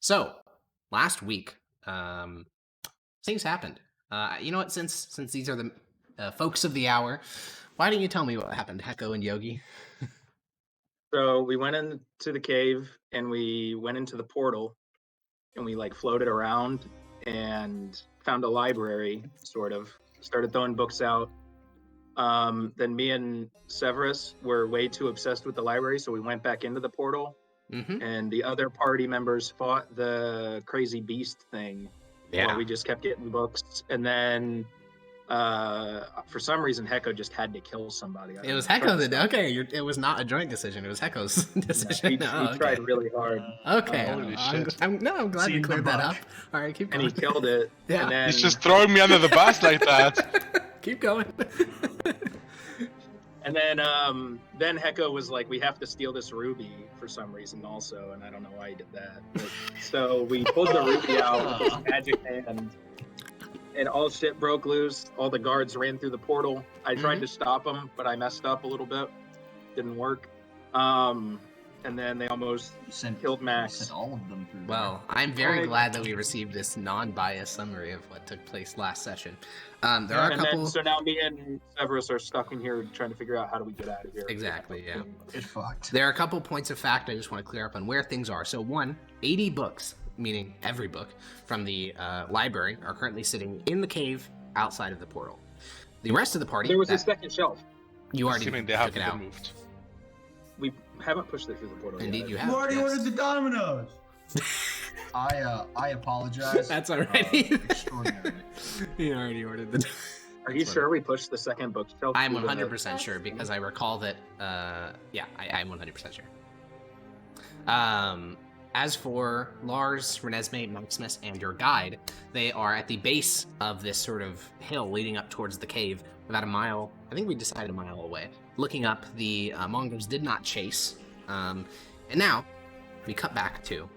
So, last week, things happened. You know what? Since these are the folks of the hour, why don't you tell me what happened, Heko and Yogi? So we went into the cave and we went into the portal and we like floated around and found a library, sort of. Started throwing books out. Then me and Severus were way too obsessed with the library, so we went back into the portal. Mm-hmm. And the other party members fought the crazy beast thing. Yeah. While we just kept getting books. And then for some reason Heko just had to kill somebody. It was Heko's. Okay, it was not a joint decision. It was Heko's decision. Yeah, he tried really hard. Okay, Holy shit. I'm glad you cleared that up. All right, keep going. And he killed it. Yeah. And then, He's just throwing me under the bus like that. Keep going. And then Heko was like, we have to steal this ruby for some reason also, and I don't know why he did that. But, so we pulled the ruby out with his magic hand, and all shit broke loose. All the guards ran through the portal. I tried to stop them, but I messed up a little bit. Didn't work. And then they almost killed Max. Sent all of them through. Well, I'm very glad that we received this non-biased summary of what took place last session. There are a couple. So now me and Severus are stuck in here trying to figure out how do we get out of here. Exactly, yeah. It's fucked. There are a couple points of fact I just want to clear up on where things are. So one, 80 books, meaning every book, from the library are currently sitting in the cave outside of the portal. The rest of the party... There was a second shelf. You already Assuming they have took it been out. moved. We haven't pushed it through the portal Indeed yet. you have. You already yes. ordered the dominoes. I apologize. That's already... Extraordinary. You already ordered the... Are you sure we pushed the second bookshelf? I'm through the- 100% sure because I recall that, yeah, I'm 100% sure. As for Lars, Renesmee, Maximus, and your guide, they are at the base of this sort of hill leading up towards the cave, about a mile, I think we decided a mile away. Looking up, the Mongols did not chase, and now we cut back to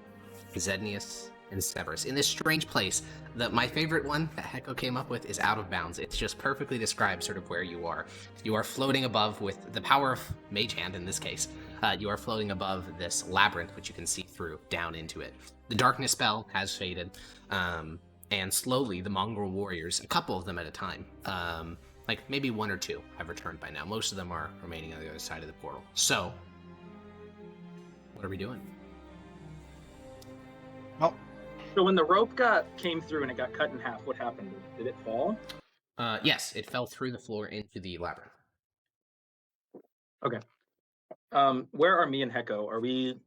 Zednius and Severus in this strange place. My favorite one that Heko came up with is Out of Bounds. It's just perfectly describes sort of where you are. You are floating above with the power of Mage Hand in this case. You are floating above this labyrinth, which you can see through down into it. The darkness spell has faded, and slowly the Mongol warriors, a couple of them at a time, like maybe one or two, have returned by now. Most of them are remaining on the other side of the portal. So, what are we doing? Well, So when the rope came through and it got cut in half, what happened? Did it fall? Yes, it fell through the floor into the labyrinth. Okay. Where are me and Heko? Are we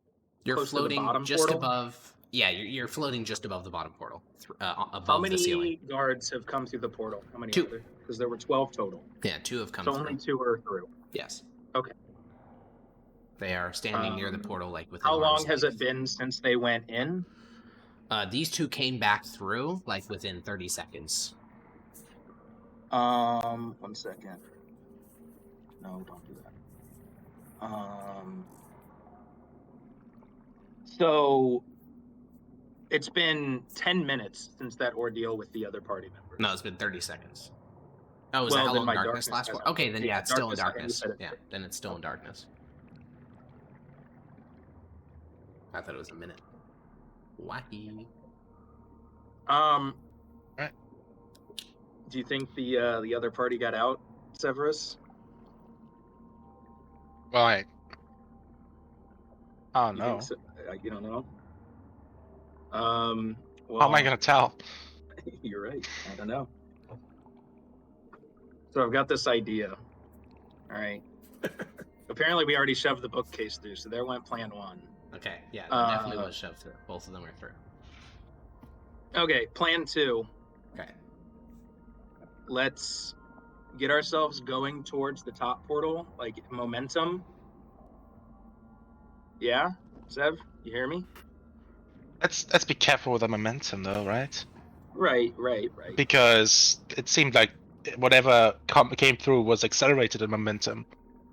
You're close to the floating bottom just portal? above. Yeah, you're floating just above the bottom portal, above How the many ceiling. guards have come through the portal? How many? Two. Because there were 12 total. Yeah, two have come So through. only 2 are through. Yes. Okay. They are standing near the portal, like within How long arm's has length. it been since they went in? These two came back through, like within 30 seconds. 1 second. No, don't do that. So it's been 10 minutes since that ordeal with the other party members. No, it's been 30 seconds. Oh, is Well, that how then long my darkness darkness lasts for? has- Okay, then yeah, yeah, it's still in darkness, I think darkness. you said it. Yeah, then it's still in darkness. I thought it was a minute. Wacky. Right. Do you think the other party got out, Severus? well, I don't You know. think so? You don't know? Well, How am I gonna tell? You're right. I don't know. So I've got this idea. All right. Apparently, we already shoved the bookcase through, so there went plan 1. Okay, yeah, that definitely was shoved through. Both of them were through. Okay, plan 2. Okay. Let's get ourselves going towards the top portal, like momentum. Yeah, Sev, you hear me? Let's be careful with the momentum, though, right? Right. Because it seemed like whatever came through was accelerated in momentum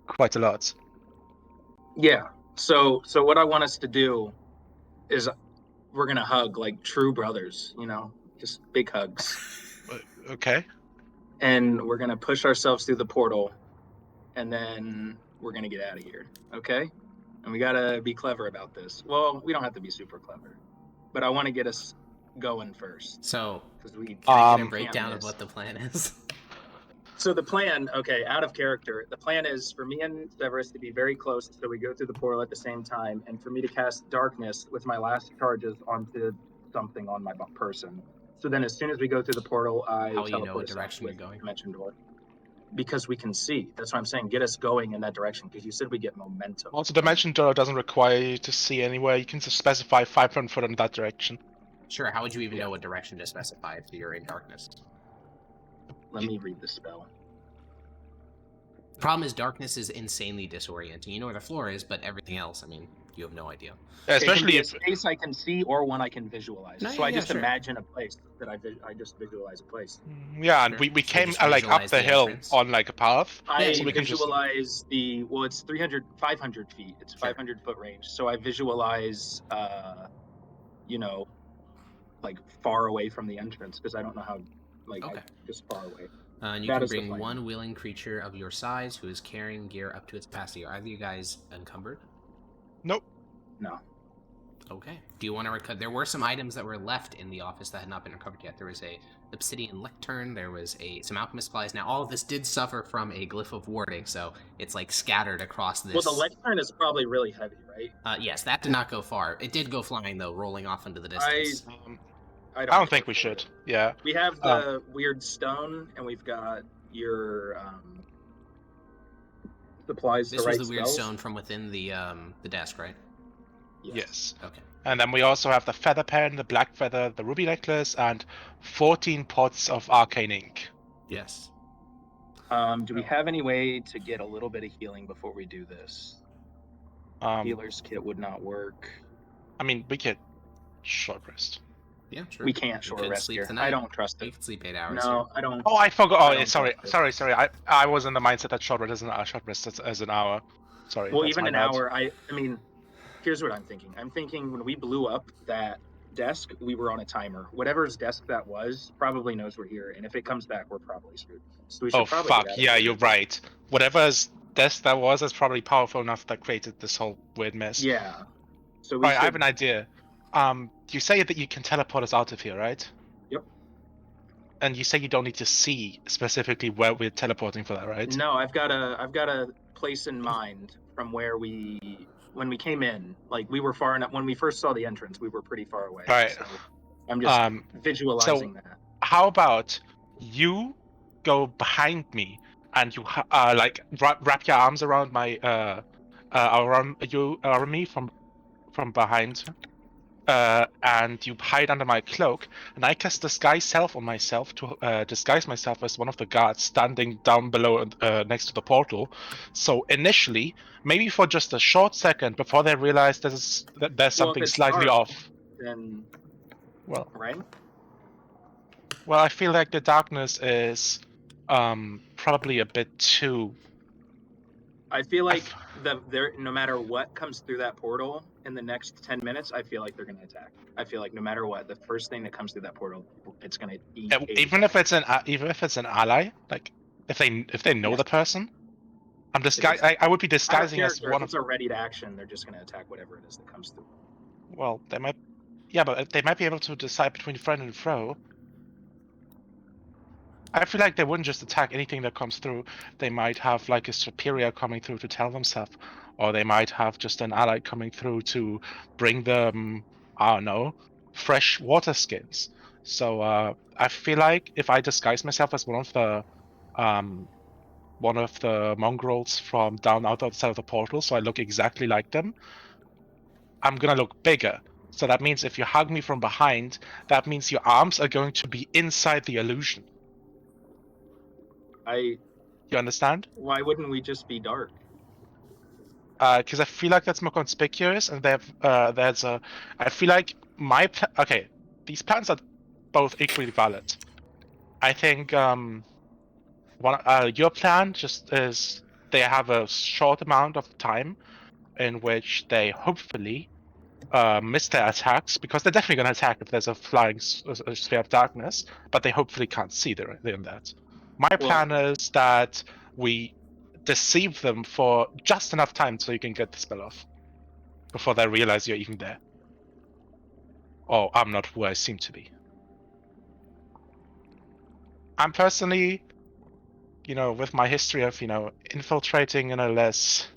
quite a lot. Yeah. So what I want us to do is we're gonna hug like true brothers, just big hugs, Okay. and we're gonna push ourselves through the portal, and then we're gonna get out of here. Okay? And we gotta be clever about this. Well, we don't have to be super clever. but I want to get us going first So, because we can I get a can't breakdown of miss. what the plan is? So the plan, okay, out of character, the plan is for me and Severus to be very close so we go through the portal at the same time, and for me to cast darkness with my last charges onto something on my person. So then as soon as we go through the portal, I How will you know teleport what us out direction you're with going? Dimension Door. Because we can see. That's what I'm saying. Get us going in that direction because you said we get momentum. Also, Dimension Door doesn't require you to see anywhere. You can just specify 500 foot in that direction. Sure, how would you even Yeah. know what direction to specify if you're in darkness? Let me read the spell. The problem is darkness is insanely disorienting. You know where the floor is, but everything else, I mean, you have no idea. Yeah, It can especially be a if space I can see or one I can visualize. No, So I just sure. imagine a place that I just visualize a place. yeah, and Sure. we So came just like up visualize the the hill entrance. on like a path. I so we can just visualize it's 500 feet. It's Sure. 500 foot range. So I visualize, like far away from the entrance because I don't know how, Okay. just far away. And you That can is the bring plan. one willing creature of your size who is carrying gear up to its capacity. Are either of you guys encumbered? nope. No. Okay. Do you want to recover? There were some items that were left in the office that had not been recovered yet. There was a obsidian lectern. There was some alchemist supplies. Now, all of this did suffer from a glyph of warding, so it's like scattered across this. Well, the lectern is probably really heavy, right? Yes, that did not go far. It did go flying though, rolling off into the distance. I don't think we should. Yeah. We have the weird stone, and we've got your supplies This to was write the weird spells. stone from within the desk, right? Yes. Okay. And then we also have the feather pen, the black feather, the ruby necklace, and 14 pots of arcane ink. Yes. Do we have any way to get a little bit of healing before we do this? Healer's kit would not work. I mean, we could short rest. Yeah, sure. We can't You short could rest sleep here. tonight. I don't trust You it. could sleep 8 hours. No, I don't. Oh, I forgot. I Oh, don't sorry. trust it. I was in the mindset that short rest as an hour. Sorry. Well, that's even my an bad. hour. I mean, here's what I'm thinking. I'm thinking when we blew up that desk, we were on a timer. Whatever's desk that was probably knows we're here, and if it comes back, we're probably screwed. So we should Oh probably fuck! get out of Yeah, here. you're right. Whatever's desk that was is probably powerful enough that created this whole weird mess. Yeah. So we Right, should... I have an idea. You say that you can teleport us out of here, right? Yep. And you say you don't need to see specifically where we're teleporting for that, right? No, I've got a place in mind from when we came in. Like we were far enough when we first saw the entrance. We were pretty far away. Right. So I'm just visualizing so that. How about you go behind me and you like wrap your arms around my around me from behind, and you hide under my cloak, and I cast disguise self on myself to disguise myself as one of the guards standing down below next to the portal. So initially, maybe for just a short second before they realize there's something if it's slightly dark, off. then Well, right? I feel like the darkness is probably a bit too. I feel like no matter what comes through that portal in the next 10 minutes, I feel like they're going to attack. I feel like no matter what, the first thing that comes through that portal, it's going to eat. Even if it's an ally, like if they know the person, I would be disguising as one If of. it's a ready to action, they're just going to attack whatever it is that comes through. Well, they might. Yeah, but they might be able to decide between friend and foe. I feel like they wouldn't just attack anything that comes through. They might have like a superior coming through to tell them stuff, or they might have just an ally coming through to bring them, I don't know, fresh water skins. So I feel like if I disguise myself as one of the mongrels from down outside of the portal, so I look exactly like them, I'm gonna look bigger. So that means if you hug me from behind, that means your arms are going to be inside the illusion. You understand? Why wouldn't we just be dark? Because I feel like that's more conspicuous, and I feel like okay, these plans are both equally valid. I think your plan just is they have a short amount of time in which they hopefully miss their attacks, because they're definitely going to attack if there's a flying sphere of darkness, but they hopefully can't see in that. My plan is that we deceive them for just enough time so you can get the spell off before they realize you're even there. or I'm not who I seem to be. I'm personally, with my history of, infiltrating in a less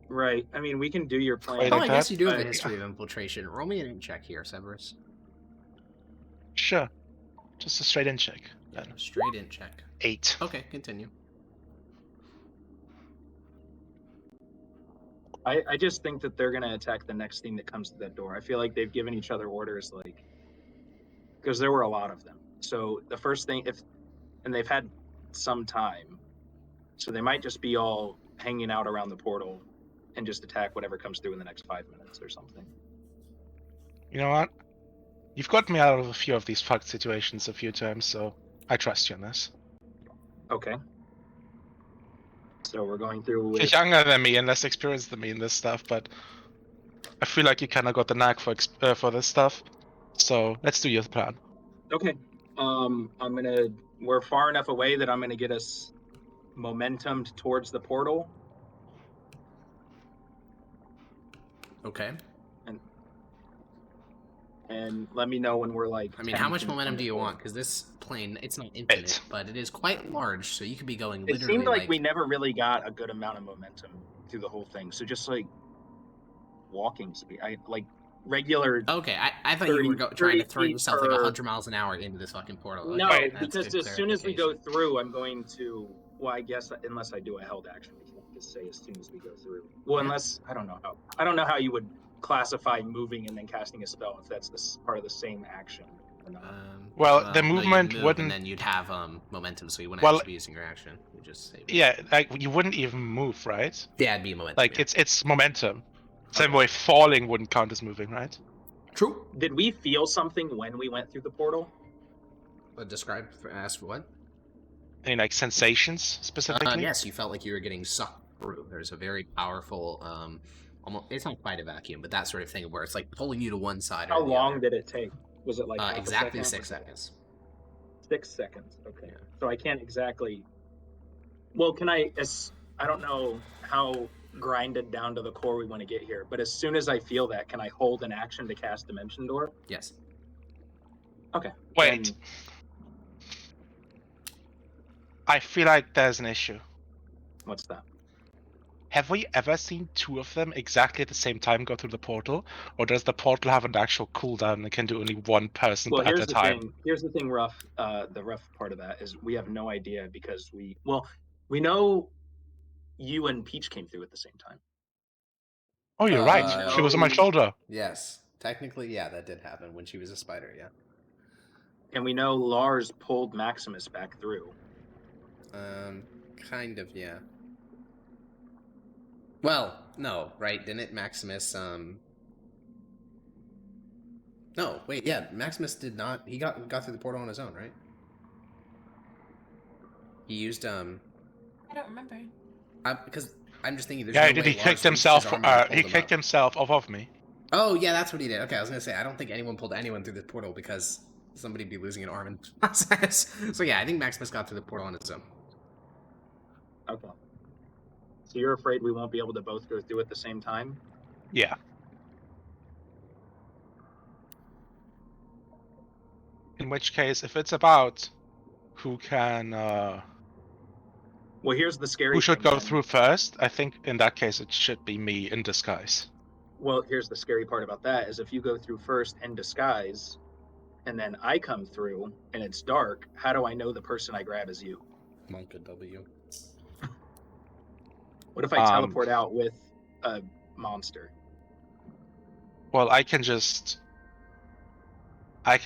Right. I mean, we can do your way plan. Oh, like I guess that. you do have a but- history of infiltration. Roll me an int check here, Severus. Sure. Just a straight in check. Yeah, Then. straight int check. 8. Okay, continue. I just think that they're gonna attack the next thing that comes to that door. I feel like they've given each other orders, like, because there were a lot of them. So the first thing, and they've had some time, so they might just be all hanging out around the portal and just attack whatever comes through in the next 5 minutes or something. You know what? You've gotten me out of a few of these fucked situations a few times, so I trust you on this. Okay. So we're going through You're with younger than me and less experienced than me in this stuff, but I feel like you kind of got the knack for this stuff. So let's do your plan. okay. We're far enough away that I'm gonna get us momentumed towards the portal. Okay. And let me know when we're like. I mean, 10 how much feet momentum from do the you portal. want? Because this plane, it's not infinite, 8. but it is quite large, so you could be going It literally seemed like we never really got a good amount of momentum through the whole thing. So just like walking speed, I like regular. Okay, I thought you 30 were trying to 30 throw feet yourself like per- 100 miles an hour into this fucking portal. Okay, No, Right. that's because good as soon as we go clarification. through, I'm going to. Well, I guess unless I do a held action, we can't just say as soon as we go through. Well, Yeah. unless I don't know how you would classify moving and then casting a spell if that's this part of the same action or not. Well, the no, you'd movement move, wouldn't- and then you'd have momentum, so you wouldn't Well- actually be using your action. You just save it. Yeah, like you wouldn't even move, right? Yeah, it'd be momentum. Like yeah. it's momentum. Same Okay. way falling wouldn't count as moving, right? True. Did we feel something when we went through the portal? Ask for what? Any like sensations specifically? Yes, you felt like you were getting sucked through. There's a very powerful, almost, it's not quite a vacuum, but that sort of thing where it's like pulling you to one side or How the long other. did it take? Was it like half a Exactly second? 6 seconds. 6 seconds. Okay. Yeah. So I can't exactly. Well, can I? I don't know how grinded down to the core we want to get here, but as soon as I feel that, can I hold an action to cast Dimension Door? Yes. Okay. Wait. then- I feel like there's an issue. What's that? Have we ever seen 2 of them exactly at the same time go through the portal? Or does the portal have an actual cooldown and can do only one person Well, at here's a the time? thing. Here's the thing. Rough. The rough part of that is we have no idea because we know you and Peach came through at the same time. Oh, you're right. She was on my No. shoulder. Yes. Technically, yeah, that did happen when she was a spider, yeah. And we know Lars pulled Maximus back through. Kind of, yeah. Well, no, right? Didn't Maximus, No, wait, yeah, Maximus did not, he got through the portal on his own, right? He used, I don't remember. because I'm just thinking there's Yeah, no he did. way He Lars kicked reached his himself. arm and He pulled him kicked up. himself off of me. Oh, yeah, that's what he did. Okay, I was gonna say, I don't think anyone pulled anyone through the portal because somebody'd be losing an arm in the process. So yeah, I think Maximus got through the portal on his own. Okay. So you're afraid we won't be able to both go through at the same time? Yeah. In which case, if it's about who can, Well, here's the scary who should thing, go then. through first, I think in that case it should be me in disguise. Well, here's the scary part about that is if you go through first in disguise and then I come through and it's dark, how do I know the person I grab is you? Monka W. What if I teleport out with a monster? Well, I can just as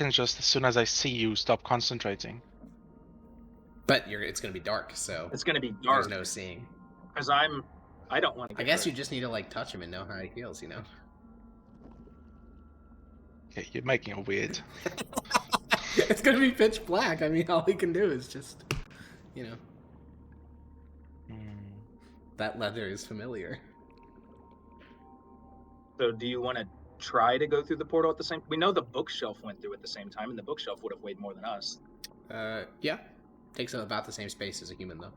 soon as I see you, stop concentrating. But it's gonna be dark, so It's going to be dark. there's no seeing. Because I don't want to I guess you just need to like touch him and know how he feels, you know? Okay, you're making it weird. It's gonna be pitch black. I mean, all he can do is just, you know, that leather is familiar. So do you want to try to go through the portal at the same? We know the bookshelf went through at the same time, and the bookshelf would have weighed more than us. Yeah. Takes up about the same space as a human, though.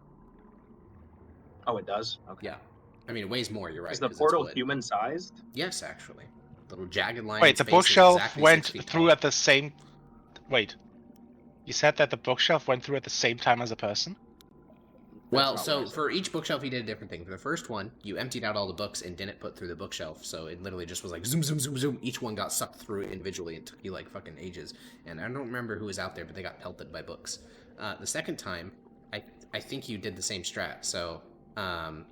Oh, it does. Okay. Yeah. I mean, it weighs more. You're right. Is the 'cause it's portal wood. human-sized? Yes, actually. Little jagged line. Wait, its the base is bookshelf exactly went 6 feet through tall. at the same. Wait. You said that the bookshelf went through at the same time as a person? Well, That's not so what I said. for each bookshelf, he did a different thing. For the first one, you emptied out all the books and didn't put through the bookshelf, so it literally just was like zoom, zoom, zoom, zoom. Each one got sucked through individually. It took you like fucking ages. And I don't remember who was out there, but they got pelted by books. The second time, I think you did the same strat. So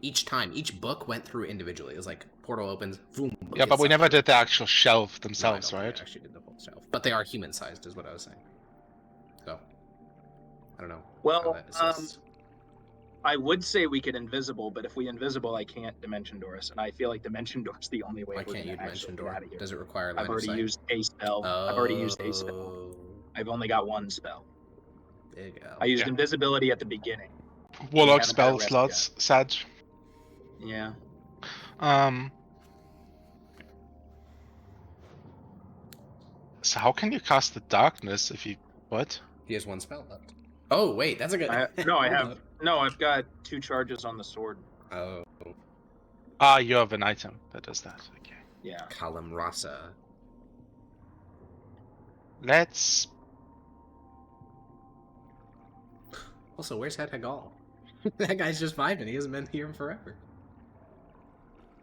each time, each book went through individually. It was like portal opens, boom. book Yeah, gets but we sucked never through. did the actual shelf No, I themselves, don't think right? I actually did the whole shelf, but they are human-sized, is what I was saying. So I don't know. how Well, that assists. I would say we could invisible, but if we invisible, I can't dimension doors, and I feel like dimension door's the only way Why we're can't gonna you dimension actually get door? out of here. Does it require line I've of already sight? used a spell. I've already used a spell. I've only got one spell. Big L. I used Yeah. invisibility at the beginning. Warlock haven't had a spell rest slots, Sag. Yeah. So how can you cast the darkness if you what? He has one spell left. Oh wait, that's a good. I've got 2 charges on the sword. Oh, Ah, you have an item that does that. Okay. Yeah. Column Rasa. Let's. Also, where's Het Hagal? That guy's just vibing. He hasn't been here forever.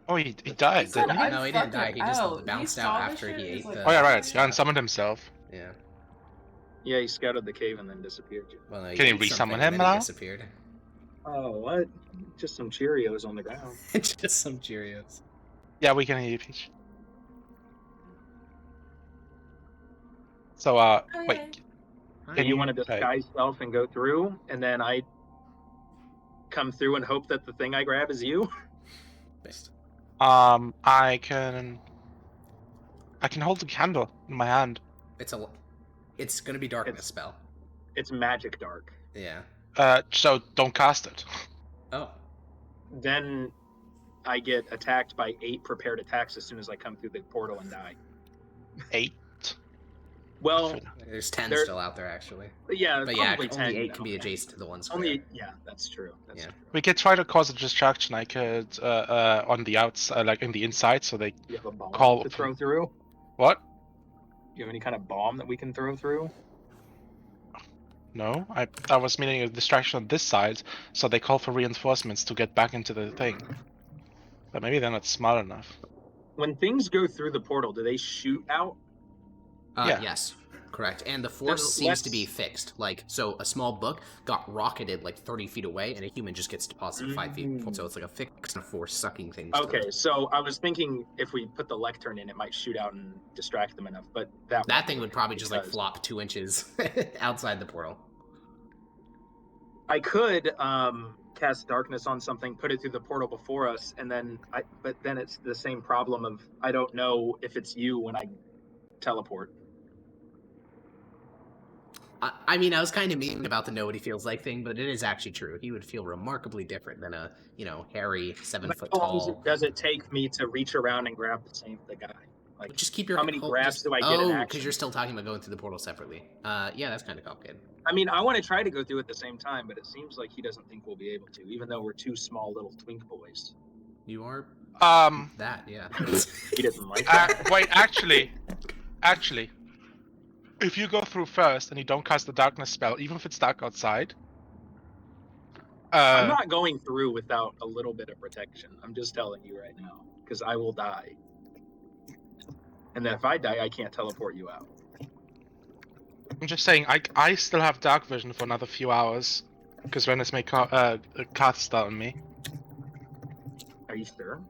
Oh, he died, said didn't he? No, he didn't die. He just out. bounced You out saw this after shit? he It ate was the. Oh yeah, right. He stuff. unsummoned himself. Yeah. Yeah, he scouted the cave and then disappeared. Well, no, Can you ate resummon something him and then now? he disappeared. Oh, what? Just some Cheerios on the ground. Just some Cheerios. Yeah, we can hear you, Peach. So, wait. And you want to Right. disguise self and go through, and then I come through and hope that the thing I grab is you? Based. I can hold the candle in my hand. It's gonna be darkness spell. It's magic dark. Yeah. So don't cast it. Oh. Then I get attacked by 8 prepared attacks as soon as I come through the portal and die. 8. Well, There's 10 There- still out there actually. yeah, But yeah, probably 10. only 8 you can know. be adjacent to the one square. Yeah, that's true. That's Yeah. true. We could try to cause a distraction. I could on the outside, like in the inside, so they You have a bomb Call- to throw through? what? You have any kind of bomb that we can throw through? No, I was meaning a distraction on this side, so they call for reinforcements to get back into the thing. But maybe they're not smart enough. When things go through the portal, do they shoot out? Yeah. Yes, correct. And the force Then seems to let's- be fixed. Like, so a small book got rocketed like 30 feet away, and a human just gets deposited 5 feet. So it's like a fixed force sucking things. to Okay, them. so I was thinking if we put the lectern in, it might shoot out and distract them enough, but That thing would probably just like because- flop 2 inches outside the portal. I could cast darkness on something, put it through the portal before us, and then but then it's the same problem of I don't know if it's you when I teleport. I mean, I was kind of memeing about the know what he feels like thing, but it is actually true. He would feel remarkably different than a, hairy, 7 foot How long tall. does it take me to reach around and grab the guy? Like, Just keep your how many grabs do I get in Oh, action? because you're still talking about going through the portal separately. Yeah, that's kind of complicated. I mean, I want to try to go through at the same time, but it seems like he doesn't think we'll be able to, even though we're 2 small little twink boys. You are that, yeah. He doesn't like that. Wait, actually, if you go through first and you don't cast the darkness spell, even if it's dark outside, I'm not going through without a little bit of protection. I'm just telling you right now, because I will die. And then if I die, I can't teleport you out. I'm just saying, I still have dark vision for another few hours, because Venice may cast that on me. Are you sure?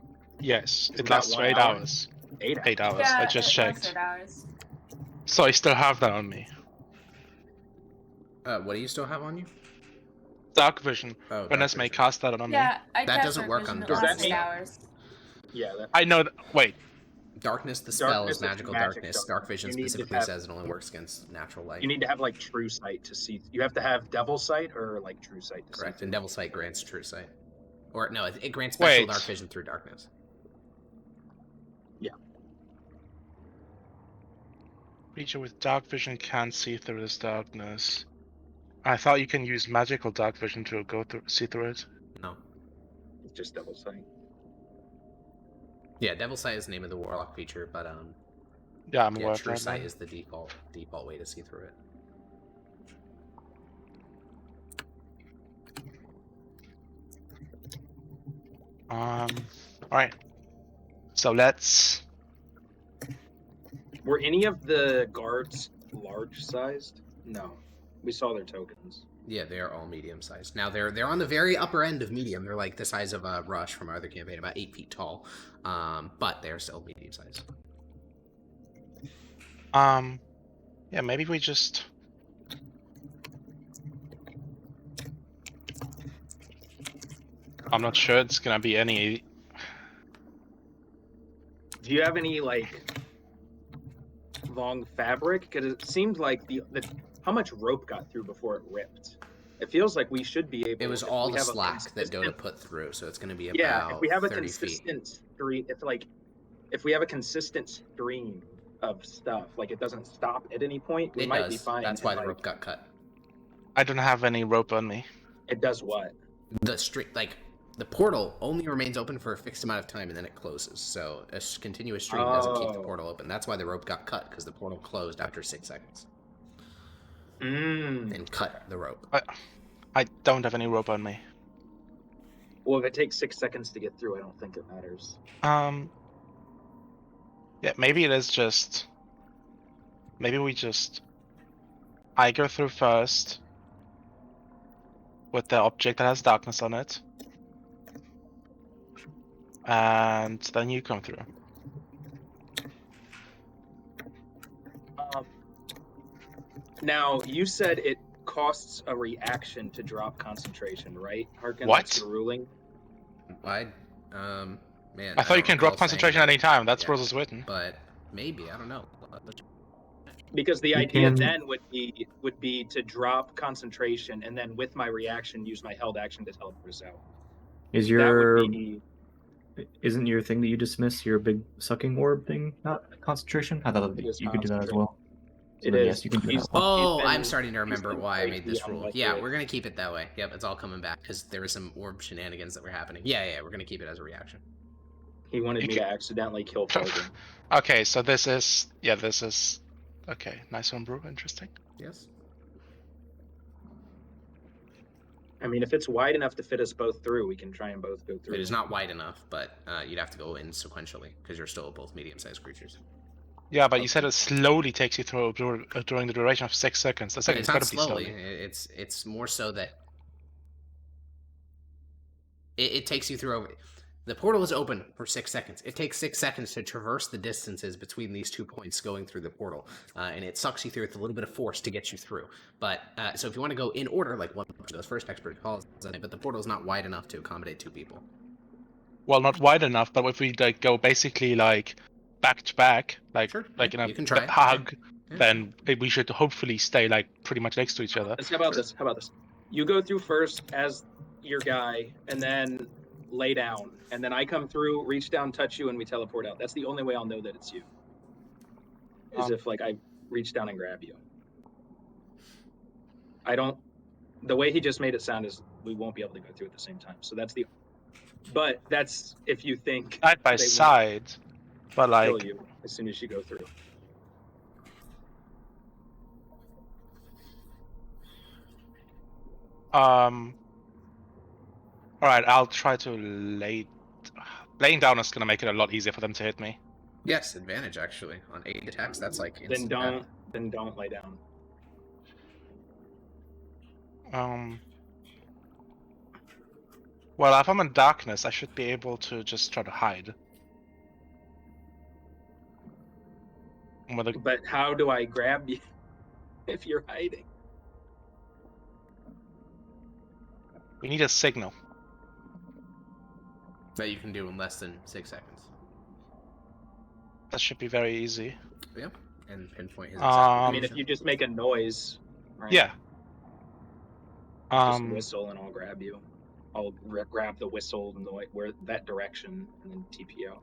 Yes, Isn't it that lasts for 1 8 hour? hours. 8 hours. 8 hours. Yeah, I just it lasts checked. 8 hours. So I still have that on me. What do you still have on you? Dark vision. Oh, dark Venice may vision. cast that on me. Yeah, I That cast doesn't dark work vision, on it Does lasts that 8 mean- hours. Yeah. I know. Wait. Darkness, the spell, Darkness is is magical magic darkness. dark. Dark vision You need to specifically have- says it only works against natural light. You need to have like true sight to see. You have to have devil sight or like true sight to Correct, see. and Devil's Sight grants true sight. Or, no, it grants special Wait. dark vision through darkness. Creature with dark vision can't see through this darkness. I thought you can use magical dark vision to see through it. No. It's just devil sight. Yeah, Devil Sight is the name of the Warlock feature, but Yeah, I'm yeah, aware of True that. Sight Then. is the default way to see through it. All right. So let's. Were any of the guards large sized? No. We saw their tokens. Yeah, they are all medium sized. Now they're on the very upper end of medium. They're like the size of a Rush from our other campaign, about 8 feet tall. But they're still medium sized. Yeah, maybe we just. I'm not sure it's gonna be any. Do you have any like long fabric? Because it seemed like the how much rope got through before it ripped. It feels like we should be able. It was if all we the have a slack that Dota consistent- put through, so it's going to be Yeah, about if we have a 30 feet. consistent stream, if we have a consistent stream of stuff, like it doesn't stop at any point, we It might does. be fine. That's why and, the like, rope got cut. I don't have any rope on me. It does what? The the portal only remains open for a fixed amount of time and then it closes. So a continuous stream doesn't keep the Oh. portal open. That's why the rope got cut, because the portal closed after 6 seconds Mm. and cut the rope. I don't have any rope on me. Well, if it takes 6 seconds to get through, I don't think it matters. Yeah, maybe it is just. Maybe we just. I go through first. With the object that has darkness on it. And then you come through. Now, you said it costs a reaction to drop concentration, right? Harkin, What? that's your ruling. Man. I thought you don't can drop recall saying concentration at that, any time. That's Yeah. rules is written. But maybe, I don't know. Because the You idea can- then would be to drop concentration and then with my reaction use my held action to teleport us out. Is That your would be isn't your thing that you dismiss your big sucking orb thing not concentration? I thought It is you could do that as concentration. well. It then, is. yes, you can do He's- that one. Oh, been- I'm starting to remember been why I made this crazy on rule. like Yeah, it. we're gonna keep it that way. Yep, it's all coming back because there were some orb shenanigans that were happening. Yeah, we're gonna keep it as a reaction. He wanted You me can- to accidentally kill Fogan. Okay, so this is. Yeah, this is. Okay, nice homebrew. Interesting. Yes. I mean, if it's wide enough to fit us both through, we can try and both go through. It is not wide enough, but you'd have to go in sequentially because you're still both medium-sized creatures. Yeah, but you said it slowly takes you through during the duration of 6 seconds. That's It's not incredibly slowly. slowly. It's more so that it takes you through over. The portal is open for 6 seconds. It takes 6 seconds to traverse the distances between these 2 points going through the portal, and it sucks you through with a little bit of force to get you through. But so if you want to go in order, like one of those first expert calls, but the portal is not wide enough to accommodate 2 people. Well, not wide enough, but if we like go basically like back to back, like Sure, like yeah, in you a can try it. hug, Yeah. then we should hopefully stay like pretty much next to each other. How about this? How about this? You go through first as your guy, and then lay down, and then I come through, reach down, touch you, and we teleport out. That's the only way I'll know that it's you. Is if like I reach down and grab you. I don't. The way he just made it sound is we won't be able to go through at the same time. So that's the. But that's if you think Side by they will side, but kill like you as soon as you go through. All right, I'll try to laying down is gonna make it a lot easier for them to hit me. Yes, advantage actually on 8 attacks. That's like Then instant death. don't lay down. Well, if I'm in darkness, I should be able to just try to hide. With a, But how do I grab you if you're hiding? we need a signal. that you can do in less than 6 seconds. That should be very easy. Yep, and pinpoint his. I mean, if you just make a noise, right? Yeah. Just whistle and I'll grab you. I'll grab the whistle and where that direction and then TP out.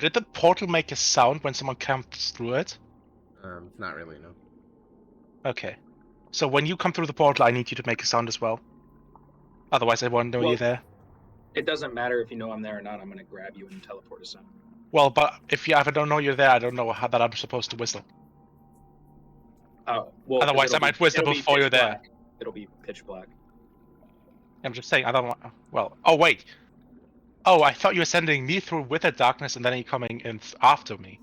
Did the portal make a sound when someone comes through it? Not really, no. Okay. So when you come through the portal, I need you to make a sound as well. Otherwise, I won't know Well, you there. It doesn't matter if you know I'm there or not. I'm gonna grab you and teleport us out. Well, but if I don't know you're there, I don't know how that I'm supposed to whistle. Oh, well. 'Cause Otherwise, I might whistle it'll be before pitch you're there. black. It'll be pitch black. I'm just saying, I don't want. Well, oh wait. Oh, I thought you were sending me through with the darkness and then you coming in after me.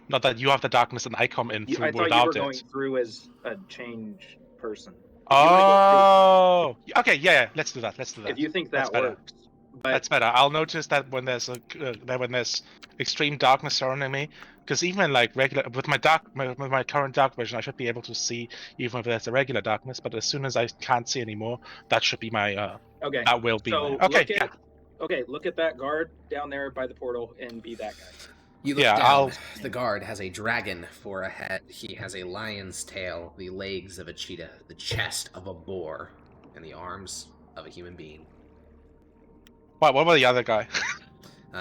Not that you have the darkness and I come in through I thought you without were going it. through as a change person. Oh, okay, yeah, let's do that. Let's do that. If you think That's that better. works, but That's better. I'll notice that when there's extreme darkness surrounding me, because even like regular with my current dark vision, I should be able to see even if there's a regular darkness. But as soon as I can't see anymore, that should be my okay. that will be So my okay. look at that guard down there by the portal and be that guy. You look Yeah, down. The guard has a dragon for a head. He has a lion's tail, the legs of a cheetah, the chest of a boar, and the arms of a human being. What about the other guy?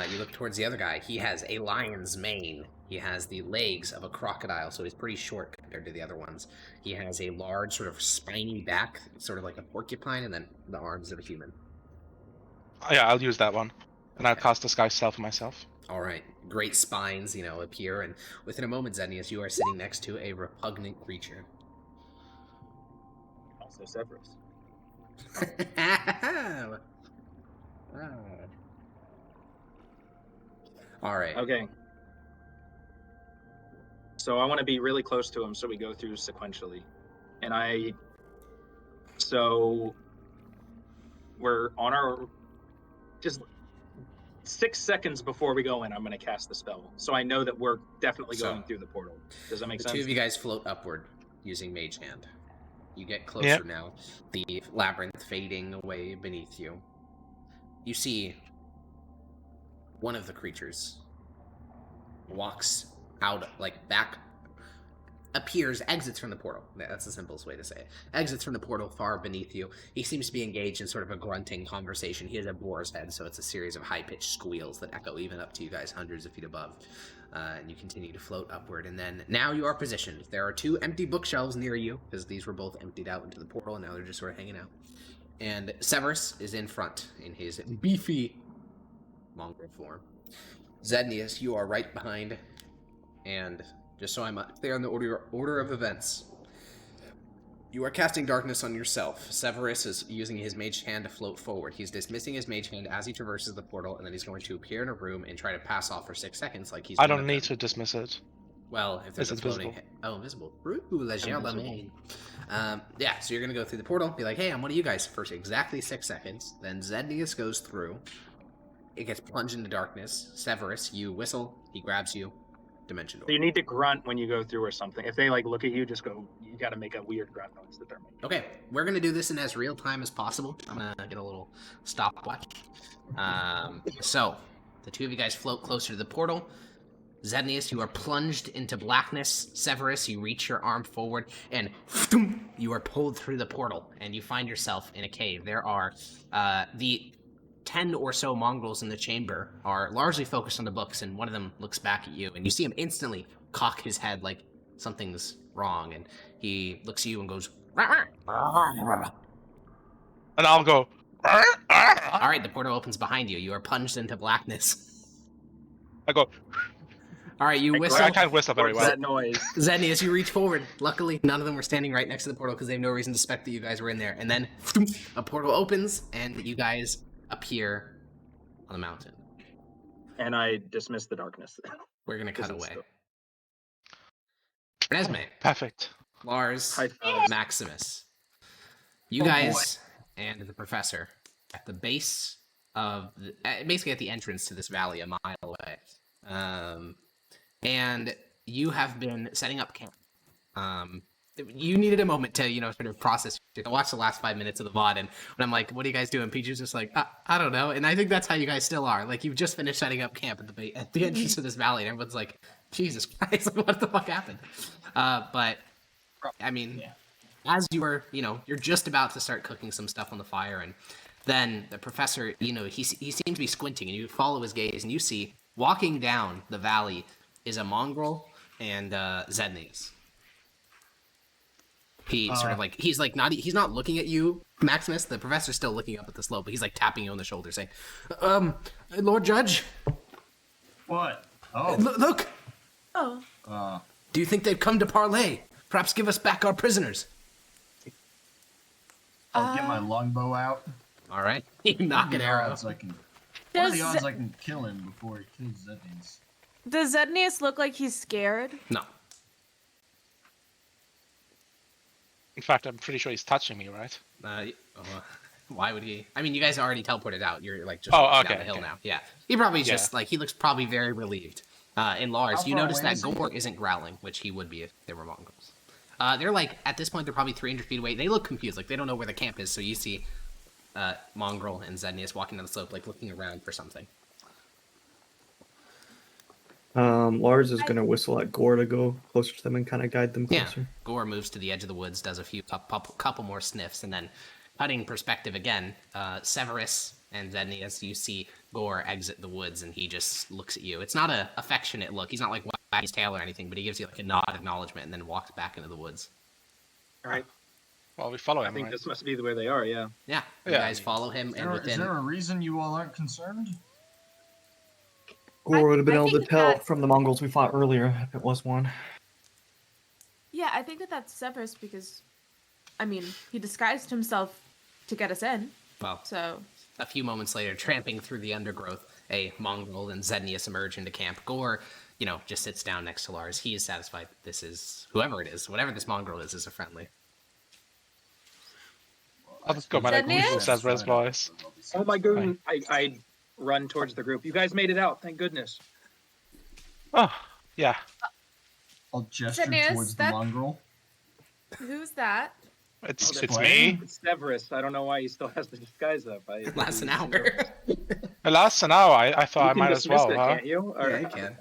You look towards the other guy. He has a lion's mane. He has the legs of a crocodile, so he's pretty short compared to the other ones. He has a large, sort of spiny back, sort of like a porcupine, and then the arms of a human. Yeah, I'll use that one, and I'll cast Disguise Self myself. All right. Great spines, appear, and within a moment, Zednius, you are sitting next to a repugnant creature. Also Severus. All right. Okay. So I want to be really close to him, so we go through sequentially, and so we're on our just 6 seconds before we go in. I'm going to cast the spell, so I know that we're definitely going through the portal. Does that make sense? The two of you guys float upward using Mage Hand. You get closer now. The labyrinth fading away beneath you. You see one of the creatures walks out, exits from the portal. That's the simplest way to say it. Exits from the portal far beneath you. He seems to be engaged in sort of a grunting conversation. He has a boar's head, so it's a series of high-pitched squeals that echo even up to you guys hundreds of feet above. And you continue to float upward, and then now you are positioned. There are 2 empty bookshelves near you, because these were both emptied out into the portal, and now they're just sort of hanging out. And Severus is in front in his beefy mongrel form. Zednius, you are right behind, and just so I'm clear on the order of events, you are casting darkness on yourself. Severus is using his mage hand to float forward. He's dismissing his mage hand as he traverses the portal, and then he's going to appear in a room and try to pass off for 6 seconds like he's I don't need to dismiss it. Well, if there's a floating... Oh, invisible. Ooh, la germaine. Yeah, so you're going to go through the portal, be like, hey, I'm one of you guys for exactly 6 seconds. Then Zednius goes through. It gets plunged into darkness. Severus, you whistle, he grabs you. Dimension door. So you need to grunt when you go through or something. If they look at you, just go. You got to make a weird grunt noise that they're making. Okay, we're gonna do this in as real time as possible. I'm gonna get a little stopwatch. So the two of you guys float closer to the portal. Zednius, you are plunged into blackness. Severus, you reach your arm forward, and you are pulled through the portal, and you find yourself in a cave. There are the 10 or so mongrels in the chamber are largely focused on the books, and one of them looks back at you, and you see him instantly cock his head like something's wrong, and he looks at you and goes, "Rah, rah." And I'll go, "Rah, rah." All right, the portal opens behind you. You are plunged into blackness. I go, All right, you whistle. I can't whistle very What's well. that noise? Zednius, you reach forward. Luckily, none of them were standing right next to the portal because they have no reason to suspect that you guys were in there. And then a portal opens, and you guys appear on the mountain. And I dismiss the darkness. We're gonna cut away. Still... Renesmee, Perfect. Lars, High fives. Maximus. You guys and the professor at the base of basically at the entrance to this valley a mile away. And you have been setting up camp. You needed a moment to, sort of process. I watched the last 5 minutes of the VOD, and when I'm like, what are you guys doing? Peach's just like, I don't know. And I think that's how you guys still are. Like, you've just finished setting up camp at the entrance to this valley, and everyone's like, Jesus Christ, what the fuck happened? But, I mean, as you were, you're just about to start cooking some stuff on the fire, and then the professor, he seems to be squinting, and you follow his gaze, and you see, walking down the valley is a mongrel and Zednius. He sort of like he's not looking at you, Maximus. The professor's still looking up at the slope, but he's like tapping you on the shoulder, saying, Lord Judge, What? Oh. look. Oh. Do you think they've come to parley? Perhaps give us back our prisoners. I'll get my longbow out. All right, you knock an arrow. What are the odds I can kill him before he kills Zednius? Does Zednius look like he's scared? No. In fact, I'm pretty sure he's touching me, right? Why would he? I mean, you guys already teleported out. You're like just Oh, walking okay, down the hill okay. now. Yeah, he probably Yeah. just like he looks probably very relieved. In Lars, How you far notice away that is he? Gore isn't growling, which he would be if they were Mongols. They're like at this point they're probably 300 feet away. They look confused, like they don't know where the camp is. So you see Mongrel and Zednius walking down the slope, like looking around for something. Lars is gonna whistle at Gore to go closer to them and kind of guide them Yeah. closer. Gore moves to the edge of the woods, does a few couple more sniffs, and then cutting perspective again. Severus and Zednius, you see Gore exit the woods, and he just looks at you. It's not a affectionate look. He's not like wagging his tail or anything, but he gives you like a nod of acknowledgement, and then walks back into the woods. All right. Well, we follow I him, think right? this must be where they are. Yeah. Yeah, you Yeah. guys follow him, and Is within there a reason you all aren't concerned? Gore would have been I able to think tell that- from the Mongols we fought earlier if it was one. Yeah, I think that that's Severus because, I mean, he disguised himself to get us in. well, So a few moments later, tramping through the undergrowth, a Mongol and Zednius emerge into camp. Gore, just sits down next to Lars. He is satisfied that this is whoever it is, whatever this mongrel is a friendly. I'll just go by like Zednius? usual Severus voice. Oh my goodness! I run towards the group. You guys made it out. Thank goodness. Oh, yeah. I'll gesture Zednius, towards the that- mongrel. who's that? It's Oh, it's that's me. It's Severus. I don't know why he still has the disguise up. It lasts an hour. It lasts an hour. I thought I You can might as dismiss well, it, huh? can't you? Or, Yeah, you can.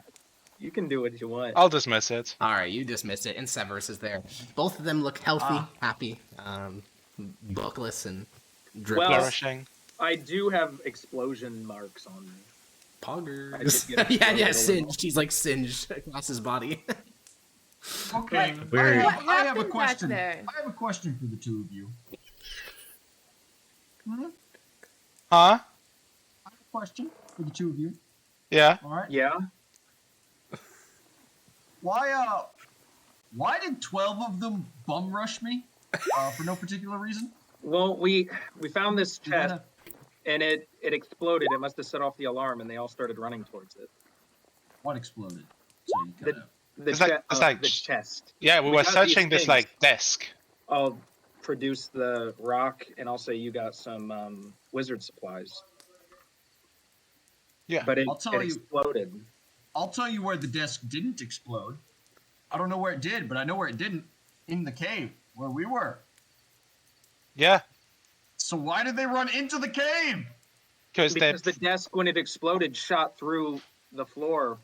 You can do what you want. I'll dismiss it. All right, you dismissed it, and Severus is there. Both of them look healthy, happy, bookless, and dripping. Well, Flourishing. I do have explosion marks on me. I Poggers. did get yeah, exploded. singed. He's like singed across his body. Okay. Weird. I What have a happened back question. there? I have a question for the two of you. Huh? I have a question for the two of you. Yeah. All right. Yeah. Why did 12 of them bum rush me? For no particular reason? Well, we found this Do that chest and it exploded. It must have set off the alarm, and they all started running towards it. What exploded? So you cut out. The, It's like- the chest. Yeah, we We were got searching these this like desk. I'll produce the rock, and I'll say you got some wizard supplies. Yeah. But it I'll tell you- exploded. I'll tell you where the desk didn't explode. I don't know where it did, but I know where it didn't. In the cave, where we were. Yeah. So why did they run into the cave? Because Because the desk, when it exploded, shot through the floor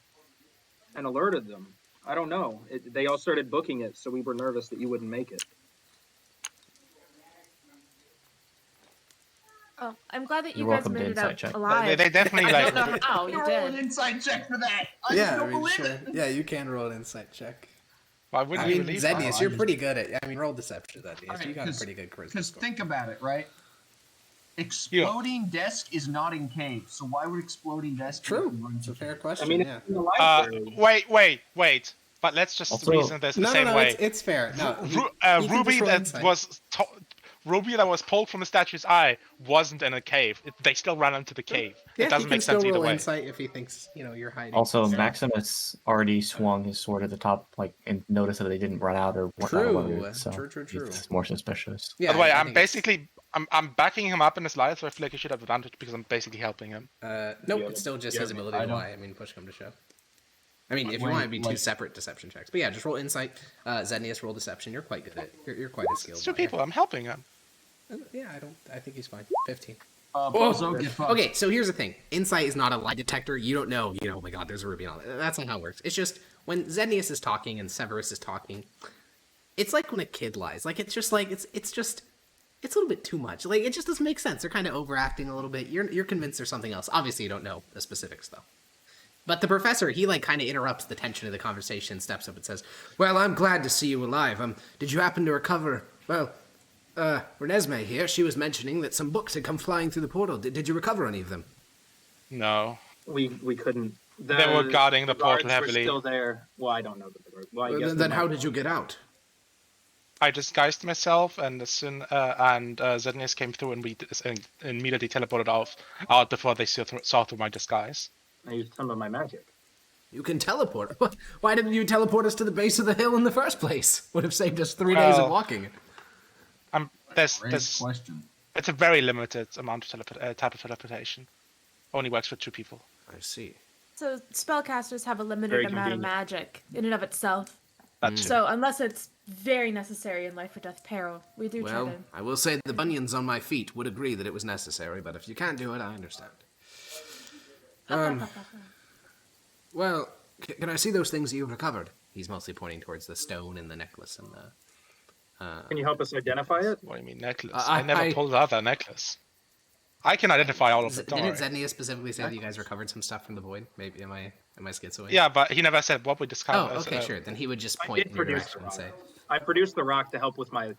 and alerted them. I don't know. They all started booking it, so we were nervous that you wouldn't make it. Oh, I'm glad that you You're guys welcome to made it insight out check. alive. they definitely I like. don't know how you Roll an did. inside check for that. I just don't believe it. Yeah, you can roll an insight check. Why wouldn't I you mean, believe Zednius, that? you're just- pretty good at. I mean, roll deception, Zednius. Alright, You got a 'cause- pretty good charisma Because score. think about it, right? Exploding desk is not in cave, so why would exploding desk True. run It's to a fair cave? question. I mean, yeah. it's in the library. Wait. But let's just Also- reason this the No, same way. it's fair. No, Ruby just roll that insight. was Ruby that was pulled from the statue's eye wasn't in a cave. They still ran into the cave. Yeah, It doesn't he make can still sense either roll way. insight if he thinks you're hiding. Also, something. Maximus already swung his sword at the top, and noticed that they didn't run out or what. True. So True. It's more suspicious. Yeah, By the way, I I'm think it's- basically I'm backing him up in his life, so I feel like he should have advantage because I'm basically helping him. Nope, Yeah, it's still just yeah, his ability I to don't- lie. I mean, push come to shove. I mean, if you Wait, want, it'd be two like- separate deception checks. But yeah, just roll insight. Zednius, roll deception. You're quite good at. You're quite a skilled. It's two liar. people. I'm helping him. Yeah, I think he's fine. 15. Bozo, get fucked. Okay, so here's the thing. Insight is not a lie detector. You don't know, oh my god, there's a ruby on it. That's not how it works. It's just when Zednius is talking and Severus is talking, it's like when a kid lies. Like it's just like it's a little bit too much. Like it just doesn't make sense. They're kind of overacting a little bit. You're convinced there's something else. Obviously you don't know the specifics though. But the professor, he like kind of interrupts the tension of the conversation, steps up and says, "Well, I'm glad to see you alive. Did you happen to recover Well, Renesmee here, she was mentioning that some books had come flying through the portal. Did you recover any of them? No. We couldn't. They were guarding the portal guards heavily. were still there. Well, I don't know that they were. Well, I guess Then how did you get out? I disguised myself, and as soon Zednius came through, and we immediately teleported out before they saw through my disguise. I used some of my magic. You can teleport. Why didn't you teleport us to the base of the hill in the first place? Would have saved us 3 days of walking. There's question. It's a very limited amount of type of teleportation. Only works for 2 people. I see. So spellcasters have a limited Very amount of convenient. magic in and of itself. That's So unless it's very necessary in life or death peril, we do try Well, to. I will say the bunions on my feet would agree that it was necessary, but if you can't do it, I understand. Well, can I see those things that you've recovered? He's mostly pointing towards the stone and the necklace and the... Can you help us identify it? What do you mean necklace? I- I never I- pulled out that necklace. I can identify all of the Didn't story. Zednius specifically say that you guys recovered some stuff from the void? Maybe am I schizoid? Yeah, but he never said what we Oh, discovered. okay, sure. Then he would just I point did in your produce direction the and rock. say, I produced the rock to help with my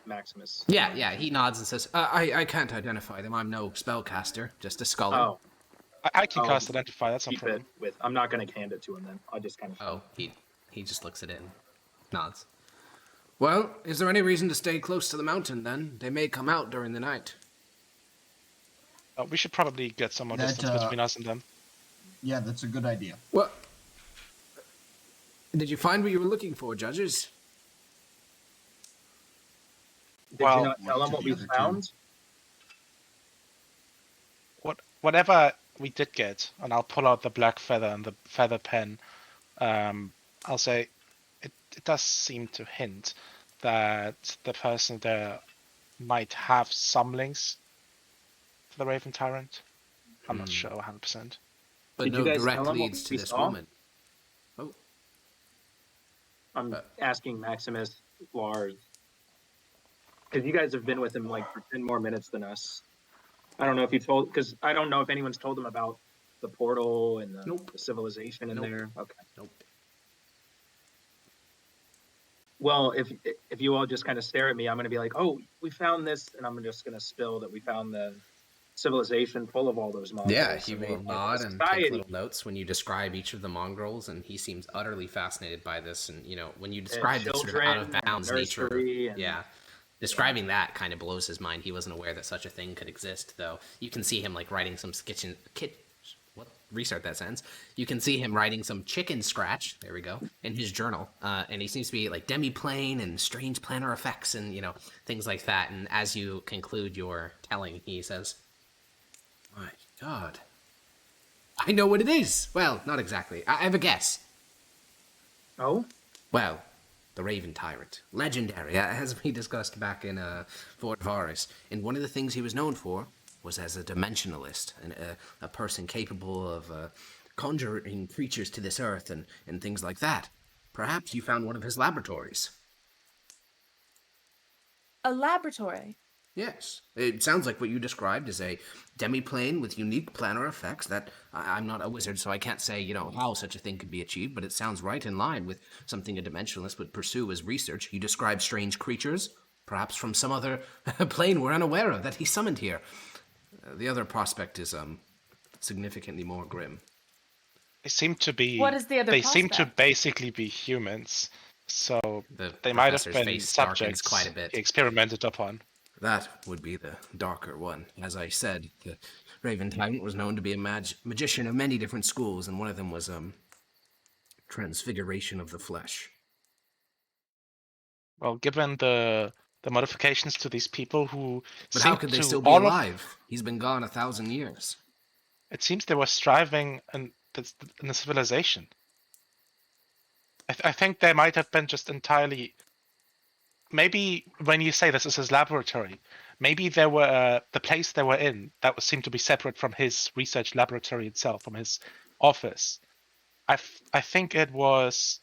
Maximus. "Yeah." He nods and says, "I can't identify them. I'm no spellcaster, just a scholar." Oh, I can Oh, cast identify. That's no keep it problem. with. I'm not going to hand it to him then. I'll just kind of. Oh, he just looks at it and nods. Well, is there any reason to stay close to the mountain then? They may come out during the night. We should probably get some more That, distance between us and them. Yeah, that's a good idea. What? Did you find what you were looking for, judges? Did well, you not tell him what we the other two. found? Whatever we did get, and I'll pull out the black feather and the feather pen. I'll say it does seem to hint that the person there might have some links to the Raven Tyrant. I'm not sure 100%. But Did no you guys direct tell him what leads to we this saw? woman. Oh, I'm asking Maximus, Lars, because you guys have been with him like for 10 more minutes than us. I don't know if you told, because I don't know if anyone's told him about the portal and the, Nope. the civilization in Nope. there. Okay. nope. Well, if you all just kind of stare at me, I'm going to be like, oh, we found this, and I'm just going to spill that we found the civilization full of all those monsters. Yeah, he will and nod and society. take little notes when you describe each of the mongrels, and he seems utterly fascinated by this. And when you describe this sort of out of children, bounds nature, nursery, and- yeah, describing that kind of blows his mind. He wasn't aware that such a thing could exist, though. You can see him like writing some restart that sentence. You can see him writing some chicken scratch. There we go in his journal, and he seems to be like demi-plane and strange planar effects and things like that. And as you conclude your telling, he says, "My God, I know what it is." Well, not exactly. I have a guess. Oh, Well, the Raven Tyrant, legendary, as we discussed back in Fort Varus. And one of the things he was known for was as a dimensionalist, and a person capable of conjuring creatures to this earth and things like that. Perhaps you found one of his laboratories. A laboratory. Yes, it sounds like what you described is a demi-plane with unique planar effects that I'm not a wizard, so I can't say, how such a thing could be achieved, but it sounds right in line with something a dimensionalist would pursue as research. You describe strange creatures, perhaps from some other plane we're unaware of that he summoned here. The other prospect is significantly more grim. They seem to be. What is the other They seem to prospect? basically be humans, so The they might have professor's been face darkens subjects quite a bit. he experimented upon. That would be the darker one. As I said, the Raven Tyrant was known to be a magician of many different schools, and one of them was transfiguration of the flesh. Well, given the modifications to these people who But how seem could they to still be all of- alive? He's been gone 1,000 years. it seems they were striving in the civilization. I think they might have been just entirely. Maybe when you say this is his laboratory, maybe there were the place they were in that seemed to be separate from his research laboratory itself, from his office. I think it was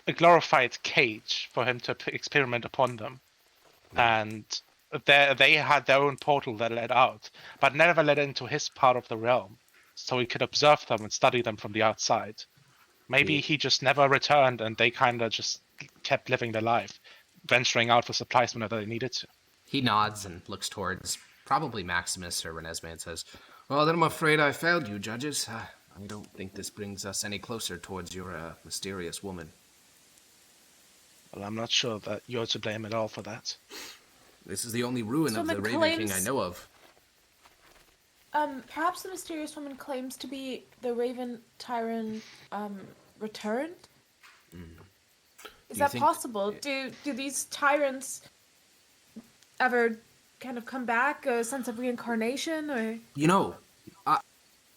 a glorified cage for him to experiment upon them, and they had their own portal that led out, but never led into his part of the realm, so he could observe them and study them from the outside. Maybe he just never returned, and they kind of just kept living their life, venturing out for supplies whenever they needed to. He nods and looks towards probably Maximus or Renesmee and says, "Well, then I'm afraid I failed you, judges. I don't think this brings us any closer towards your mysterious woman." Well, I'm not sure that you're to blame at all for that. This is the only ruin of the Woman Raven King I claims- know of. Perhaps the mysterious woman claims to be the Raven Tyrant, returned? Is you that think- possible? Do these tyrants ever kind of come back, a sense of reincarnation, or? You know,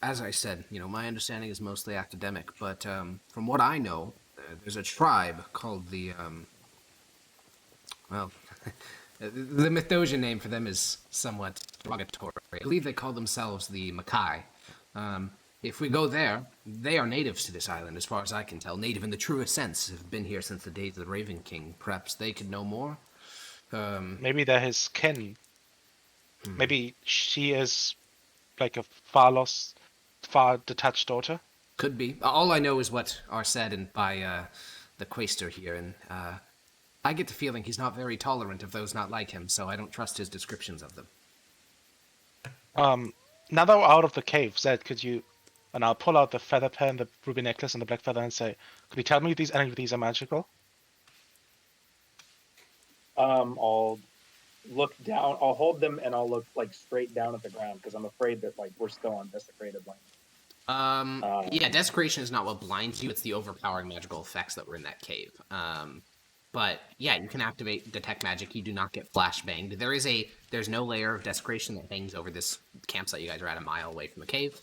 as I said, my understanding is mostly academic, but from what I know, there's a tribe called the, well, the Mithdosian name for them is somewhat derogatory. I believe they call themselves the Mkai. If we go there, they are natives to this island, as far as I can tell. Native in the truest sense, have been here since the days of the Raven King. Perhaps they could know more? Maybe they're his kin. Maybe she is like a far lost, far detached daughter. Could be. All I know is what are said by the Quaestor here, and I get the feeling he's not very tolerant of those not like him, so I don't trust his descriptions of them. Now that we're out of the cave, Zed, could you... And I'll pull out the feather pen, the ruby necklace, and the black feather and say, could you tell me if any of these are magical? I'll look down. I'll hold them and I'll look like straight down at the ground because I'm afraid that like we're still on desecrated land. Yeah, desecration is not what blinds you, it's the overpowering magical effects that were in that cave. But yeah, you can activate detect magic. You do not get flashbanged. There's no layer of desecration that hangs over this campsite. You guys are at a mile away from the cave.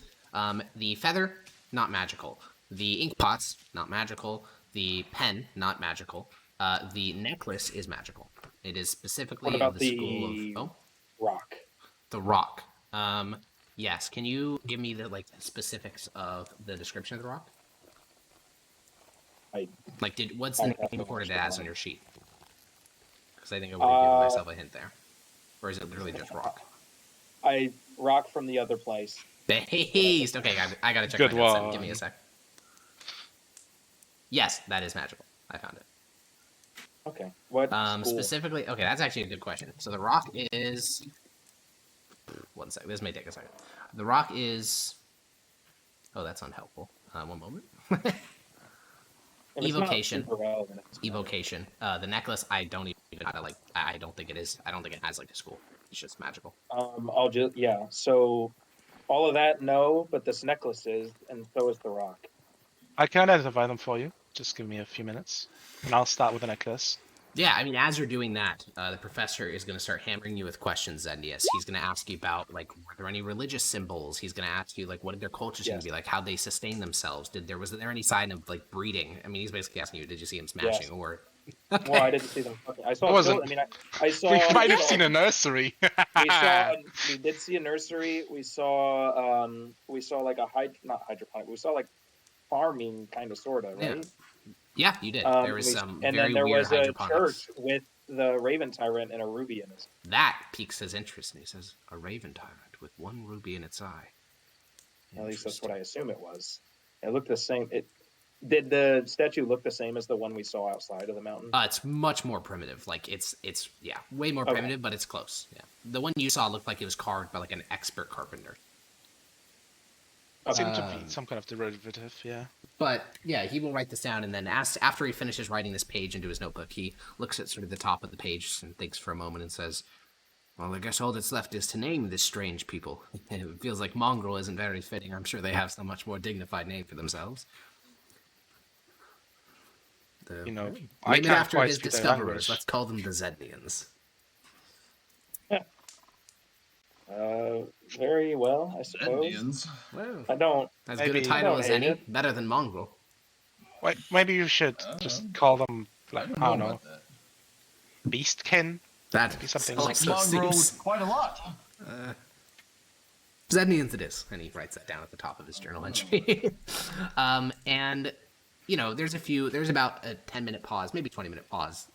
The feather, not magical. The ink pots, not magical. The pen, not magical. The necklace is magical. It is specifically What about of the school of rock? the rock. Yes. Can you give me the specifics of the description of the rock? What's the name recorded as on your sheet? Because I think I would have given myself a hint there. Or is it literally just rock? Rock from the other place. Based. Okay, I gotta check Good my notes then. one. Give me a sec. Yes, that is magical. I found it. Okay. What school? Specifically, okay, that's actually a good question. So the rock is... One sec. This may take a second. The rock is... Oh, that's unhelpful. One moment. If it's not Evocation. super relevant, it's fine. Evocation. The necklace, I don't even I don't think it is. I don't think it has a school. It's just magical. So all of that, no, but this necklace is, and so is the rock. I can identify them for you. Just give me a few minutes. And I'll start with the necklace. Yeah, I mean, as you're doing that, the professor is going to start hammering you with questions, Zendius. He's going to ask you about, were there any religious symbols? He's going to ask you, what did their culture seem to be like? How'd they sustain themselves? Was there any sign of, breeding? I mean, he's basically asking you, did you see him smashing? Yes. Or... Well, I didn't see them. I saw. Wasn't- I saw. We might have seen a nursery. We did see a nursery. We saw. We saw not hydroponic. We saw farming, kind of, sorta, right? Yeah, you did. There was some and very then there weird was a hydroponics. church with the Raven Tyrant and a ruby in it. That piques his interest, and he says, a raven tyrant with one ruby in its eye. At least that's what I assume it was. It looked the same. Did the statue look the same as the one we saw outside of the mountain? It's much more primitive. It's way more primitive, but it's close. Yeah, the one you saw looked like it was carved by an expert carpenter. Seemed to be some kind of derivative, yeah. But yeah, he will write this down, and then after he finishes writing this page into his notebook, he looks at sort of the top of the page and thinks for a moment and says, "Well, I guess all that's left is to name this strange people. It feels like mongrel isn't very fitting. I'm sure they have some much more dignified name for themselves." I Named can't after quite his speak their discoverers. language. Let's call them the Zednians. Very well, I suppose. Indians. Well, I don't. as Maybe- good a title I don't as hate any. it. Better than mongrel. Wait, maybe you should just call them, I don't know, about that. beastkin? That Be something also Mongrel seems... quite a lot. Zednians it is, and he writes that down at the top of his journal entry. And there's about a 10-minute pause, maybe 20-minute pause.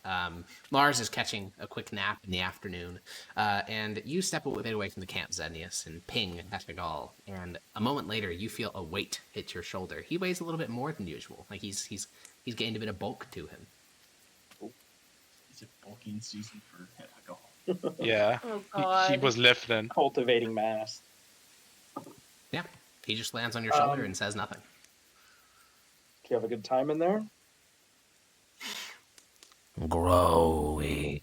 Lars is catching a quick nap in the afternoon, and you step a bit away from the camp, Zednius, and ping Estegol, and a moment later you feel a weight hit your shoulder. He weighs a little bit more than usual, he's gained a bit of bulk to him. Is it bulking season for alcohol? Yeah. Oh He god. was lifting. Cultivating mass. Yeah. He just lands on your shoulder Um, and says nothing. Do you have a good time in there? Growing.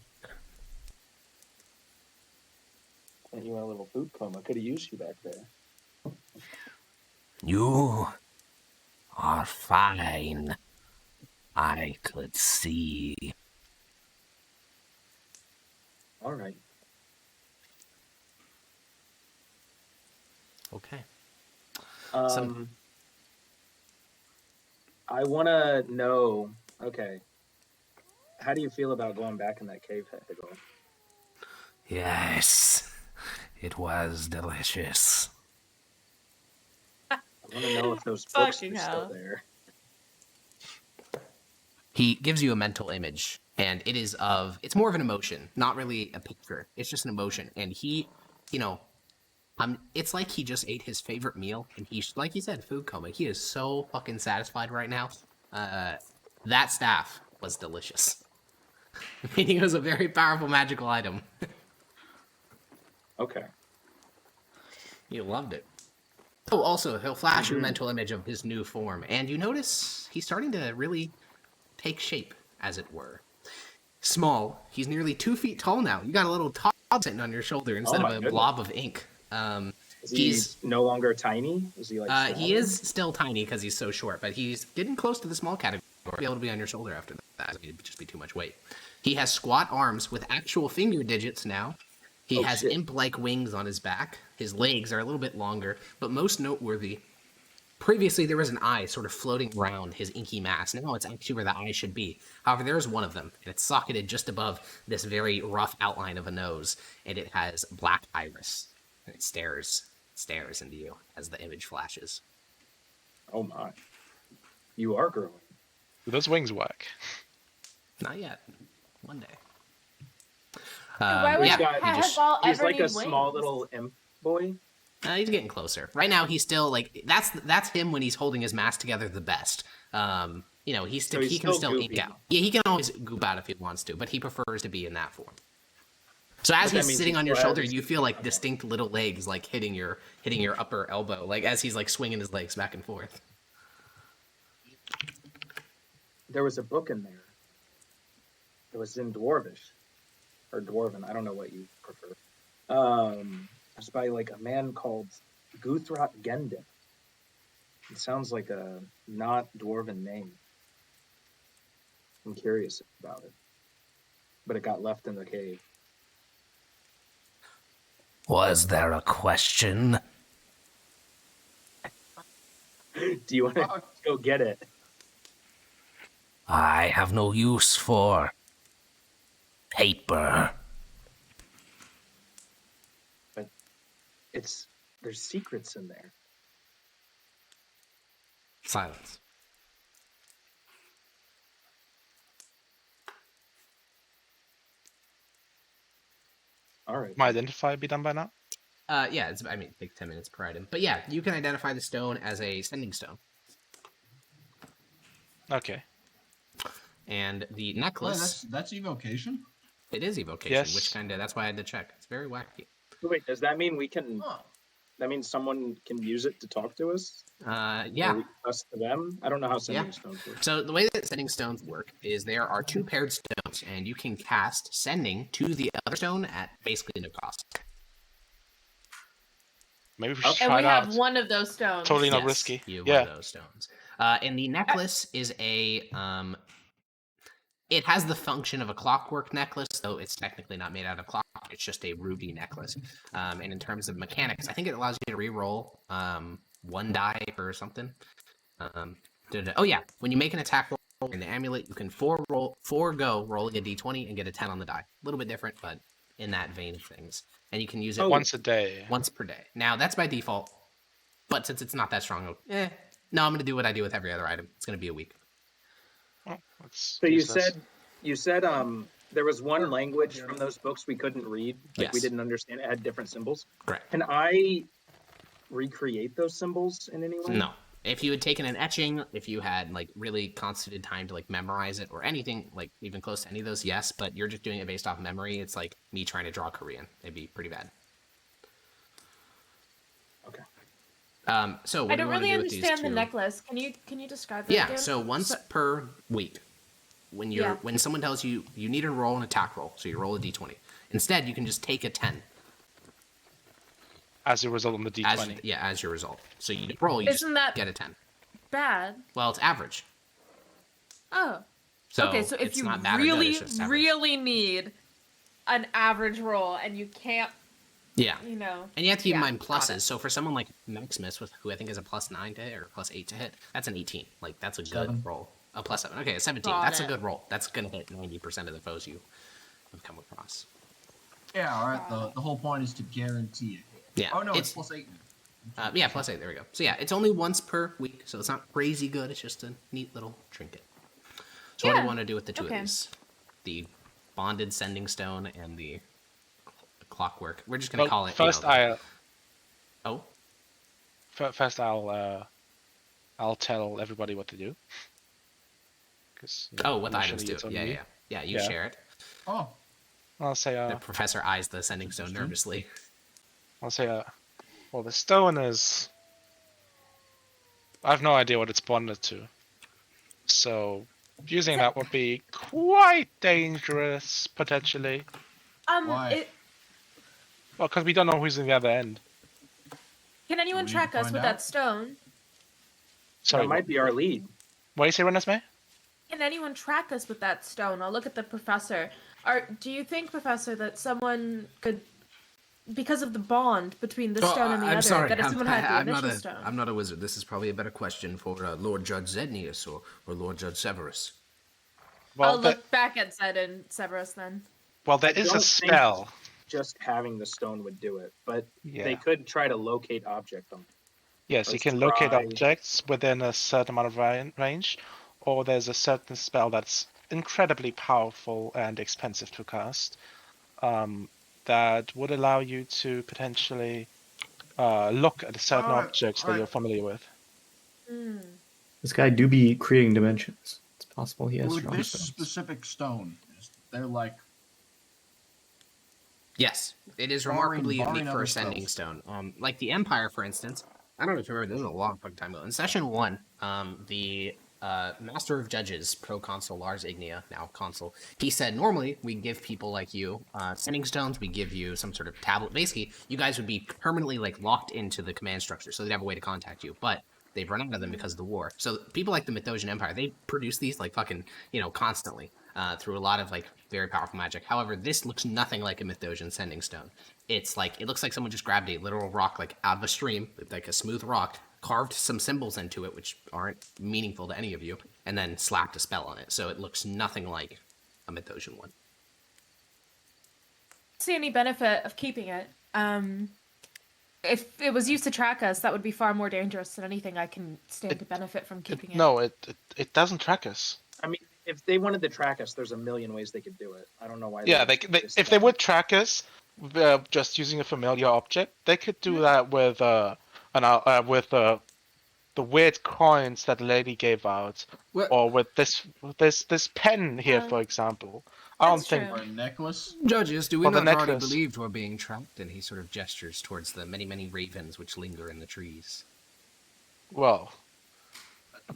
And you had a little food coma. Could have used you back there. You are fine. I could see. All right. Okay. I want to know. Okay. How do you feel about going back in that cave, Hector? Yes. It was delicious. I want to know if those books Fucking are hell. still there. He gives you a mental image, and it's more of an emotion, not really a picture. It's just an emotion. And he, it's like he just ate his favorite meal, and like you said, food coma. He is so fucking satisfied right now. That staff was delicious. Meaning it was a very powerful magical item. Okay. He loved it. Oh, also, he'll flash you a mental image of his new form, and you notice he's starting to really take shape, as it were. Small. He's nearly 2 feet tall now. You got a little top sitting on your shoulder instead of my a goodness. blob of ink. Is he no longer tiny? Is he like? He is still tiny because he's so short, but he's getting close to the small category. He'll be able to be on your shoulder after that. It'd just be too much weight. He has squat arms with actual finger digits now. He has imp-like wings on his back. His legs are a little bit longer, but most noteworthy, previously there was an eye sort of floating around his inky mass. Now it's actually where the eye should be. However, there's one of them, and it's socketed just above this very rough outline of a nose, and it has black iris. And it stares into you as the image flashes. Oh my! You are growing. Do those wings work? Not yet. One day. Why would yeah, Hegel He's ever like need a small wings? little imp boy. He's getting closer. Right now, he's still like that's him when he's holding his mask together the best. He can still goopy. ink out. Yeah, he can always goop out if he wants to, but he prefers to be in that form. So as But that he's means sitting he on your still has shoulder, his- you feel like distinct little legs like hitting your upper elbow, like as he's like swinging his legs back and forth. There was a book in there. It was in Dwarvish or Dwarven. I don't know what you prefer. It's by like a man called Guthrat Gendin. It sounds like a not Dwarven name. I'm curious about it, but it got left in the cave. Was there a question? Do you want to go get it? I have no use for paper. But there's secrets in there. Silence. All right. My identify be done by now? Yeah, it takes 10 minutes per item. But yeah, you can identify the stone as a sending stone. Okay. And the Oh, necklace, that's evocation? it is evocation, Yes. which that's why I had to check. It's very wacky. Wait, does that mean we can? Huh. That means someone can use it to talk to us? Yeah. Or us to them? I don't know how sending stones work. So the way that sending stones work is there are 2 paired stones, and you can cast sending to the other stone at basically no cost. Maybe we should And try we it out. have one of those stones. Totally not Yes, risky. You have Yeah. one of those stones. And the necklace is a it has the function of a clockwork necklace, though it's technically not made out of clock. It's just a ruby necklace. And in terms of mechanics, I think it allows you to re-roll 1 die or something. Oh yeah, when you make an attack roll in the amulet, you can forego rolling a d20 and get a 10 on the die. A little bit different, but in that vein of things. And you can use it Once a day. once per day. Now that's by default, but since it's not that strong, no, I'm gonna do what I do with every other item. It's gonna be a week. Oh, let's So use this. you said there was one language from those books we couldn't read. Like we Yes. didn't understand. It had different symbols. Correct. Can I recreate those symbols in any way? No. If you had taken an etching, if you had like really constituted time to like memorize it or anything like even close to any of those, yes. But you're just doing it based off memory. It's like me trying to draw Korean. It'd be pretty bad. Okay. So what I do don't you want really to do with these understand the two? necklace. Can you describe that Yeah. again? So once per week, when someone tells you you need to roll an attack roll, so you roll a d20. Instead, you can just take a 10 As a result on the d20. as your result. So you roll, you Isn't just that get a 10. bad? Well, it's average. Oh. So Okay, so if it's you not bad or good, really, it's just average. really need an average roll and you can't, Yeah. you know. And you have to keep in mind got it. pluses. So for someone like Maximus, who I think is a +9 to hit or +8 to hit, that's an 18. Like that's a good 7. roll. A +7. Okay, a 17. Got That's it. a good roll. That's gonna hit 90% of the foes you have come across. Yeah, all right. The whole point is to guarantee it. Yeah. Oh no, it's +8. Yeah, +8. There we go. So yeah, it's only once per week, so it's not crazy good. It's just a neat little trinket. So what do Yeah, you want to do with the two okay. of these? The bonded sending stone and the clockwork. We're just gonna call it. First, First, I'll tell everybody what to do. what the items do? Yeah. You Yeah. share it. Oh, I'll say The professor eyes the sending stone nervously. well, the stone is. I have no idea what it's bonded to, so using that would be quite dangerous potentially. Why? Well, because we don't know who's in the other end. Can anyone We need track to us find with out. that stone? Sorry, That might be our lead. what do you say, Renesmee? Can anyone track us with that stone? I'll look at the professor. Do you think, Professor, that someone could, because of the bond between this stone and the other, that if someone had the initial stone? I'm not a wizard. This is probably a better question for Lord Judge Zednius or Lord Judge Severus. I'll look back at Zed and Severus then. Well, there I is a don't spell. Just having the stone would do it, but Yeah. they could try to locate object them. Yes, you Let's can locate try- objects within a certain amount of range, or there's a certain spell that's incredibly powerful and expensive to cast that would allow you to potentially look at certain objects that you're familiar with. This guy do be creating dimensions. It's possible he has with strong this spells. specific stone, they're like Yes, it is remarkably unique for a sending stone. Like the Empire, for instance. I don't know if you remember, this was a long fucking time ago. In session 1, the Master of Judges, Proconsul Lars Ignia, now Consul, he said normally we give people like you sending stones, we give you some sort of tablet. Basically, you guys would be permanently like locked into the command structure, so they'd have a way to contact you. But they've run out of them because of the war. So people like the Mythosian Empire, they produce these like fucking, constantly through a lot of like very powerful magic. However, this looks nothing like a Mythosian sending stone. It's like, it looks like someone just grabbed a literal rock like out of a stream, like a smooth rock, carved some symbols into it, which aren't meaningful to any of you, and then slapped a spell on it. So it looks nothing like a Mythosian one. See any benefit of keeping it? If it was used to track us, that would be far more dangerous than anything I can stand to benefit from keeping it. No, it doesn't track us. I mean, if they wanted to track us, there's a million ways they could do it. I don't know why. Yeah, if they would track us just using a familiar object, they could do that with the weird coins that lady gave out, or with this pen here, for example. I don't That's think. true. or a necklace. Judges, do we Well, the not already necklace. believe we're being trapped? And he sort of gestures towards the many, many ravens which linger in the trees. Well,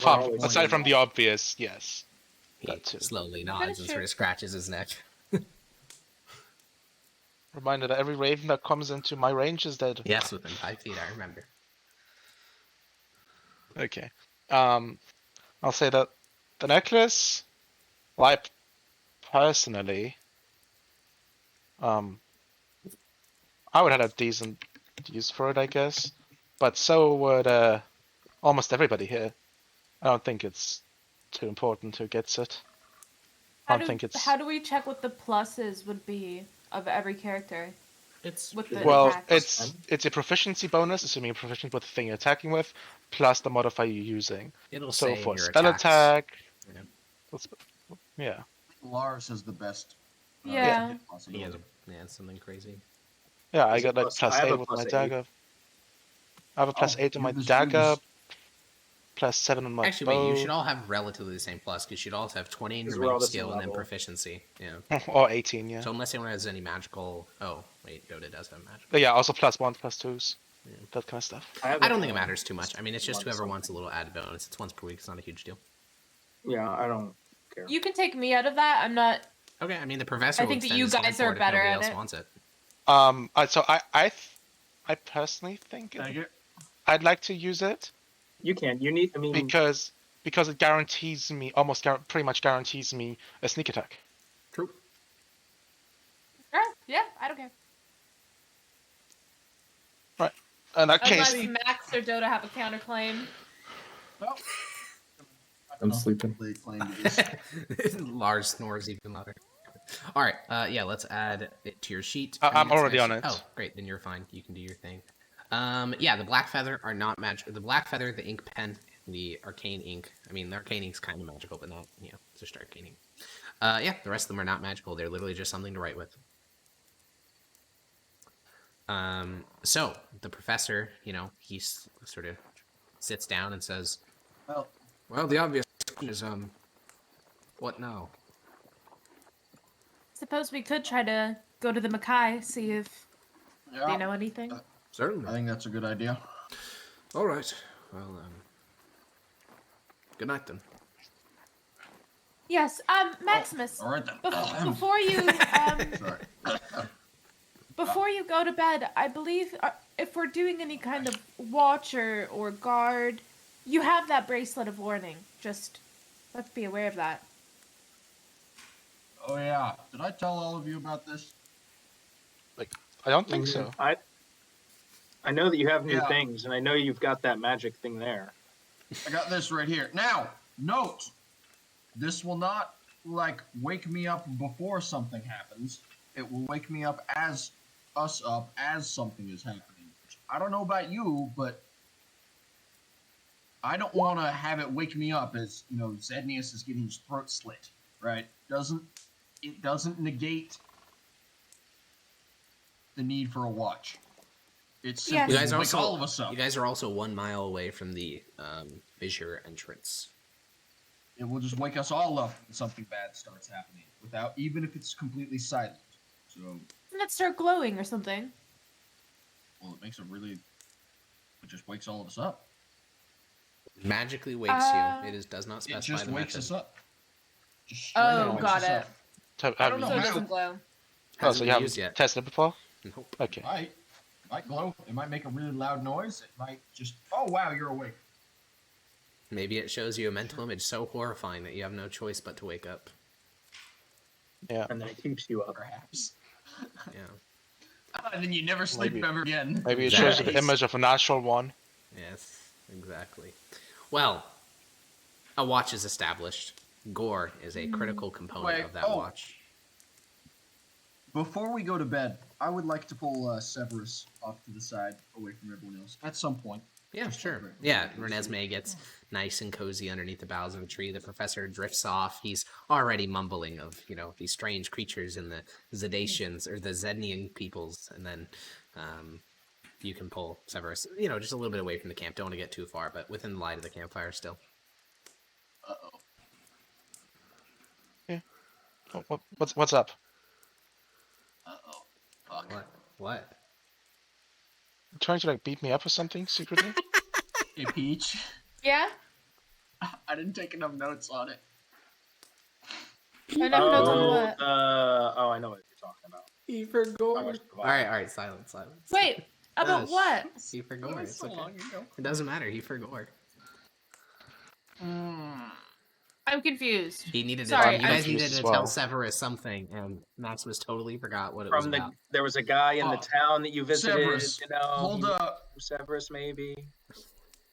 always aside saying from that. the obvious, yes. He That too. slowly is nods and sort true. of scratches his neck. Reminder that every raven that comes into my range is dead. Yes, within 5 feet, I remember. Okay. I'll say that the necklace, like personally, I would have a decent use for it, I guess. But so would almost everybody here. I don't think it's too important who gets it. I don't think it's. How do we check what the pluses would be of every character? It's With the Well, attacks? it's a proficiency bonus, assuming you're proficient with the thing you're attacking with, plus the modifier you're using. it'll So say for your spell attacks. attack, Yeah. yeah. Lars has the best. Yeah. hit possibility. He has something crazy. Yeah, I Is it got like plus- I have +8 a with my +8. dagger. I have a +8 in my give this dagger. Judas. +7 on my Actually, bow. wait, you should all have relatively the same plus, because you'd all have 20 in your Because we're all magic the same skill and then level. proficiency. Yeah. Or 18, yeah. So unless anyone has any magical... Oh, wait, Yoda does have magic. But yeah, also +1, +2s. That kind of stuff. I don't think it matters too much. I mean, it's just whoever wants a little added bonus. It's once per week. It's not a huge deal. Yeah, I don't care. You can take me out of that. I'm not. Okay, I mean, the professor I will think that extend you his time guys for are it if better nobody at else it. wants it. So I personally think Thank you. I'd like to use it You can. You need. I mean, because it guarantees me, pretty much guarantees me a sneak attack. True. Yeah, I don't care. In that Unless case, Max or Dota have a counterclaim. Well, I'm sleeping. Lars snores even louder. All right, yeah, let's add it to your sheet. I'm already on Next- it. Oh, great, then you're fine. You can do your thing. Yeah, the black feather are not magic. The black feather, the ink pen, and the arcane ink. I mean, the arcane ink's kind of magical, but not, it's just arcane ink. Yeah, the rest of them are not magical. They're literally just something to write with. So the professor, he sort of sits down and says, "Well, the obvious question is, what now?" Suppose we could try to go to the Mkai, see if they know anything. Certainly. I think that's a good idea. All right. Well, good night then. Yes, Maximus. All right then. Before you Sorry. before you go to bed, I believe if we're doing any kind of watch or guard, you have that bracelet of warning. Just let's be aware of that. Oh yeah. Did I tell all of you about this? I don't think so. I know that you have new Yeah. things, and I know you've got that magic thing there. I got this right here. Now, note, this will not wake me up before something happens. It will wake me up as something is happening. I don't know about you, but I don't want to have it wake me up as Zednius is getting his throat slit. Right? It doesn't negate the need for a watch. It's simply You guys wake also- all of us up. You guys are also 1 mile away from the fissure entrance. It will just wake us all up when something bad starts happening, even if it's completely silent. So, Doesn't it start glowing or something? well, it just wakes all of us up. Magically wakes you. It does not It specify just the wakes method. us up. Just straight up wakes got us it. up. So, I have don't you know. It used doesn't it? glow. Oh, Hasn't so you been haven't used yet. tested it before? Nope. Okay. It might glow. It might make a really loud noise. It might just, oh wow, you're awake. Maybe it shows you a mental image so horrifying that you have no choice but to wake up. Yeah. And then it keeps you up. Perhaps. Yeah. And then you never sleep Maybe. ever again. Maybe it shows you the Nice. image of a natural one. Yes, exactly. Well, a watch is established. Gore is a critical component Wait, of that oh. watch. Before we go to bed, I would like to pull Severus off to the side, away from everyone else, at some point. Yeah, Just sure. celebrate. Yeah, Renesmee gets nice and cozy underneath the boughs of a tree. The professor drifts off. He's already mumbling of, these strange creatures in the Zedaceans or the Zednian peoples. And then you can pull Severus, just a little bit away from the camp. Don't want to get too far, but within the light of the campfire still. Uh-oh. What's up? Uh-oh. Fuck. What? You trying to beat me up or something secretly? Hey, Peach. Yeah? I didn't take enough notes on it. I never know on what. I know what you're talking about. He forgot. I watched the All right, silence. Wait, about Hush. what? He forgot. It was It's so okay. long ago. It doesn't matter. He forgot. I'm confused. He needed Sorry, to. You guys I'm needed confused to as tell well. Severus something, and Maximus totally forgot what it was From the about. there was a guy in the Oh. town that you visited. Severus, hold up. Severus, maybe.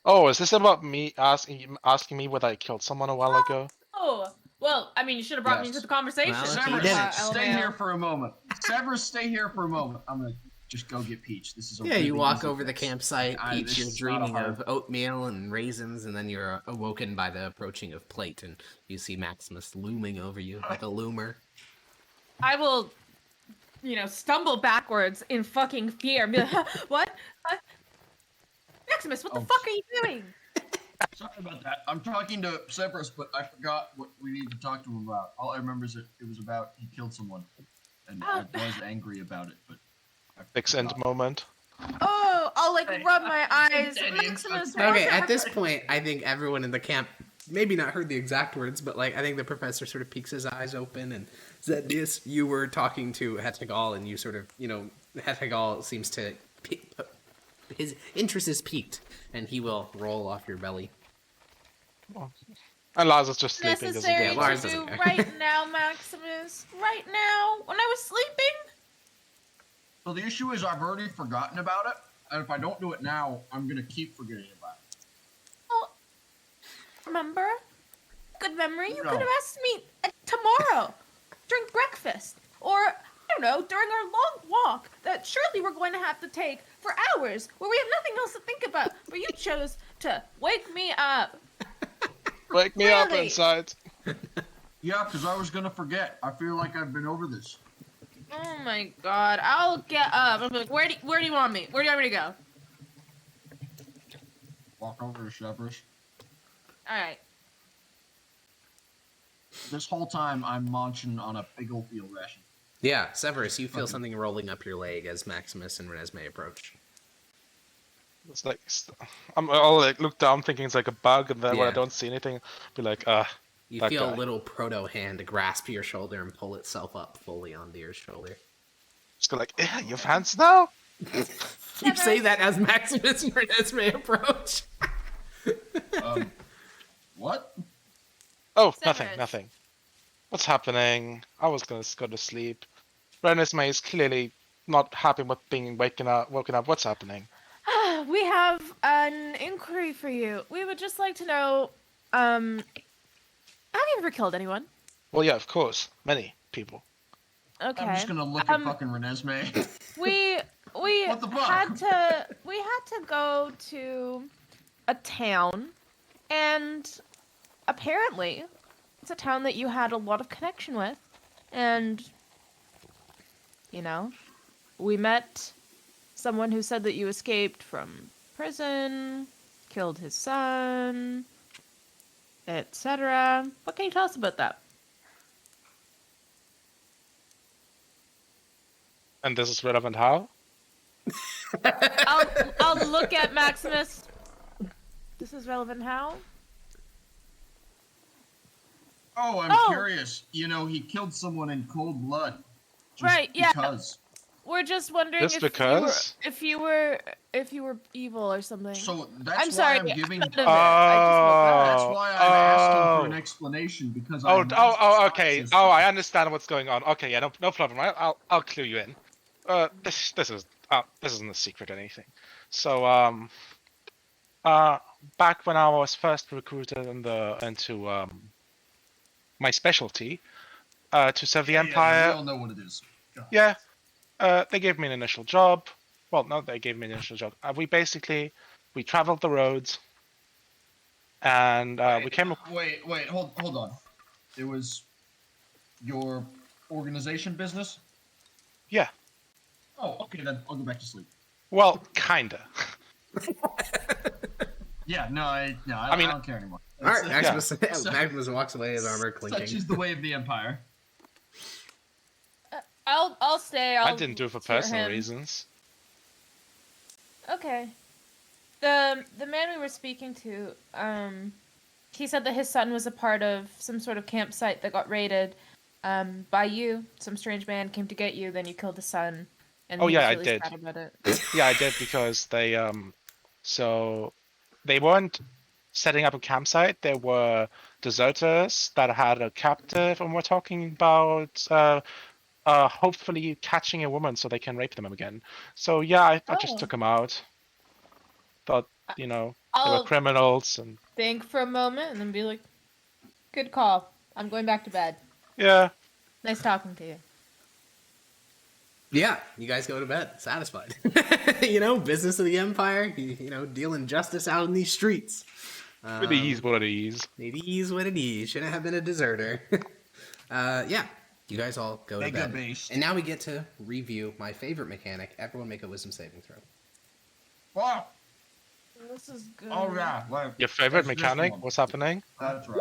Oh, is this about me asking me whether I killed someone a while ago? Oh, well, I mean, you should have brought me Yes. into the conversation. Well, if you Severus, didn't. stay LMAO. here for a moment. Severus, stay here for a moment. I'm gonna just go get Peach. This is a Yeah, really you walk easy over the fix. campsite, Peach, this you're is not a dreaming hard- of oatmeal and raisins, and then you're awoken by the approaching of plate, and you see Maximus looming over you like a loomer. I will, stumble backwards in fucking fear. And be like, what? Maximus, what the Oh. fuck are you doing? Sorry about that. I'm talking to Severus, but I forgot what we need to talk to him about. All I remember is it was about he killed someone, and I was angry about it, but I Fix end forgot. moment. Oh, I'll like rub my eyes. Dead Maximus, inside. Okay, what? at this point, I think everyone in the camp maybe not heard the exact words, but like I think the professor sort of peeks his eyes open and said, "Yes, you were talking to Hetagal, and you sort of, Hetagal seems to his interest is piqued, and he will roll off your belly." And Lars is just sleeping. Doesn't Necessary Yeah, care. Lars to do doesn't care. right now, Maximus. Right now, when I was sleeping. So the issue is I've already forgotten about it, and if I don't do it now, I'm gonna keep forgetting about it. Oh, remember? Good memory. You No. could have asked me tomorrow during breakfast, or I don't know, during our long walk that surely we're going to have to take for hours, where we have nothing else to think about. But you chose to wake me up. Wake me up Really? inside. Yeah, because I was gonna forget. I feel like I've been over this. Oh my God! I'll get up. I'm like, where do you want me? Where do you want me to go? Walk over to Severus. All right. This whole time, I'm munching on a big old field ration. Yeah, Severus, you feel Okay. something rolling up your leg as Maximus and Renesmee approach. It's like I'll like look down, thinking it's like a bug, and then when I Yeah. don't see anything, be like, You That feel guy. a little proto hand grasp your shoulder and pull itself up fully onto your shoulder. just go like, yeah, you have hands now. You say that as Maximus and Renesmee approach. What? Oh, Severus. nothing. What's happening? I was gonna go to sleep. Renesmee is clearly not happy with being woken up. What's happening? We have an inquiry for you. We would just like to know, have you ever killed anyone? Well, yeah, of course, many people. Okay. I'm just gonna look at fucking Renesmee. We What the fuck? had to go to a town, and apparently it's a town that you had a lot of connection with, and we met someone who said that you escaped from prison, killed his son, etc. What can you tell us about that? And this is relevant how? I'll look at Maximus. This is relevant how? Oh, I'm Oh. curious. He killed someone in cold blood. Just Right, yeah. Because. We're just wondering Just if because? you were So evil or something. that's I'm why sorry. I'm giving. I couldn't have it. I just looked up. That's why I'm asking for an explanation because I. Okay. Oh, I understand what's going on. Okay, yeah, no problem. I'll clue you in. This isn't a secret or anything. So back when I was first recruited into my specialty, to serve the Empire. We all know what it is. Yeah, they gave me an initial job. Well, no, they gave me an initial job. We traveled the roads, and we came. Wait, hold on. It was your organization business? Yeah. Oh, okay, then I'll go back to sleep. Well, kinda. Yeah, I mean- don't care anymore. All right, That's- Maximus walks away, his armor clinking. Such is the way of the Empire. I'll stay. I didn't do it for hear personal him. reasons. Okay. The man we were speaking to, he said that his son was a part of some sort of campsite that got raided, by you. Some strange man came to get you, then you killed his son. And Oh, he yeah, I was really did. sad about it. Yeah, I did because they weren't setting up a campsite. They were deserters that had a captive, and we're talking about hopefully catching a woman so they can rape them again. So yeah, I just Oh. took them out. Thought they were I'll criminals, and think for a moment and then be like, good call. I'm going back to bed. yeah, Nice talking to you. Yeah, you guys go to bed, satisfied. Business of the Empire, dealing justice out in these streets. it is what it is. It is what it is. Shouldn't have been a deserter. Yeah, you guys all go to Mega bed. based. And now we get to review my favorite mechanic. Everyone make a wisdom saving throw. Wow. This is good. Oh yeah, like Your favorite it's this mechanic? one. What's happening? That's right.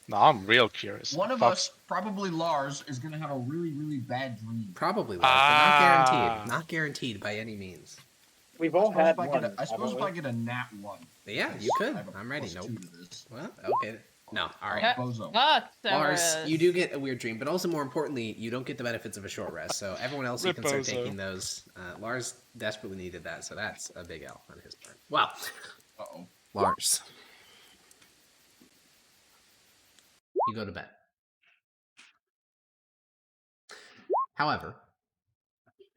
No, I'm real curious. One of Fuck. us, probably Lars, is gonna have a really, really bad dream. Probably, Lars, but not guaranteed. Ah. Not guaranteed by any means. We've all had one. I suppose if I get a nat 1. Yeah, you could. I have a I'm ready. +2 Nope. to this. Well, okay. No, all right. Okay. Bozo. Fuck, Lars, Severus. you do get a weird dream, but also more importantly, you don't get the benefits of a short rest. So everyone else, you can start Riposo. taking those. Lars desperately needed that, so that's a big L on his part. Well, Uh-oh. Lars, you go to bed. However,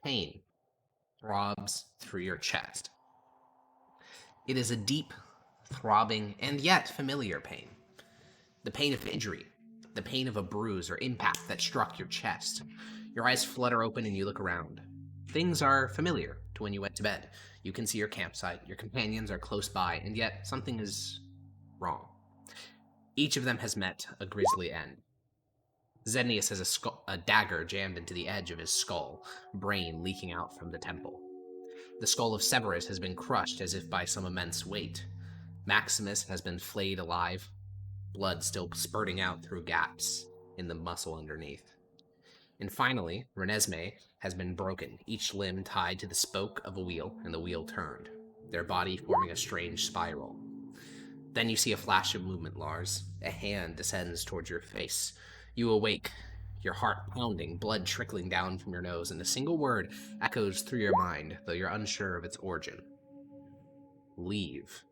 pain throbs through your chest. It is a deep, throbbing, and yet familiar pain. The pain of injury, the pain of a bruise or impact that struck your chest. Your eyes flutter open and you look around. Things are familiar to when you went to bed. You can see your campsite, your companions are close by, and yet something is wrong. Each of them has met a grisly end. Zednius has a dagger jammed into the edge of his skull, brain leaking out from the temple. The skull of Severus has been crushed as if by some immense weight. Maximus has been flayed alive, blood still spurting out through gaps in the muscle underneath. And finally, Renesmee has been broken, each limb tied to the spoke of a wheel, and the wheel turned, their body forming a strange spiral. Then you see a flash of movement, Lars. A hand descends towards your face. You awake, your heart pounding, blood trickling down from your nose, and a single word echoes through your mind, though you're unsure of its origin. Leave.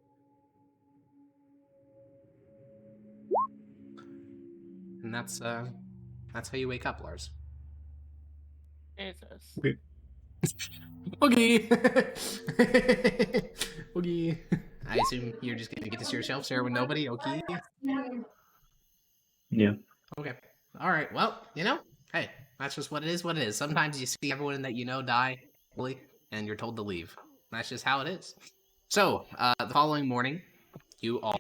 And that's how you wake up, Lars. Jesus. Okay. Okay. I assume you're just gonna get this to yourself, share with nobody, okay? Yeah. Okay. Alright, well, hey, that's just what it is. Sometimes you see everyone that you know die, and you're told to leave. That's just how it is. So, the following morning, you all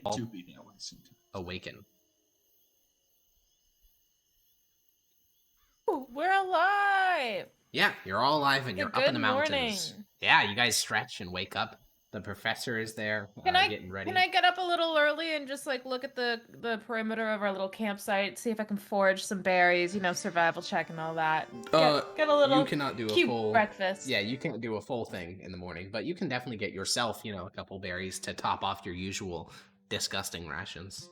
awaken. Ooh, we're alive. Yeah, you're all alive and you're up in the mountains. Morning. Yeah, you guys stretch and wake up. The professor is there, getting ready. Can I get up a little early and just look at the perimeter of our little campsite, see if I can forage some berries, survival check and all that. Get a little you cannot do a cute full breakfast. Yeah, you can't do a full thing in the morning, but you can definitely get yourself, a couple berries to top off your usual disgusting rations.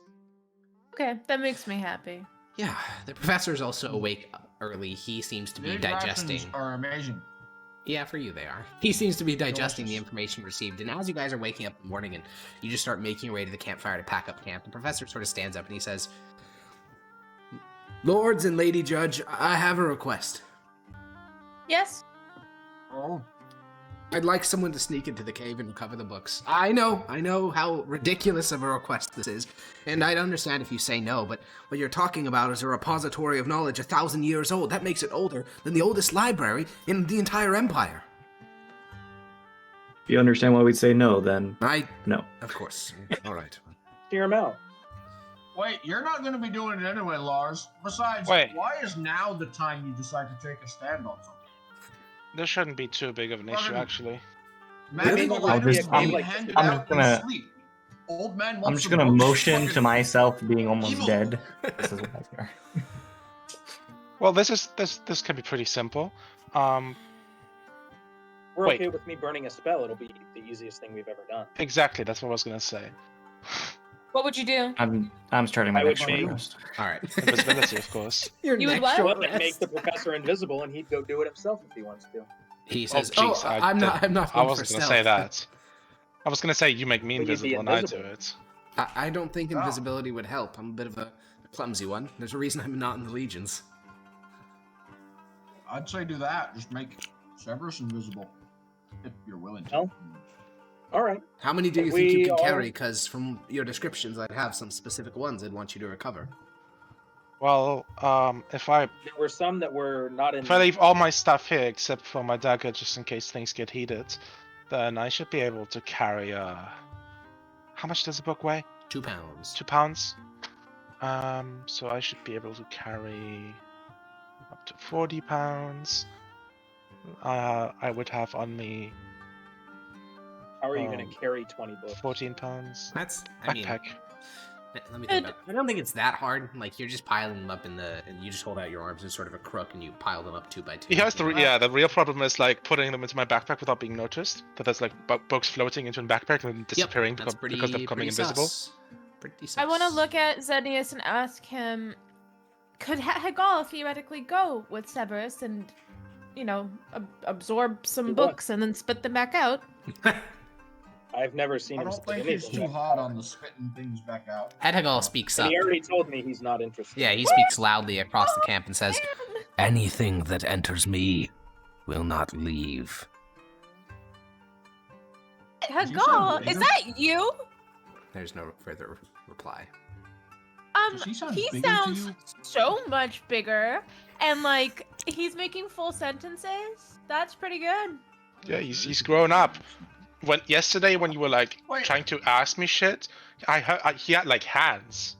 Okay, that makes me happy. Yeah, the professor's also awake early. He seems to be Big digesting. rations are amazing. Yeah, for you they are. He seems to be digesting the information received, and as you guys are waking up in the morning and you just start making your way to the campfire to pack up camp, the professor sort of stands up and he says, "Lords and Lady Judge, I have a request. Yes? Oh, I'd like someone to sneak into the cave and recover the books. I know how ridiculous of a request this is, and I'd understand if you say no, but what you're talking about is a repository of knowledge 1,000 years old. That makes it older than the oldest library in the entire empire." If you understand why we'd say no, then no. Of course. All right. Hear him out. wait, you're not going to be doing it anyway, Lars. Besides, Wait. why is now the time you decide to take a stand on something? This shouldn't be too big of an issue, actually. Man, Really? people I'm like just- to I'm- be handed I'm out just gonna- and sleep. Old man wants I'm just some gonna books, motion fucking to myself being almost evil. dead. This is what I hear. Well, this can be pretty simple. We're Wait. okay with me burning a spell. It'll be the easiest thing we've ever done. Exactly, that's what I was gonna say. What would you do? I'm starting my I would next short make- rest. All right. Invisibility, of course. Your You would next what? short Well, rest. make the professor invisible, and he'd go do it himself if he wants to. He says, jeez, I'm not I one wasn't for gonna stealth. say that. I was gonna say you make me But you'd be invisible and I do invisible. it. I don't think Oh. invisibility would help. I'm a bit of a clumsy one. There's a reason I'm not in the legions. I'd say do that. Just make Severus invisible. If you're willing to. No. All right. How many do you If think you we can are- carry? Because from your descriptions, I'd have some specific ones I'd want you to recover. Well, if I There were some that were not in. leave all my stuff here except for my dagger, just in case things get heated, then I should be able to carry. How much does a book weigh? 2 pounds. 2 pounds. So I should be able to carry up to 40 pounds. I would have on me How are you going to carry 20 books? 14 pounds. That's, I mean, Backpack. let me think about it. I don't think it's that hard. Like, you're just piling them up and you just hold out your arms in sort of a crook and you pile them up 2 by 2. Here's the real problem is like putting them into my backpack without being noticed. That there's like books floating into a backpack and then disappearing because they're becoming invisible. Pretty sus. I want to look at Xenius and ask him, could Hegal theoretically go with Severus and, you know, absorb some books and then spit them back out? I've never seen him. I don't think he's too hot on the spitting things back out. Hegal speaks up. And he already told me he's not interested. Yeah, he speaks loudly across the camp and says, "Anything that enters me will not leave." Hegal, is that you? There's no further reply. Does he sound He bigger to sounds you? so much bigger, and like he's making full sentences. That's pretty good. Yeah, he's grown up. Yesterday when you were like trying to ask me shit, I heard he had like hands,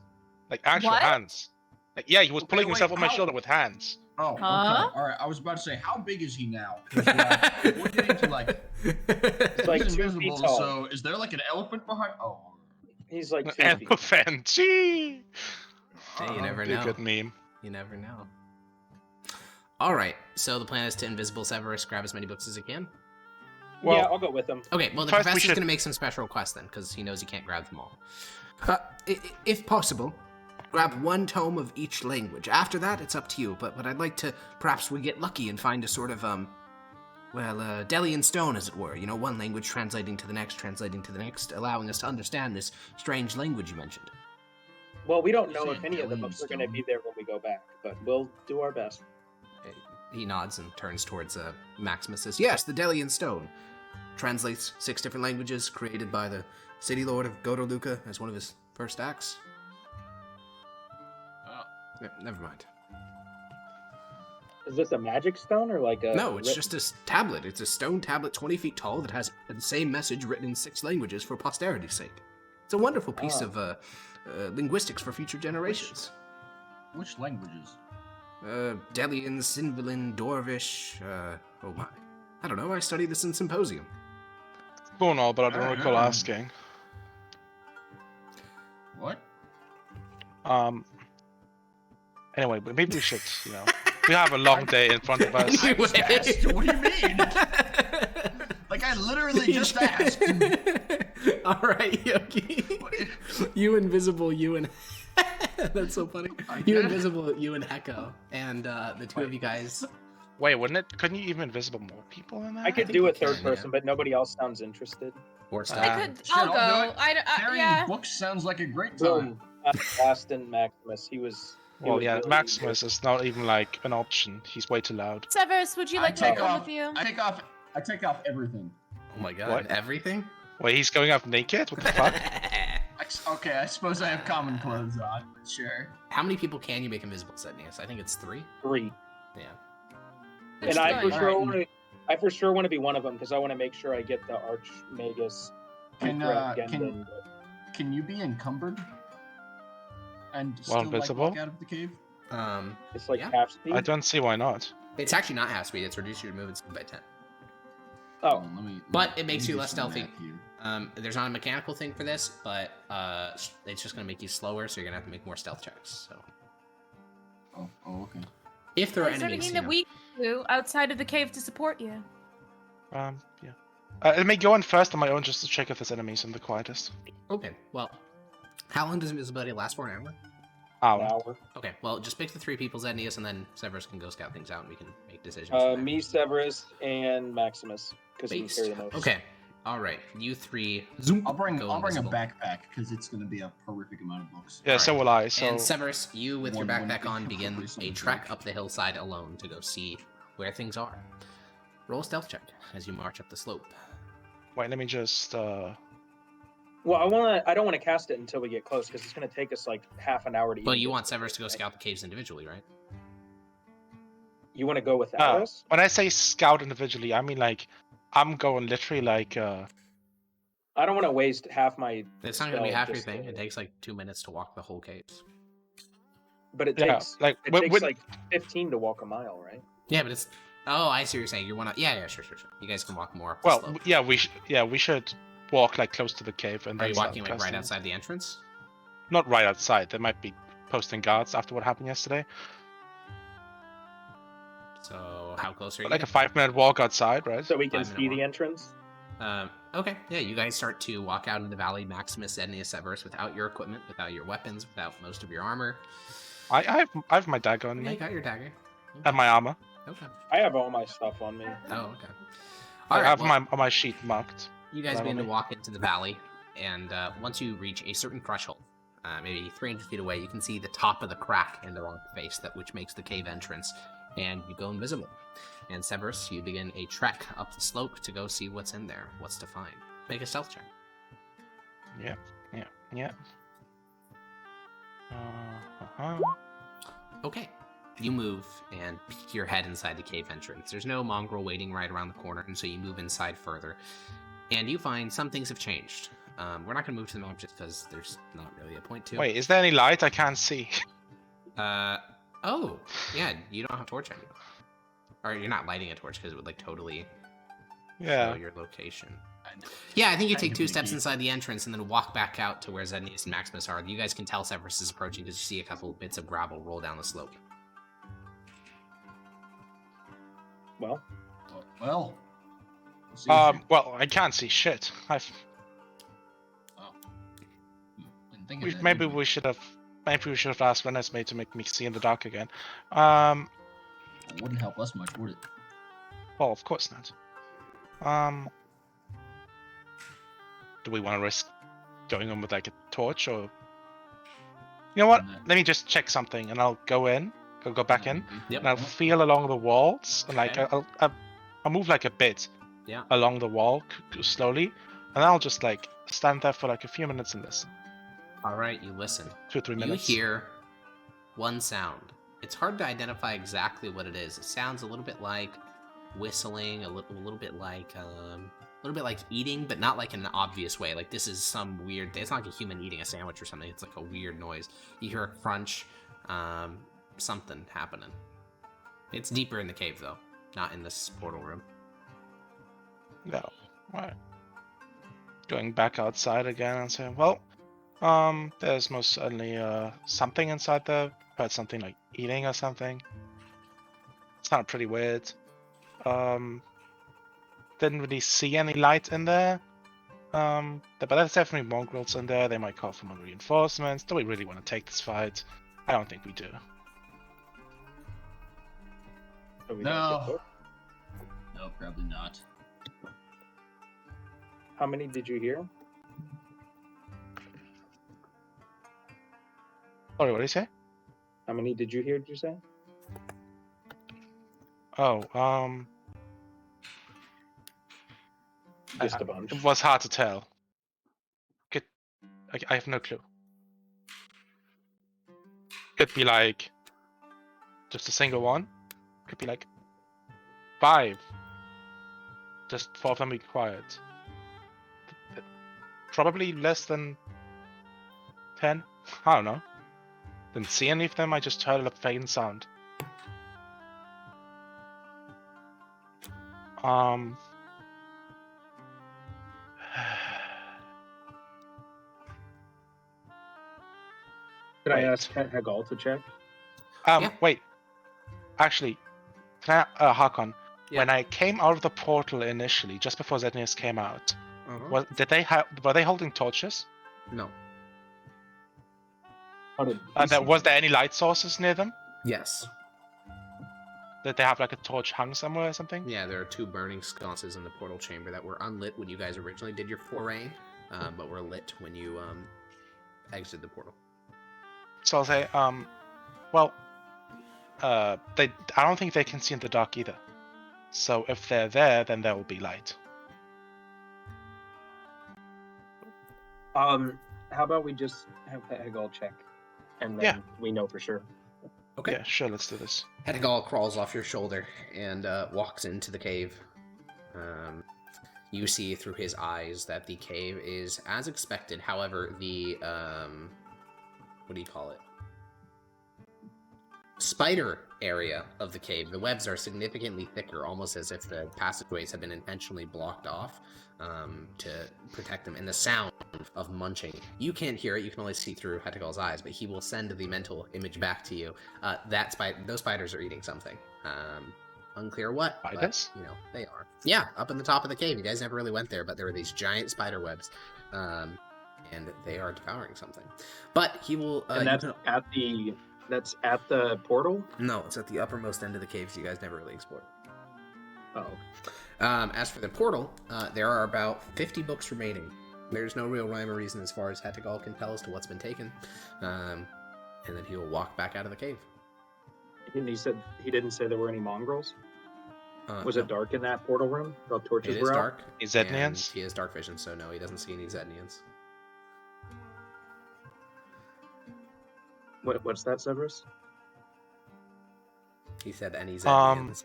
like actual hands. Like, yeah, he was pulling himself on my shoulder with hands. Oh, okay. Huh? All right. I was about to say, how big is he now? 'Cause, we're getting to like, It's like he's 2 feet invisible. tall. So, is there like an elephant behind? Oh, He's like 2 feet. Elephant. Gee. Hey, you never Be a know. good meme. You never know. All right, so the plan is to invisible Severus, grab as many books as he can. Well, yeah, I'll go with him. Okay, well, the First we professor's should- going to make some special requests then, because he knows he can't grab them all. If possible, grab 1 tome of each language. After that, it's up to you, but I'd like to, perhaps we get lucky and find a sort of, Delian stone, as it were. You know, one language translating to the next, allowing us to understand this strange language you mentioned. Well, we don't know Say if any of the books are going to Delian be there when we go back, but we'll do our best. He nods and turns towards Maximus, says, "Yes, the Delian stone. Translates 6 different languages, created by the city lord of Godoluca as one of his first acts." Yeah, never mind. Is this a magic stone or like a... No, it's just a tablet. It's a stone tablet 20 feet tall that has the same message written in 6 languages for posterity's sake. It's a wonderful piece of linguistics for future generations. which languages? Delian, Sinvalin, Dorvish, oh my. I don't know, I studied this in Symposium. Cool and all, but I don't recall asking. What? Anyway, but maybe we should, you know. We have a long day in front of us. I just asked. What do you mean? Like, I literally just asked. Alright, Yogi. You invisible, you and... That's so funny. You invisible, you and Heko, and the two of you guys... Wait, couldn't you even invisible more people in that? I could think do you a third can, person, yeah. but nobody else sounds interested. Or stuff. I could. Shit, I'll I'll go. do it. Carrying Yeah. books sounds like a great time. Boom. Aston Maximus. He was Well, yeah, really Maximus is not even like an option. He's way too loud. Severus, would you like me to come with you? I take off everything. Oh my god, What? everything? Wait, he's going up naked? What the fuck? Okay, I suppose I have common clothes on, but sure. How many people can you make invisible, Sednius? I think it's 3. 3. Yeah. And I for sure Alright. want to. I for sure want to be one of them because I want to make sure I get the Archmagus. Can you be encumbered? And While still invisible? like walk out of the cave? It's like Yeah. half speed. I don't see why not. It's actually not half speed, it's reduced your movement speed by 10. Oh, But it makes you do less some stealthy. math here. There's not a mechanical thing for this, but it's just going to make you slower, so you're going to have to make more stealth checks. So, Oh, okay. if there are Is there enemies, anything you that know. we can do outside of the cave to support you? Yeah. Let me go in first on my own just to check if there's enemies in the quietest. Okay, well, how long does invisibility last for? An hour? an Ow. hour. Okay, well, just pick the 3 people, Zednius, and then Severus can go scout things out, and we can make decisions. from there. Me, Severus, and Maximus because he can Based. carry the most. Okay, all right, you 3. Zoom. I'll bring go a invisible. backpack because it's gonna be a horrific amount of books. Yeah, so will I, so... And Severus, you with your One backpack on big begin company, a something trek like- up the hillside alone to go see where things are. Roll a stealth check as you march up the slope. Wait, let me just... Well, I don't want to cast it until we get close because it's going to take us like half an hour to. Well, even you get want to Severus it, to go right? scout the caves individually, right? You want to go without us? When I say scout individually, I mean like... I'm going literally like... I don't want to waste half my. It's not going to be spell half your just thing. to- It takes like 2 minutes to walk the whole caves. But it Yeah, takes. like... It when- takes when- like 15 to walk a mile, right? Yeah, but it's... Oh, I see what you're saying. You want to... Yeah, sure. You guys can walk more up the Well, slope. yeah, we should walk like close to the cave and Are then you start walking like right casting it. outside the entrance? Not right outside. They might be posting guards after what happened yesterday. So how close are you? But like a 5-minute walk outside, right? So we can 5-minute see walk. the entrance. Okay, yeah, you guys start to walk out in the valley, Maximus, Ednius, Severus, without your equipment, without your weapons, without most of your armor. I have my dagger on Yeah, me you got your dagger. and my armor. Okay. I have all my stuff on me. Oh, okay. I All right, have well, my sheet marked. you guys Right begin on to me. walk into the valley, and once you reach a certain threshold, maybe 300 feet away, you can see the top of the crack in the rock face, which makes the cave entrance, and you go invisible. And Severus, you begin a trek up the slope to go see what's in there, what's to find. Make a stealth check. Yeah. Okay. You move and peek your head inside the cave entrance. There's no mongrel waiting right around the corner, and so you move inside further. And you find some things have changed. We're not going to move to the map just because there's not really a point to. Wait, is there any light? I can't see. Oh, yeah, you don't have a torch anymore. Or you're not lighting a torch because it would, like, totally show your location. Yeah, I think you take 2 steps inside the entrance and then walk back out to where Zednius and Maximus are. You guys can tell Severus is approaching because you see a couple bits of gravel roll down the slope. Well, Well. let's see. Well, I can't see shit. Didn't think of that, Maybe did we should have asked Renesmee to make me see in the dark again. It wouldn't help us much, would it? Well, of course not. Do we want to risk going on with like a torch or? You know what? Let me just check something, and I'll go back in, Yep. and I'll feel along the walls, and like Okay. I'll move like a bit, Yeah. along the wall slowly, and I'll just like stand there for like a few minutes and listen. All right, you listen. 2 or 3 minutes. You hear one sound. It's hard to identify exactly what it is. It sounds a little bit like whistling, a little bit like eating, but not like in an obvious way. Like this is some weird. It's not like a human eating a sandwich or something. It's like a weird noise. You hear a crunch, something happening. It's deeper in the cave though, not in this portal room. No. Alright. Going back outside again and saying, well, there's most certainly something inside there. Heard something like eating or something. Sounded pretty weird. Didn't really see any light in there. But there's definitely mongrels in there. They might call for more reinforcements. Do we really want to take this fight? I don't think we do. so we don't No. get both. No, probably not. How many did you hear? Sorry, what did you say? How many did you hear? Did you say? Oh, Just a bunch. it was hard to tell. I have no clue. Could be like just a single one. Could be like 5. Just 4 of them be quiet. Probably less than 10. I don't know. Didn't see any of them. I just heard a faint sound. Could I Wait. ask Hegal to check? Yeah. Wait. Actually, can I, Hakon, Yeah. when I came out of the portal initially, just before Zednius came out, Uh-huh. were they holding torches? No. How did we see Was them? there any light sources near them? Yes. Did they have like a torch hung somewhere or something? Yeah, there are 2 burning sconces in the portal chamber that were unlit when you guys originally did your foray, but were lit when you exited the portal. So I'll say, well, I don't think they can see in the dark either. So if they're there, then there will be light. How about we just have Hegal check, and then Yeah. we know for sure. Okay. Yeah, sure, let's do this. Hedegal crawls off your shoulder and walks into the cave. You see through his eyes that the cave is as expected. However, the what do you call it? spider area of the cave, the webs are significantly thicker, almost as if the passageways have been intentionally blocked off to protect them. And the sound of munching, you can't hear it, you can only see through Hetagal's eyes, but he will send the mental image back to you. Those spiders are eating something. Unclear what, Spiders? but, you know, they are. Yeah, up in the top of the cave. You guys never really went there, but there were these giant spider webs. And they are devouring something. But he will... and that's at the portal? No, it's at the uppermost end of the caves. You guys never really explored. Oh. As for the portal, there are about 50 books remaining. There's no real rhyme or reason as far as Hetagal can tell as to what's been taken. And then he will walk back out of the cave. And he said he didn't say there were any mongrels? Was no. it dark in that portal room? The torches It were is out? dark. Is and Zednians? He has dark vision, so no, he doesn't see any Zednians. What's that, Severus? He said any Zednians.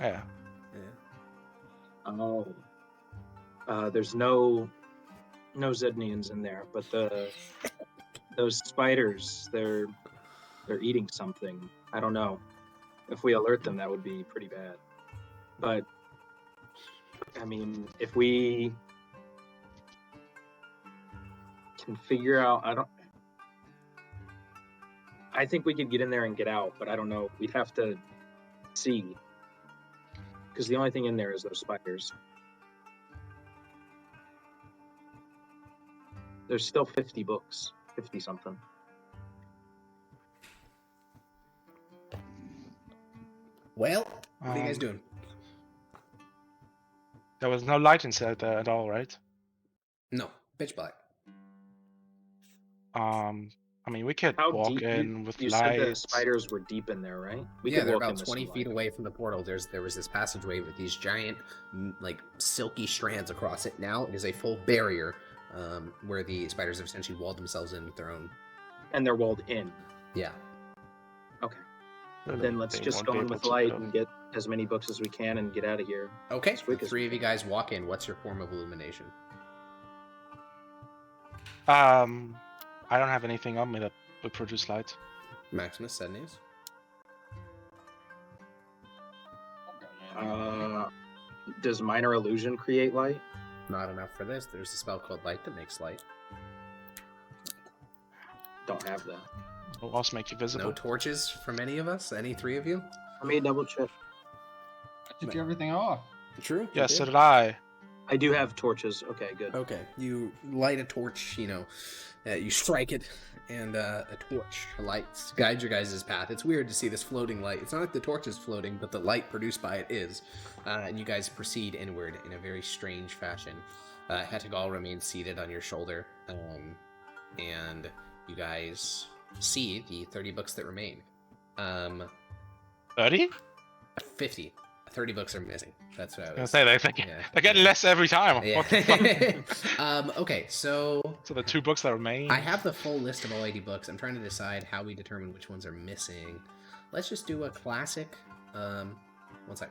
Yeah. Yeah. Oh. There's no Zednians in there, but those spiders, they're eating something. I don't know. If we alert them, that would be pretty bad. But I mean, if we can figure out, I think we could get in there and get out, but I don't know. We'd have to see. Because the only thing in there is those spiders. There's still 50 books. 50 something. Well, what are you guys doing? There was no light inside there at all, right? No, pitch black. I mean, we could walk deep? in with you lights. said the spiders were deep in there, right? We Yeah, could they're walk about into 20 some feet light. away from the portal. There was this passageway with these giant, like, silky strands across it. Now it is a full barrier where the spiders have essentially walled themselves in with their own. And they're walled in. Yeah. Okay. So Then let's they just won't go be in able with to light go. and get as many books as we can and get out of here. Okay, As quick the as three we of you can. guys walk in. What's your form of illumination? I don't have anything on me that would produce light. Maximus, Sednius? Does minor illusion create light? Not enough for this. There's a spell called Light that makes light. Don't have that. Will also make you visible. No torches from any of us? Any three of you? Let me double check. I took everything off. True. Yes, so did I. I do have torches. Okay, good. Okay, you light a torch, you strike it, and a torch, a light, guides your guys' path. It's weird to see this floating light. It's not like the torch is floating, but the light produced by it is. And you guys proceed inward in a very strange fashion. Hetagal remains seated on your shoulder, and you guys see the 30 books that remain. 30? 50. 30 books are missing. That's what I I was was gonna say, they're getting less every time. Yeah. What the fuck? Okay, so So the 2 books that remain. I have the full list of all 80 books. I'm trying to decide how we determine which ones are missing. Let's just do a classic. One sec.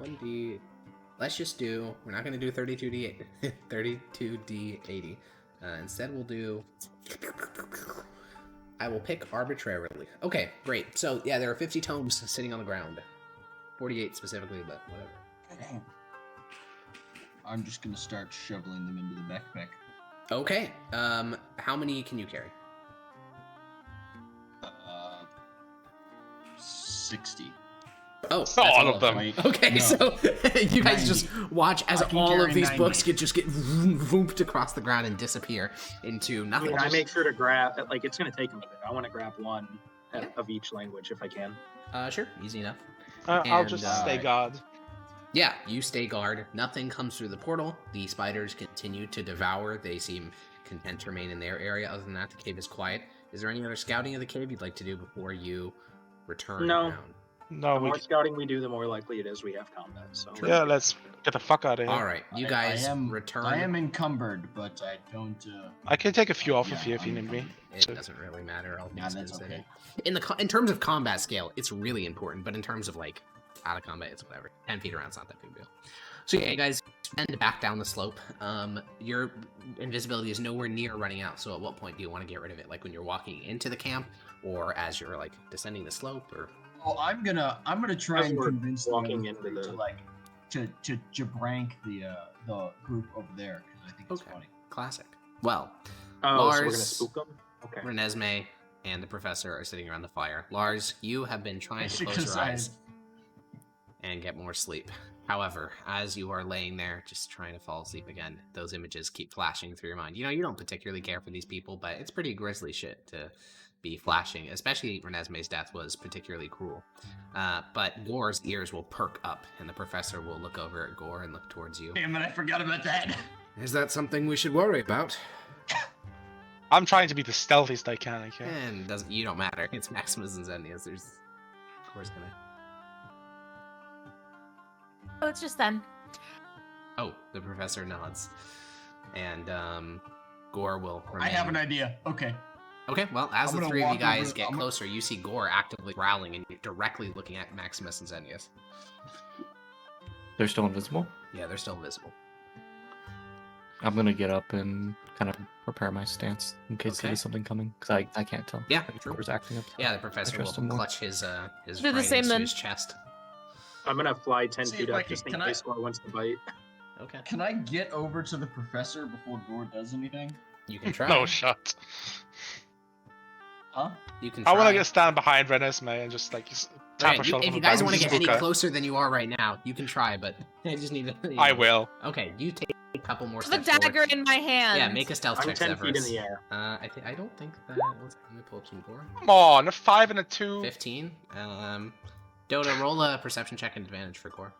1D. Let's just do. We're not going to do 32D. 32D80. Instead, we'll do. I will pick arbitrarily. Okay, great. So yeah, there are 50 tomes sitting on the ground. 48 specifically, but whatever. I'm just gonna start shoveling them into the backpack. Okay. How many can you carry? 60. Oh, that's all of them. Wait, Okay, no. so you guys 90. just watch as I can all carry of these 90. books just get vooped across the ground and disappear into nothing. Can I make sure to grab? Like, it's gonna take a minute. I want to grab one Yeah. of each language if I can. Sure, easy enough. I'll And, just uh, stay guard. Yeah, you stay guard. Nothing comes through the portal. The spiders continue to devour. They seem content to remain in their area. Other than that, the cave is quiet. Is there any other scouting of the cave you'd like to do before you return No. down? No, The we. more scouting we do, the more likely it is we have combat. So Yeah, let's get the fuck out of here. All right, you guys I am, return. I am encumbered, but I don't. I can take a few off of Yeah, you if you I'm need me. It So- doesn't really matter. All Nah, things that's considered. okay. In terms of combat scale, it's really important. But in terms of like out of combat, it's whatever. 10 feet around, it's not that big a deal. So yeah, you guys end back down the slope. Your invisibility is nowhere near running out. So at what point do you want to get rid of it? Like when you're walking into the camp, or as you're like descending the slope, or? Oh, I'm gonna try As and we're convince the walking other into three the- to jabrank the group over there because I think it's Okay. funny. Classic. Well, Oh, Lars, so we're gonna spook them? Okay. Renesmee and the professor are sitting around the fire. Lars, you have been trying to close Because your eyes and get more sleep. However, as you are laying there, just trying to fall asleep again, those images keep flashing through your mind. You know, you don't particularly care for these people, but it's pretty grisly shit to be flashing, especially Renesmee's death was particularly cruel. But Gore's ears will perk up, and the professor will look over at Gore and look towards you. Damn it, I forgot about that. Is that something we should worry about? I'm trying to be the stealthiest I can, okay? And you don't matter. It's Maximus and Zennius. Gore's gonna... Oh, it's just then. Oh, the professor nods. And, Gore will I have an idea. Okay. Okay, well, as I'm the gonna three of you walk guys over- get I'm gonna- closer, you see Gore actively growling and you're directly looking at Maximus and Zennius. They're still invisible. Yeah, they're still visible. I'm gonna get up and kind of prepare my stance in case Okay. there's something coming, because I can't tell. Yeah, if true. Gore's acting up. Yeah, the professor trust will him more. clutch his Do right the same into then. his chest. I'm gonna fly 10 See feet if I up can- just in can I- case Gore wants to bite. Okay. Can I get over to the professor before Gore does anything? You can try. No shot. Huh? You can I try. want to just stand behind Renesmee and just like tap Okay, her shoulder. if from you the guys back want to and get any spook her. closer than you are right now, you can try, but I just need to... I will. Okay, you take a couple more I have a steps dagger forward. in my hand. Yeah, make a stealth I'm check, 10 feet in Severus. the air. I don't think that... Let me pull up some Gore. Come on, a 5 and a 2. 15. Dota, roll a perception check and advantage for Gore.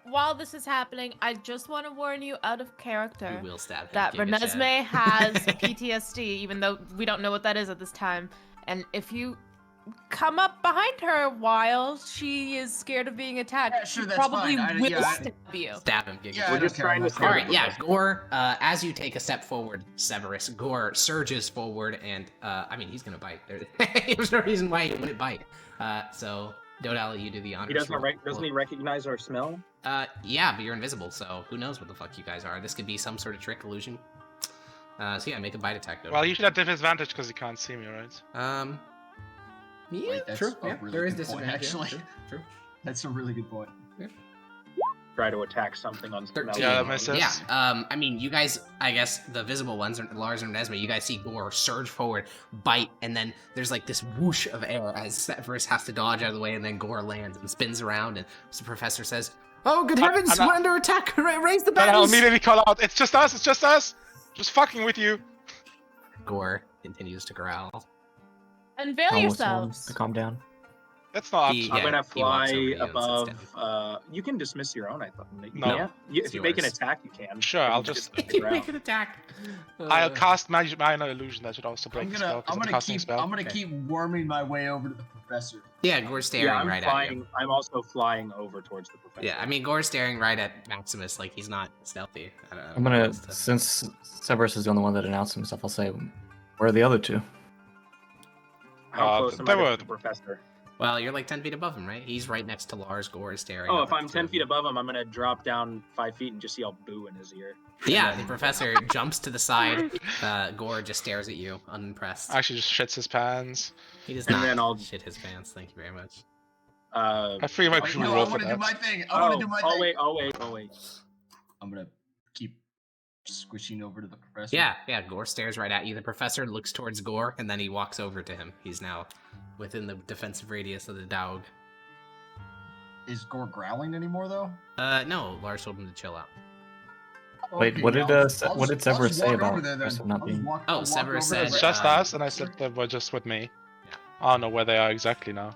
While this is happening, I just want to warn you, out of character, You will stab him. that give it a shot. Renesmee has PTSD, even though we don't know what that is at this time. And if you come up behind her while she is scared of being attacked, Yeah, sure, she that's probably fine. will Yeah, stab you. Stab him. Give Yeah, We're I just don't care, trying I'm to not scare All scared. right, yeah, Gore, as you take a step forward, Severus, Gore surges forward and, I mean, he's gonna bite. There's no reason why he wouldn't bite. So, Dodal, you do the honors. He doesn't, roll. doesn't he recognize our smell? Yeah, but you're invisible, so who knows what the fuck you guys are. This could be some sort of trick illusion. So yeah, make a bite attack, Dodal. Well, you should have disadvantage because you can't see me, right? Yeah, Wait, that's true. a Yeah, really there is good point, disadvantage. Yeah, actually. true. That's a really good point. Try to attack something on smell. 13. Yeah, that makes sense. Yeah, I mean, you guys, I guess the visible ones, Lars and Renesmee, you guys see Gore surge forward, bite, and then there's like this whoosh of air as Severus has to dodge out of the way, and then Gore lands and spins around, and the professor says, "Oh, good heavens, I'm not- we're under attack! Raise the Then I'll banners!" immediately call out, it's just us, just fucking with you. Gore continues to growl. Unveil Almost told him yourselves. to calm down. That's not up He- to yeah, I'm gonna he walks over fly to you and sits above. down. You can dismiss your own, I thought. You No. can't? It's If you make an yours. attack, you can. Sure, You I'll can just- dismiss your Make own. an attack. I'll cast minor illusion that should also break I'm the spell gonna, because I'm I'm gonna casting a keep, spell. I'm gonna Okay. keep worming my way over to the professor. Yeah, Gore's staring Yeah, I'm right flying. at you. I'm also flying over towards the professor. Yeah, I mean, Gore's staring right at Maximus like he's not stealthy. I don't know. I'm gonna, since Severus is the only one that announced himself, I'll say, where are the other two? How close am they I were- to the professor? Well, you're like 10 feet above him, right? He's right next to Lars. Gore is staring. Oh, up if at I'm the 10 two feet of you. above him, I'm gonna drop down 5 feet and just yell "boo" in his ear. Yeah, the professor jumps to the side. Gore just stares at you, unimpressed. Actually, just shits his pants. He does and not then I'll- shit his pants. Thank you very much. I feel like we should No, I roll for wanna do that. my thing. I wanna do my thing. wait, oh wait. I'm gonna keep squishing over to the professor. Yeah, Gore stares right at you. The professor looks towards Gore, and then he walks over to him. He's now within the defensive radius of the dog. Is Gore growling anymore though? No, Lars told him to chill out. Wait, Okay, what did, I'll what did just- I'll Severus just say walk about over there then. Chris not I'll being- just walk- Oh, I'll walk Severus over there. It's said, just uh, us, and I said they were just with me. I don't know where they are exactly now.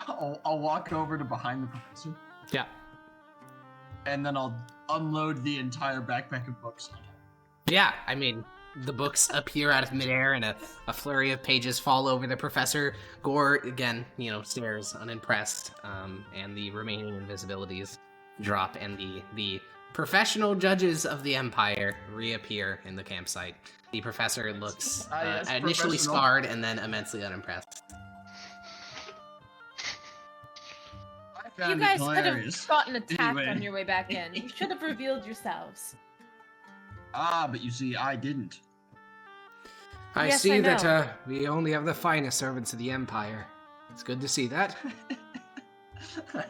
I'll walk over to behind the professor, Yeah. and then I'll unload the entire backpack of books. Yeah, I mean, the books appear out of midair and a flurry of pages fall over the professor. Gore, again, stares unimpressed, and the remaining invisibilities drop, and the professional judges of the Empire reappear in the campsite. The professor looks Yes, initially professional. scarred and then immensely unimpressed. You found it guys could have hilarious. gotten attacked Anyway. on your way back in. You should have revealed yourselves. Ah, but you see, I didn't. I Yes, see I that know. we only have the finest servants of the Empire. It's good to see that.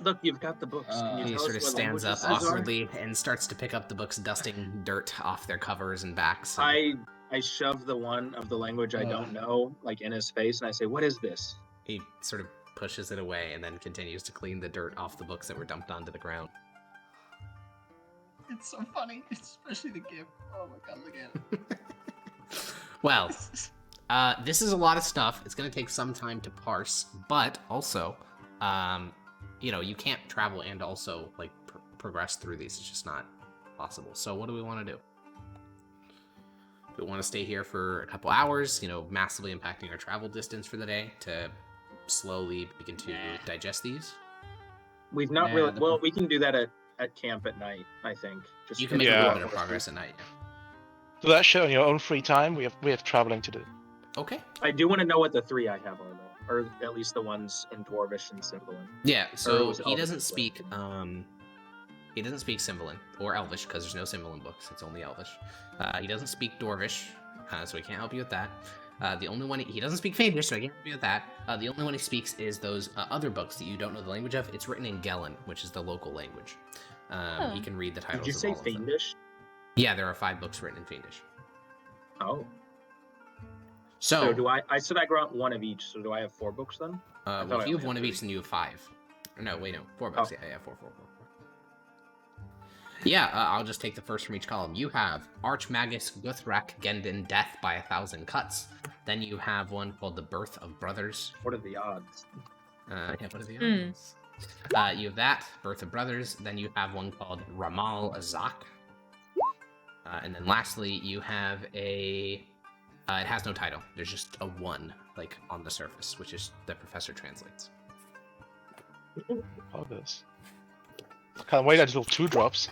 Look, you've got the books. Can you He tell sort of us what stands up languages those are? awkwardly and starts to pick up the books, dusting dirt off their covers and backs. I shove the one of the language I don't know, like in his face, and I say, "What is this?" He sort of pushes it away and then continues to clean the dirt off the books that were dumped onto the ground. It's so funny, especially the gift. Oh my god, look at it. Well, this is a lot of stuff. It's going to take some time to parse, but also, you can't travel and also like progress through these. It's just not possible. So what do we want to do? Do we want to stay here for a couple hours, massively impacting our travel distance for the day to slowly begin to digest these? We've not Yeah, really. the- Well, we can do that at camp at night. I think. Just You can get make a Yeah. little bit of progress at night. Do that shit on your own free time. We have traveling to do. Okay. I do want to know what the 3 I have are, though, or at least the ones in Dwarvish and Symbolin. Yeah, so was he Elvish doesn't as well. speak he doesn't speak Symbolin or Elvish because there's no Symbolin books. It's only Elvish. He doesn't speak Dwarvish, so he can't help you with that. The only one he doesn't speak Faendish, so I can't help you with that. The only one he speaks is those other books that you don't know the language of. It's written in Gelen, which is the local language. He can read the titles. Did you of say all of them. Fiendish? Yeah, there are 5 books written in Faendish. Oh. So, So do I? I said I grant one of each. So do I have 4 books then? well, thought if I you only have one had of each, 3. then you have 5. No, wait, no, 4 books. Oh. Yeah, 4. Yeah, I'll just take the first from each column. You have Archmagus Guthrak Gendon Death by 1,000 Cuts. Then you have one called The Birth of Brothers. What are the odds? What are the Hmm. others? You have that, Birth of Brothers. Then you have one called Ramal Azak. And then lastly, you have a... it has no title. There's just a 1, like, on the surface, which is the professor translates. All this. Can't wait until 2 drops.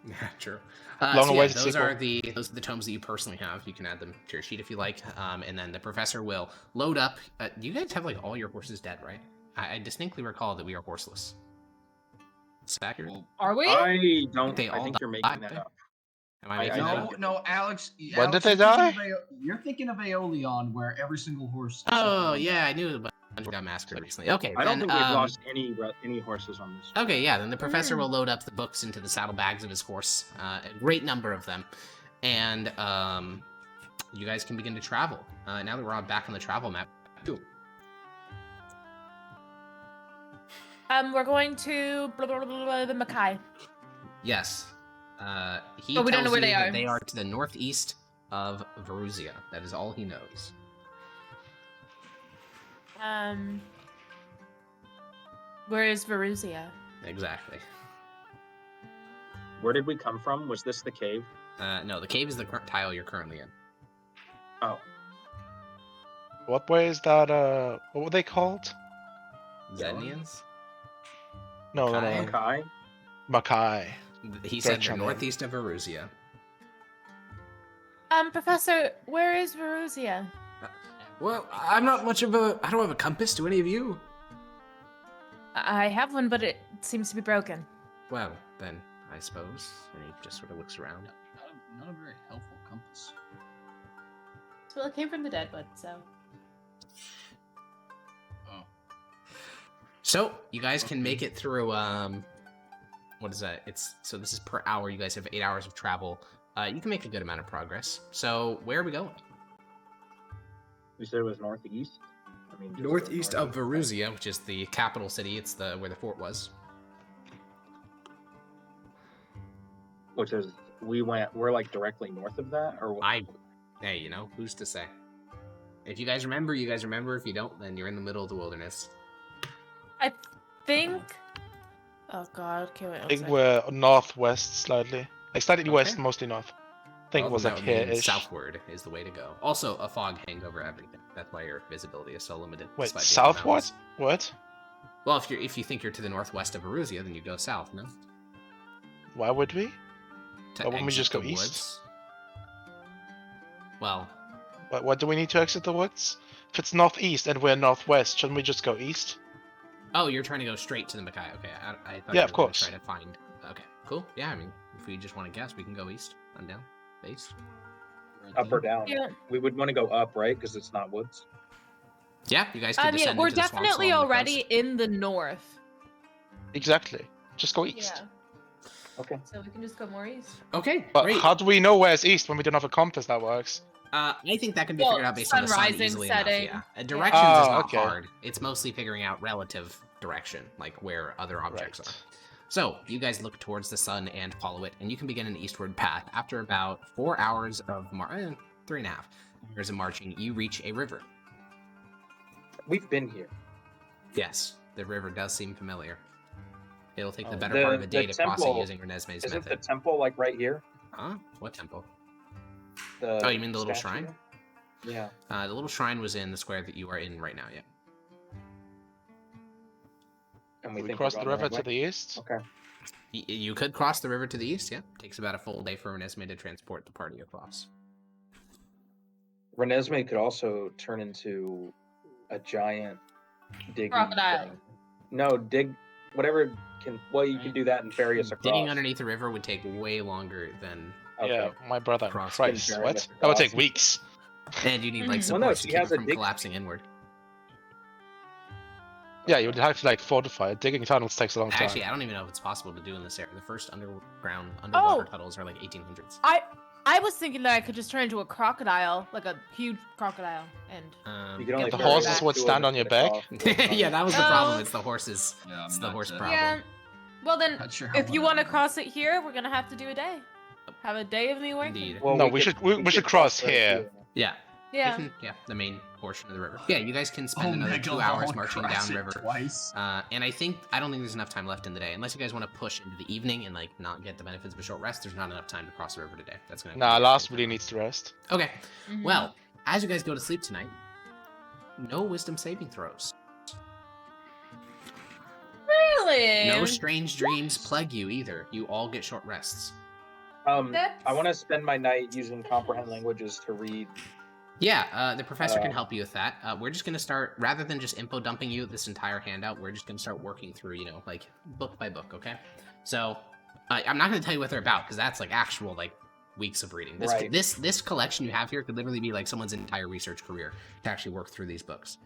Yeah, true. Long-awaited those sequel. are the tomes that you personally have. You can add them to your sheet if you like. And then the professor will load up. You guys have like all your horses dead, right? I distinctly recall that we are horseless. Is that accurate? Are we? I don't. They I all think you're died. making that up. Am I I making that think- up? No, Alex. When did Alex, they you're die? thinking of you're thinking of Aeolion, where every single horse. Oh yeah, I knew about got massacred recently. Okay, I don't then, think we've lost any horses on this. Okay, yeah, then the professor will load up the books into the saddlebags of his horse, a great number of them, and you guys can begin to travel. Now that we're back on the travel map. Ooh. We're going to the Mkai. Yes. He But we don't tells know where you they that are. they are to the northeast of Veruzia. That is all he knows. Where is Veruzia? Exactly. Where did we come from? Was this the cave? No, the cave is the current tile you're currently in. Oh, What way is that? What were they called? Zednians? No, no, Mkai? no. Kai. Mkai. He said Gotcha, the man. northeast of Veruzia. Professor, where is Veruzia? Well, I don't have a compass. Do any of you? I have one, but it seems to be broken. Well, then, I suppose. And he just sort of looks around. Not a very helpful compass. Well, it came from the Deadwood, so. Oh. So, you guys can make it through, what is that? So this is per hour. You guys have 8 hours of travel. You can make a good amount of progress. So, where are we going? We said it was northeast. I mean, just Northeast of northeast. Veruzia. Which is the capital city. It's where the fort was. Which is we're like directly north of that, or what? Hey, who's to say? If you guys remember, you guys remember. If you don't, then you're in the middle of the wilderness. I think. Oh God! Okay, wait. I think we're northwest slightly. Like slightly Okay. west, mostly north. I think Well, it was that like would mean here-ish. southward is the way to go. Also, a fog hangs over everything. That's why your visibility is so limited. Wait, despite being in the southward? mountains. What? Well, if you think you're to the northwest of Veruzia, then you go south, no? Why would we? To Why wouldn't we exit just go the east? woods. Well, What do we need to exit the woods? If it's northeast and we're northwest, shouldn't we just go east? Oh, you're trying to go straight to the Mkai. Okay, I thought Yeah, you of were gonna course. try to find. Okay, cool. Yeah, I mean, if we just want to guess, we can go east and down. East. Up or down? Yeah. We would want to go up, right? Because it's not woods. Yeah, you guys can descend We're into the swamps definitely along the already coast. in the north. Exactly. Just go east. Yeah. Okay. So we can just go more east. Okay, But great. how do we know where's east when we don't have a compass that works? I think that can be Well, figured out based on the sun sun rising, easily setting. enough. Yeah, Yeah. directions is Oh, not okay. hard. It's mostly figuring out relative direction, like where other objects Right. are. So you guys look towards the sun and follow it, and you can begin an eastward path. After about 4 hours of 3.5 hours of marching, you reach a river. We've been here. Yes, the river does seem familiar. It'll take the Oh, better part of a the day to cross it temple- using Renesmee's Isn't the method. temple like right here? Huh? What temple? The Oh, you mean the little statue? shrine? Yeah. The little shrine was in the square that you are in right now, yeah. And We think cross we're the going river right to the east. way? Okay. You could cross the river to the east, yeah. Takes about a full day for Renesmee to transport the party across. Renesmee could also turn into a giant digging Crocodile. thing. No, dig whatever can. Well, you can do that and ferry us across. Digging underneath the river would take way longer than... Okay. Yeah, my brother. Cross Christ, can what? ferry That would us take across. weeks. And you need, like, Mhm. Well, no, supports she to keep has it a from dig- collapsing inward. Yeah, you would have to like fortify it. Digging tunnels takes a long time. Actually, I don't even know if it's possible to do in this area. The first underwater Oh! tunnels are like 1800s. I was thinking that I could just turn into a crocodile, like a huge crocodile, and You can only The ferry horses us would two stand of on us your across. yeah, that was the Oh. problem. It's the horses. Yeah, It's I'm the not, horse uh, problem. yeah. Well then, Not sure how if you well want to that cross it here, we're gonna have to do a day. Have a day of me working. Indeed. Well, No, we should cross right here. Yeah. Yeah. Yeah, the main portion of the river. Yeah, you guys can spend Oh, another 2 hours marching cross down it river. twice. And I don't think there's enough time left in the day. Unless you guys want to push into the evening and like not get the benefits of a short rest, there's not enough time to cross the river today. That's gonna. Nah, last really needs to rest. Okay. Mhm. Well, as you guys go to sleep tonight, no wisdom saving throws. Really? No strange dreams plague you either. You all get short rests. I That's- want to spend my night using comprehend languages to read. Yeah, the professor can help you with that. We're just gonna start, rather than just info dumping you this entire handout, we're just gonna start working through, like book by book, okay? So, I'm not gonna tell you what they're about because that's like actual like weeks of reading. Right. This collection you have here could literally be like someone's entire research career to actually work through these books.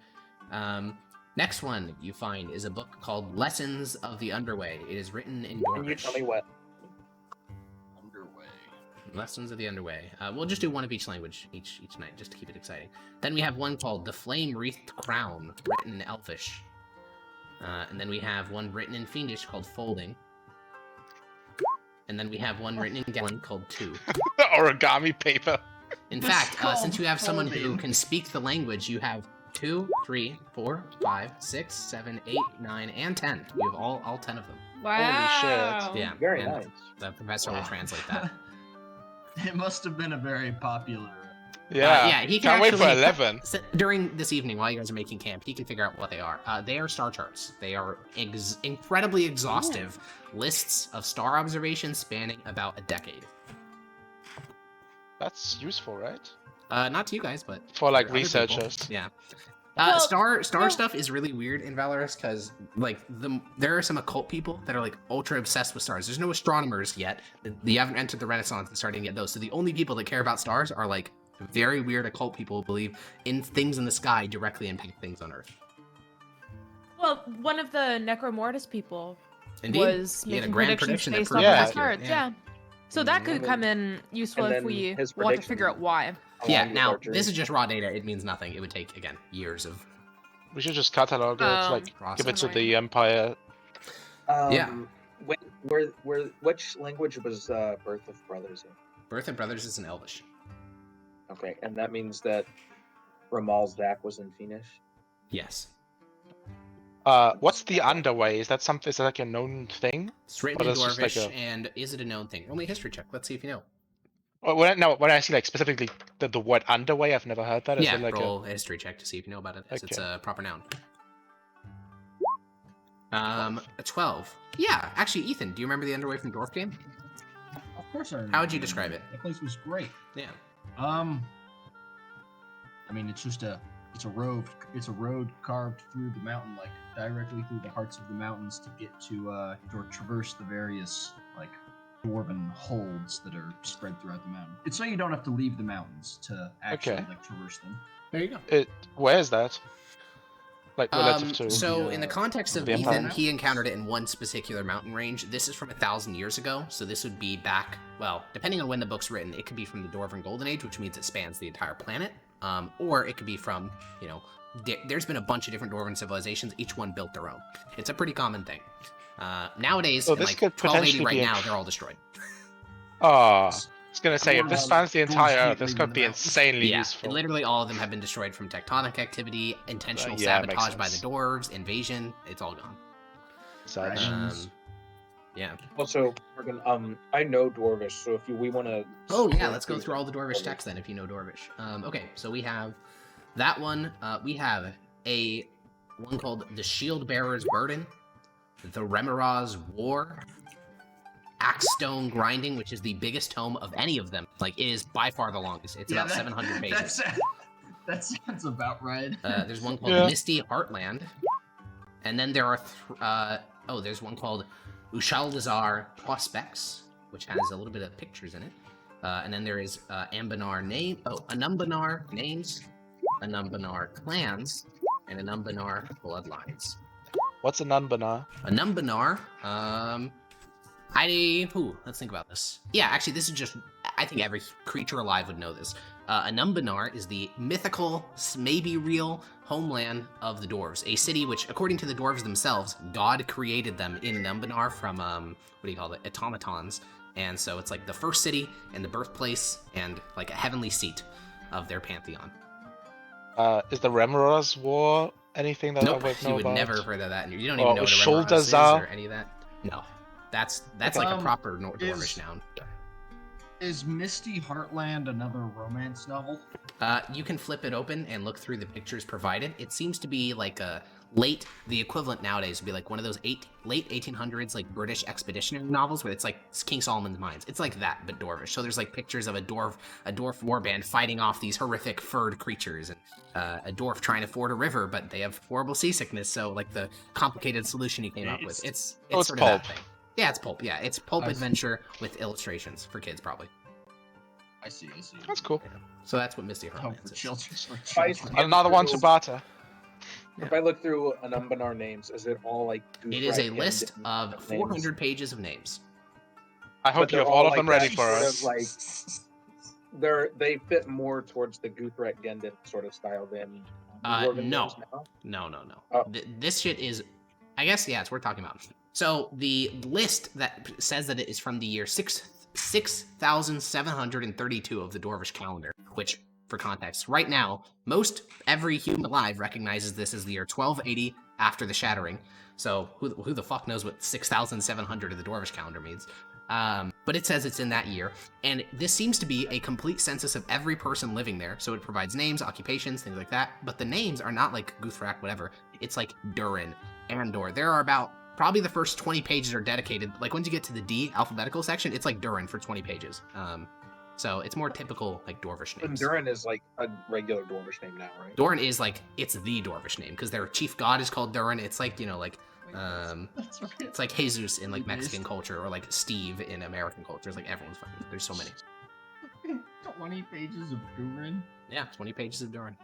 Next one you find is a book called Lessons of the Underway. It is written in Can you Dwarvish. tell me what? Underway. Lessons of the Underway. We'll just do one of each language each night, just to keep it exciting. Then we have one called The Flame-Wreathed Crown, written in Elfish. And then we have one written in Fiendish called Folding. And then we have one written in Gallon called Two. Origami paper. In It's fact, called since you have someone who Folding. can speak the language, you have 2, 3, 4, 5, 6, 7, 8, 9, and 10. You have all 10 of them. Wow. Yeah. Very and nice. The professor will translate that. It must have been a very popular. Yeah. yeah, he can Can't wait for actually- 11. So during this evening, while you guys are making camp, he can figure out what they are. They are star charts. They are incredibly exhaustive lists of star observations spanning about a decade. That's useful, right? Not to you guys, but For like other people. researchers. Yeah. Well, Star well- stuff is really weird in Valorous because like there are some occult people that are like ultra obsessed with stars. There's no astronomers yet. You haven't entered the Renaissance and starting to get those. So the only people that care about stars are like very weird occult people who believe in things in the sky directly impact things on Earth. Well, one of the Necromortis people Indeed. was He had a making grand predictions prediction that based proved off Yeah. of the cards. Yeah. So that could And come then- in useful and if then we his want to figure out prediction- why. Yeah, along with now our this journey. is just raw data. It means nothing. It would take, again, years of We should just catalog it, like process. give it to the Empire. Yeah. Which language was Birth of Brothers in? Birth of Brothers is in Elvish. Okay, and that means that Ramal Zak was in Finnish. Yes. What's the underway? Is that something? Is that like a known thing? It's written But in it's just like Dwarvish, a- and is it a known thing? Only a history check. Let's see if you know. When I see like specifically the word underway, I've never heard that. Is Yeah, it like roll a history check to see if you know about it. As It's Okay. a proper noun. 12. Yeah, actually, Ethan, do you remember the Underway from Dwarf Game? Of course I remember. How would you describe it? That place was great. Yeah. I mean, it's just a It's a road carved through the mountain, like directly through the hearts of the mountains to get to or traverse the various like dwarven holds that are spread throughout the mountain. It's so you don't have to leave the mountains to actually like traverse them. There you go. Where is that? Like relative to. So in the context of the Empire? Ethan, he encountered it in one particular mountain range. This is from 1,000 years ago, so this would be back, well, depending on when the book's written, it could be from the Dwarven Golden Age, which means it spans the entire planet, or it could be from, you know, there's been a bunch of different Dwarven civilizations, each one built their own. It's a pretty common thing. Nowadays, in like 1280 right now, they're all destroyed. I was gonna say, if this spans the entire Earth, this could be insanely useful. Literally all of them have been destroyed from tectonic activity, intentional sabotage by the dwarves, invasion. It's all gone. Yeah. Also, Morgan, I know Dwarvish, so if we want to. Oh yeah, let's go through all the Dwarvish texts then, if you know Dwarvish. Okay, so we have that one. We have one called the Shield Bearer's Burden, the Remora's War, Axestone Grinding, which is the biggest tome of any of them. Like, it is by far the longest. It's about 700 pages. That sounds about right. There's one called Misty Heartland. And then there are, there's one called Ushaldazar Prospects, which has a little bit of pictures in it. And then there is Anumbanar Names, Anumbanar Clans, and Anumbanar Bloodlines. What's Anumbanar? Anumbanar, let's think about this. Yeah, actually, this is just, I think every creature alive would know this. Anumbanar is the mythical, maybe real, homeland of the dwarves. A city which, according to the dwarves themselves, God created them in Anumbanar from, automatons. And so it's like the first city and the birthplace and like a heavenly seat of their pantheon. Is the Remora's War anything that I would know about? You would never have heard of that. You don't even know what a Remora's is or any of that. No. That's like a proper Dwarvish noun. Is Misty Heartland another romance novel? You can flip it open and look through the pictures provided. It seems to be like the equivalent nowadays would be like one of those late 1800s like British expeditionary novels where it's like King Solomon's Mines. It's like that, but Dwarvish. So there's like pictures of a dwarf warband fighting off these horrific furred creatures, and a dwarf trying to ford a river, but they have horrible seasickness. So like the complicated solution he came up with. It's sort of pulp. that thing. Yeah, it's pulp. Yeah, it's pulp adventure with illustrations for kids, probably. I see. That's cool. Yeah. So that's what Misty Heartlands is. Another one to barter. If I look through Anumbanar names, is it all like? It is a list of 400 pages of names. I hope you have all of them ready for us. Like, they fit more towards the Guthrak Gendon sort of style than. No. Oh. This shit is, I guess, yeah, it's worth talking about. So the list that says that it is from the year 6,732 of the Dwarvish calendar, which, for context, right now, every human alive recognizes this as the year 1280 after the Shattering. So who the fuck knows what 6,700 of the Dwarvish calendar means? But it says it's in that year, and this seems to be a complete census of every person living there. So it provides names, occupations, things like that. But the names are not like Guthrak, whatever. It's like Durin, Andor. There are about probably the first 20 pages are dedicated. Like once you get to the D alphabetical section, it's like Durin for 20 pages. So it's more typical like Dwarvish names. And Durin is like a regular Dwarvish name now, right? Durin is like, it's the Dwarvish name because their chief god is called Durin. It's like, it's like Jesus in like Mexican culture, or like Steve in American culture. It's like everyone's fucking, there's so many. 20 pages of Durin? Yeah, 20 pages of Durin.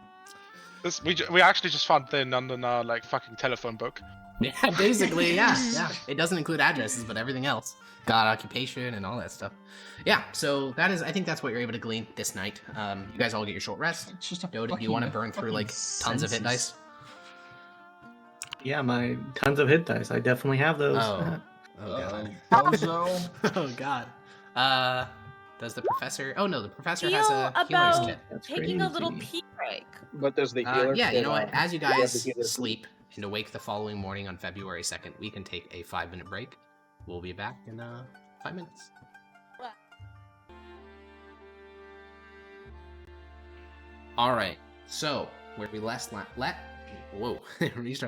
We actually just found the Nandana like fucking telephone book. Yeah, basically, yeah. It doesn't include addresses, but everything else. God, occupation, and all that stuff. Yeah, so that is, I think that's what you're able to glean this night. You guys all get your short rest. Yoda, do you want to burn through like tons of hit dice? Yeah, my tons of hit dice. I definitely have those. Oh god. Oh god. Does the professor? Oh no, the professor has a healer's kit. Taking a little pee break. But does the healer? Yeah, you know what? As you guys sleep and awake the following morning on February 2nd, we can take a 5-minute break. We'll be back in 5 minutes. All right. So where we restart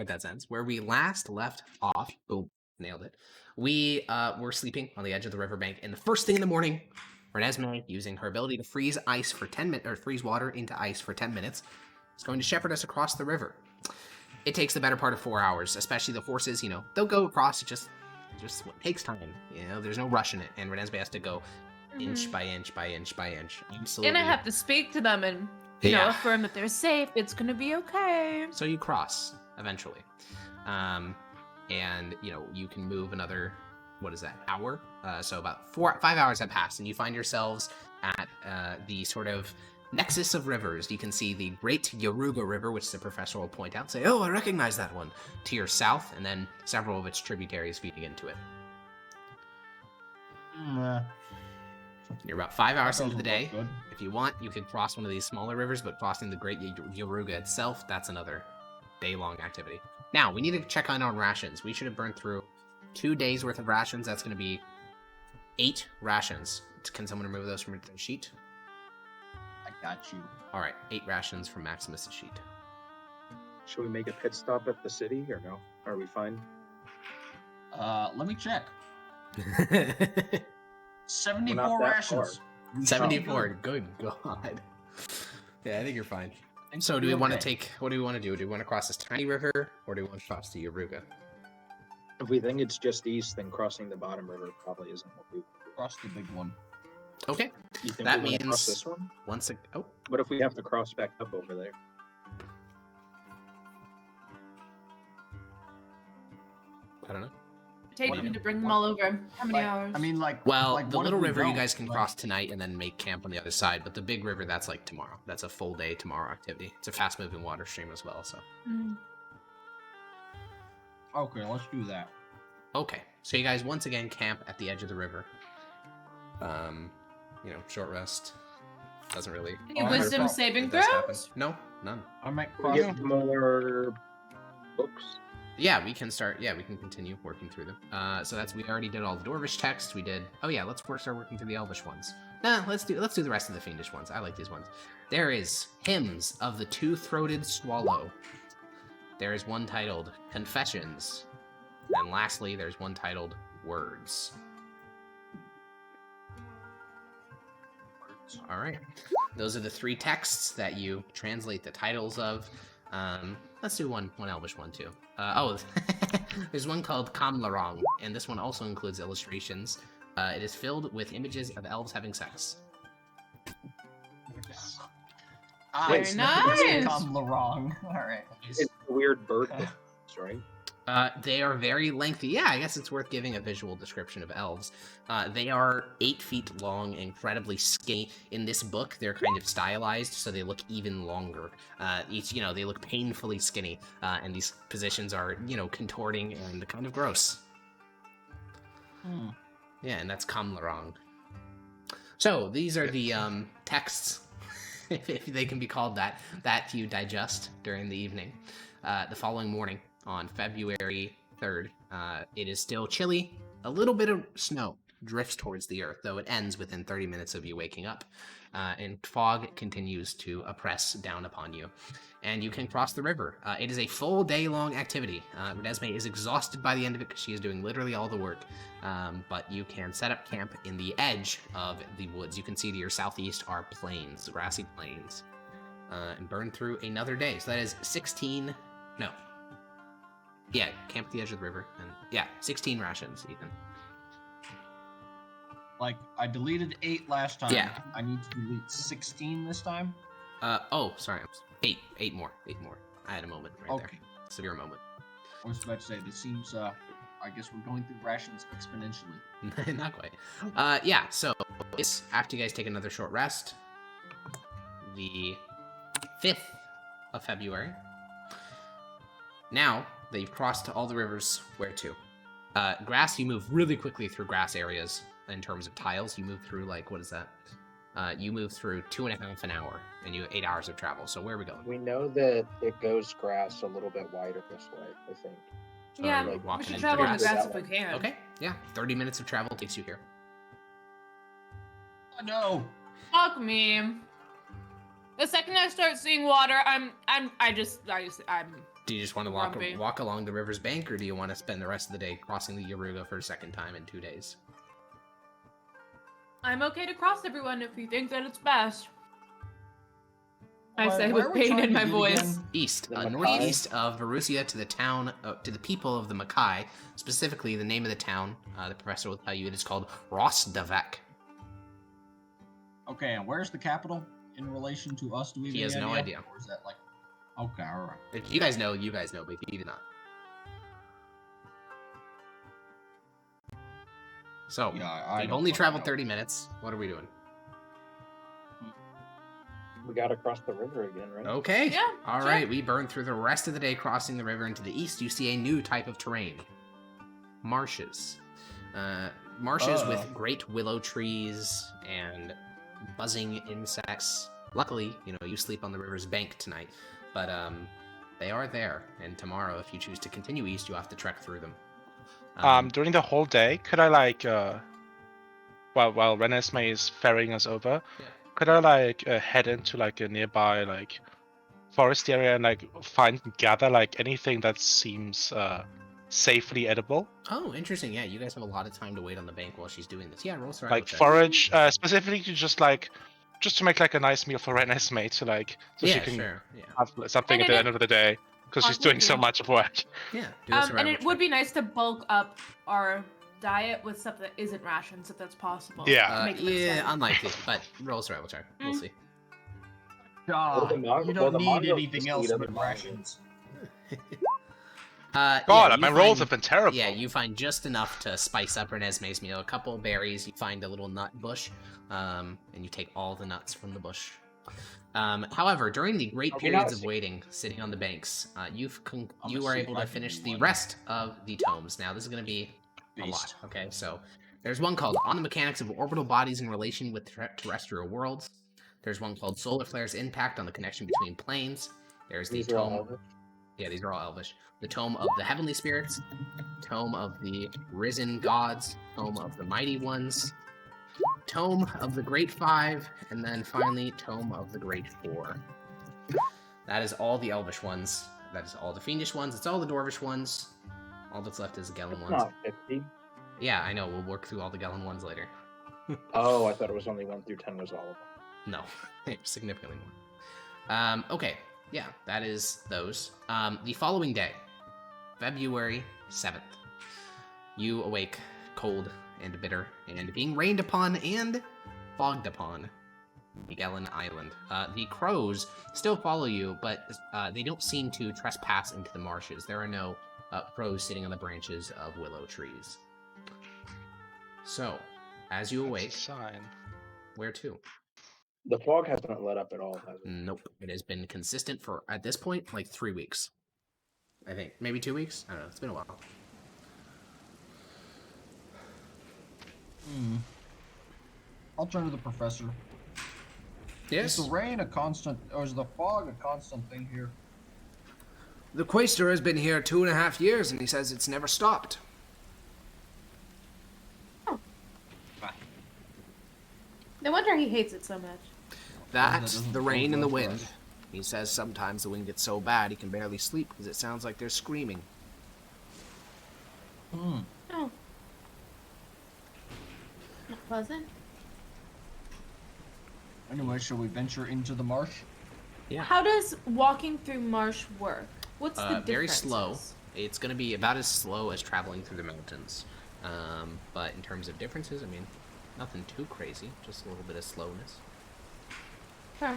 that sentence. Where we last left off. Boom, nailed it. We were sleeping on the edge of the riverbank, and the first thing in the morning, Renesmee, using her ability to freeze ice for 10 minutes, or freeze water into ice for 10 minutes, is going to shepherd us across the river. It takes the better part of 4 hours, especially the horses, they'll go across, it just takes time. There's no rush in it, and Renesmee has to go inch by inch by inch by inch. Absolutely. And I have to speak to them and, affirm that they're safe. It's gonna be okay. So you cross, eventually. And, you can move another, hour? So about 5 hours have passed, and you find yourselves at the sort of nexus of rivers. You can see the Great Yaruga River, which the professor will point out, say, "Oh, I recognize that one," to your south, and then several of its tributaries feeding into it. You're about 5 hours into the day. If you want, you could cross one of these smaller rivers, but crossing the Great Yaruga itself, that's another day-long activity. Now, we need to check on our rations. We should have burned through 2 days worth of rations. That's going to be 8 rations. Can someone remove those from the sheet? I got you. All right, 8 rations from Maximus' sheet. Should we make a pit stop at the city or no? Are we fine? Let me check. We're 74 not that rations. 74. Good God. Yeah, I think you're fine. So, do we want to take? What do we want to do? Do we want to cross this tiny river, or do we want to cross the Yaruga? If we think it's just east, then crossing the bottom river probably isn't what we Cross the big one. Okay. You think That we wanna cross means this one? Oh, What if we have to cross back up over there? I don't know. Take them to bring them all over. How many hours? I mean, Well, like, the what if little we river you don't? guys can Like- cross tonight and then make camp on the other side, but the big river, that's like tomorrow. That's a full day tomorrow activity. It's a fast-moving water stream as well, so. Okay, let's do that. Okay, so you guys once again camp at the edge of the river. Short rest. Doesn't really. Any Oh, wisdom it saving does happen. throws? No, none. I might We cross. get more books. Yeah, we can start. Yeah, we can continue working through them. So we already did all the Dwarvish texts. We did. Oh yeah, let's start working through the Elvish ones. Nah, let's do the rest of the Fiendish ones. I like these ones. There is Hymns of the Two-Throated Swallow. There is one titled Confessions, and lastly, there's one titled Words. All right, those are the 3 texts that you translate the titles of. Let's do one Elvish one too. There's one called Kamlarong, and this one also includes illustrations. It is filled with images of elves having sex. Very nice. Come wrong. All right. It's a weird bird, right? They are very lengthy. Yeah, I guess it's worth giving a visual description of elves. They are 8 feet long, incredibly skinny. In this book, they're kind of stylized, so they look even longer. They look painfully skinny, and these positions are, contorting and kind of gross. Yeah, and that's Kamlarong. So, these are the texts, if they can be called that you digest during the evening. The following morning, on February 3rd, it is still chilly. A little bit of snow drifts towards the earth, though it ends within 30 minutes of you waking up. And fog continues to oppress down upon you. And you can cross the river. It is a full day-long activity. Renesmee is exhausted by the end of it because she is doing literally all the work. But you can set up camp in the edge of the woods. You can see to your southeast are plains, grassy plains. And burn through another day. So that is 16... No. Yeah, camp at the edge of the river. And 16 rations, Ethan. Like, I deleted 8 last time. Yeah. I need to delete 16 this time? Sorry. 8 more. I had a moment right there. Severe moment. I was about to say, this seems, I guess we're going through rations exponentially. Not quite. So it's after you guys take another short rest, the 5th of February. Now that you've crossed all the rivers, where to? Grass, you move really quickly through grass areas in terms of tiles. You move through, what is that? You move through 2.5 an hour, and you have 8 hours of travel. So where are we going? We know that it goes grass a little bit wider this way, I think. So Yeah, are you we walking should into travel on the grass? grass if we can. Okay, yeah. 30 minutes of travel takes you here. Oh, no! Fuck me. The second I start seeing water, I'm. Do you just want to Grumpy. walk along the river's bank, or do you want to spend the rest of the day crossing the Yaruga for a second time in 2 days? I'm okay to cross everyone if you think that it's best. I say Where with are we pain trying in to my get voice. again? East, The Mkai? northeast of Verusia to the town, to the people of the Mkai. Specifically, the name of the town, the professor will tell you it is called Rosdavek. Okay, and where's the capital in relation to us? Do we have He has any no idea. Or is that like... Okay, alright. If you guys know, but he did not. So, Yeah, I we've don't only fucking traveled know. 30 minutes. What are we doing? We gotta cross the river again, right? Okay. Yeah, All sure. right. We burn through the rest of the day crossing the river. Into the east, you see a new type of terrain. Marshes. Marshes with great willow trees and buzzing insects. Luckily, you sleep on the river's bank tonight. But they are there. And tomorrow, if you choose to continue east, you have to trek through them. During the whole day, could I like while Renesmee is ferrying us over, Yeah. could I like head into like a nearby like forest area and like find and gather like anything that seems safely edible? Oh, interesting. Yeah, you guys have a lot of time to wait on the bank while she's doing this. Yeah, roll survival Like check. forage, specifically just to make like a nice meal for Renesmee to like so she can sure. Yeah. have something And at the it end of the day because she's doing so Absolutely. much of work. Yeah. Do a And survival it would check. be nice to bulk up our diet with stuff that isn't rations, if that's possible. Yeah. To make it look Yeah, exciting. unlikely, but roll survival check. We'll see. God, Well, you the don't need Mongols anything just else eat other but Mongols. rations. God, yeah, you my rolls find- have been terrible. Yeah, you find just enough to spice up Renesmee's meal. A couple of berries, you find a little nut bush, and you take all the nuts from the bush. However, during the great Okay, periods now of waiting, sitting on the banks, you I'm are gonna see able if to I can finish do the one. rest of the tomes. Now, this is going to be a lot, Beast. okay? So, there's one called On the Mechanics of Orbital Bodies in Relation with Terrestrial Worlds. There's one called Solar Flare's Impact on the Connection Between Planes. There's the These are all tome... Elvish? Yeah, these are all Elvish. The Tome of the Heavenly Spirits, Tome of the Risen Gods, Tome of the Mighty Ones, Tome of the Great Five, and then finally Tome of the Great Four. That is all the Elvish ones. That is all the Fiendish ones. It's all the Dwarvish ones. All that's left is the Gelen It's ones. not 50. Yeah, I know. We'll work through all the Gelen ones later. Oh, I thought it was only 1 through 10 was all of them. No, significantly more. Okay, yeah, that is those. The following day, February 7th, you awake cold and bitter and being rained upon and fogged upon the Gelen Island. The crows still follow you, but they don't seem to trespass into the marshes. There are no crows sitting on the branches of willow trees. So, as you awake, Sign. where to? The fog hasn't let up at all, has it? Nope. It has been consistent for, at this point, like 3 weeks. I think. Maybe 2 weeks? I don't know. It's been a while. I'll turn to the professor. Yes? Is the rain a constant, or is the fog a constant thing here? The Quaestor has been here 2.5 years, and he says it's never stopped. No wonder he hates it so much. That's doesn't the bode rain and the well for wind. us. He says sometimes the wind gets so bad he can barely sleep because it sounds like they're screaming. Hmm. Oh. Not pleasant. Anyway, shall we venture into the marsh? Yeah. How does walking through marsh work? What's the difference? Very slow. It's going to be about as slow as traveling through the mountains. But in terms of differences, I mean, nothing too crazy. Just a little bit of slowness. Okay.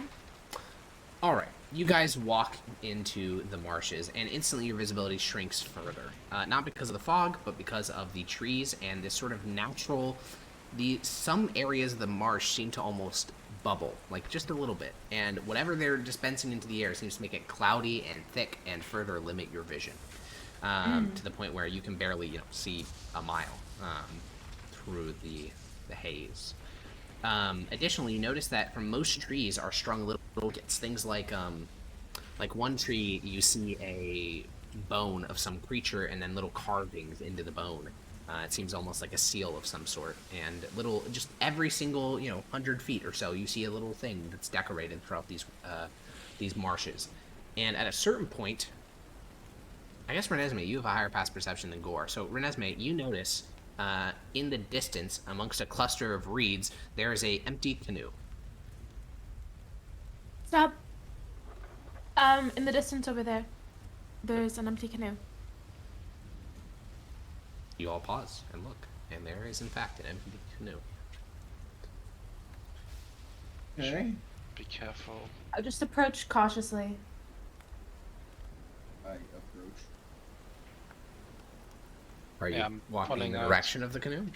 All right, you guys walk into the marshes, and instantly your visibility shrinks further. Not because of the fog, but because of the trees and this sort of natural. Some areas of the marsh seem to almost bubble, like just a little bit, and whatever they're dispensing into the air seems to make it cloudy and thick and further limit your vision to the point where you can barely, see a mile through the haze. Additionally, you notice that from most trees are strung little bits. Things like one tree, you see a bone of some creature and then little carvings into the bone. It seems almost like a seal of some sort. And just every single, 100 feet or so, you see a little thing that's decorated throughout these marshes. And at a certain point, I guess, Renesmee, you have a higher past perception than Gore. So, Renesmee, you notice in the distance, amongst a cluster of reeds, there is a empty canoe. Stop. In the distance over there, there's an empty canoe. You all pause and look, and there is in fact an empty canoe. Okay. Be careful. I'll just approach cautiously. I approach. Are you Yeah, I'm walking in following the out. direction of the canoe?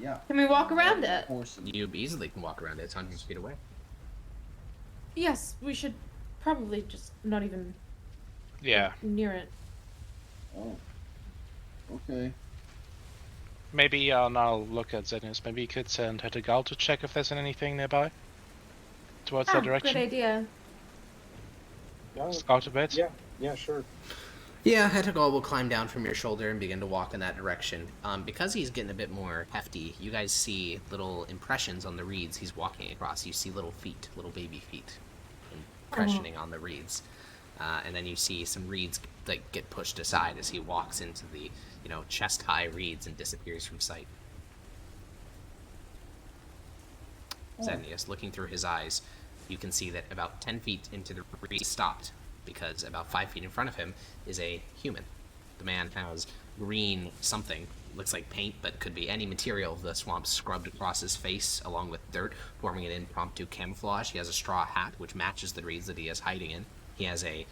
Yeah. Can we walk around it? Horse and- You easily can walk around it. It's hundreds of feet away. Yes, we should probably just not even Yeah. near it. Oh. Okay. Maybe I'll now look at Zenius. Maybe you could send Hetagal to check if there's anything nearby. Towards that direction. Good idea. No, Scout a bit. yeah, sure. Yeah, Hetagal will climb down from your shoulder and begin to walk in that direction. Because he's getting a bit more hefty, you guys see little impressions on the reeds he's walking across. You see little feet, little baby feet, impressioning on the reeds. And then you see some reeds like get pushed aside as he walks into the, chest-high reeds and disappears from sight. Zenius, looking through his eyes, you can see that about 10 feet into the reed stopped, because about 5 feet in front of him is a human. The man has green something, looks like paint, but could be any material of the swamp scrubbed across his face, along with dirt, forming an impromptu camouflage. He has a straw hat, which matches the reeds that he is hiding in. He has a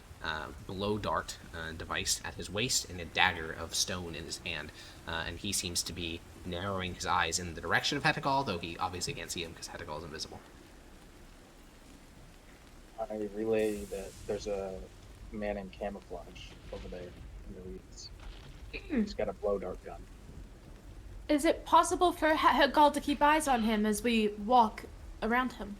blow dart device at his waist and a dagger of stone in his hand. And he seems to be narrowing his eyes in the direction of Hetagal, though he obviously can't see him because Hetagal is invisible. I relay that there's a man in camouflage over there in the reeds. He's got a blow dart gun. Is it possible for Hetagal to keep eyes on him as we walk around him?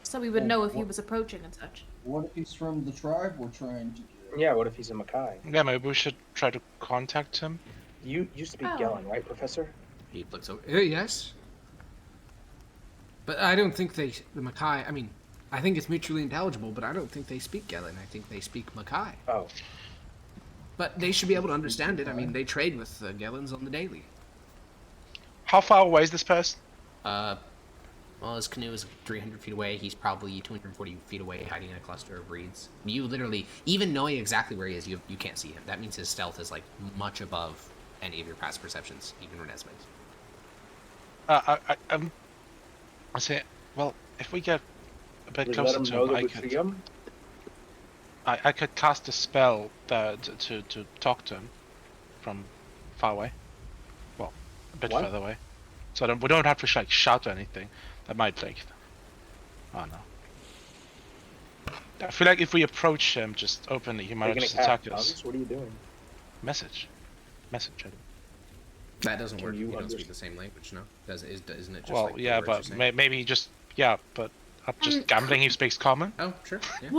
So we would know if he was approaching and such. What if he's from the tribe we're trying to get? Yeah, what if he's a Mkai? Yeah, maybe we should try to contact him. You speak Oh. Gelen, right, Professor? He looks over. Yes. But I don't think the Mkai, I think it's mutually intelligible, but I don't think they speak Gelen. I think they speak Mkai. Oh, But they should be able to understand it. They trade with the Gelens on the daily. How far away is this person? Well, his canoe is 300 feet away. He's probably 240 feet away, hiding in a cluster of reeds. You literally, even knowing exactly where he is, you can't see him. That means his stealth is, much above any of your past perceptions, even Renesmee's. I say, well, if we get a bit we let closer him to know him, that we see him. I could cast a spell that to talk to him from far away. Well, a bit What? further away. So we don't have to shout or anything. That might oh no. I feel like if we approach him just openly, he Are you might gonna just cast attack tongues? us. What are you doing? Message. That doesn't Can work. you You don't speak understand- the same language, no? Isn't it just Well, the yeah, words but you're saying? maybe just but I'm just gambling. He speaks common. Oh, sure. Yeah.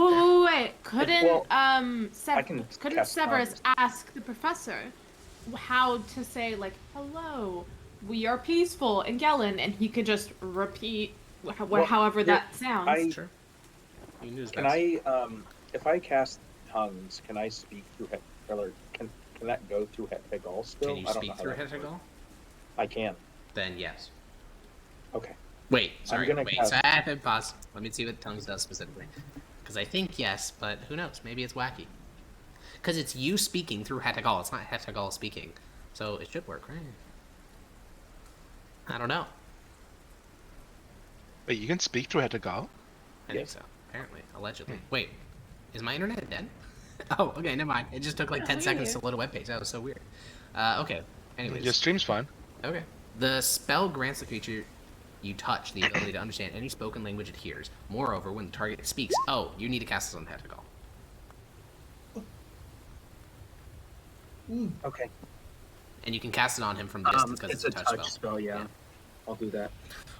Wait. Couldn't Well, couldn't cast Severus tongues. ask the professor how to say hello, we are peaceful in Gelen, and he could just repeat however here, that sounds. Sure. You can do his Can best. I, if I cast tongues, can I speak through can that go through Hetagal still? Can you I don't speak know how through that works. Hetagal? I can. Then yes. Okay. Wait, sorry. gonna Wait, cast- so I have to pause. Let me see what tongues does specifically. Because I think yes, but who knows? Maybe it's wacky. Because it's you speaking through Hetagal. It's not Hetagal speaking. So it should work, right? I don't know. Wait, you can speak through Hetagal? I think Yes. so. Apparently. Allegedly. Wait. Is my internet dead? Oh, okay, never mind. It just took 10 seconds to load a webpage. That was so weird. Okay. Anyways. Your stream's fine. Okay. The spell grants the creature you touch the ability to understand any spoken language it hears. Moreover, when the target speaks, you need to cast this on Hetagal. Okay. And you can cast it on him from distance because It's it's a touch touch spell. spell, yeah. I'll do that.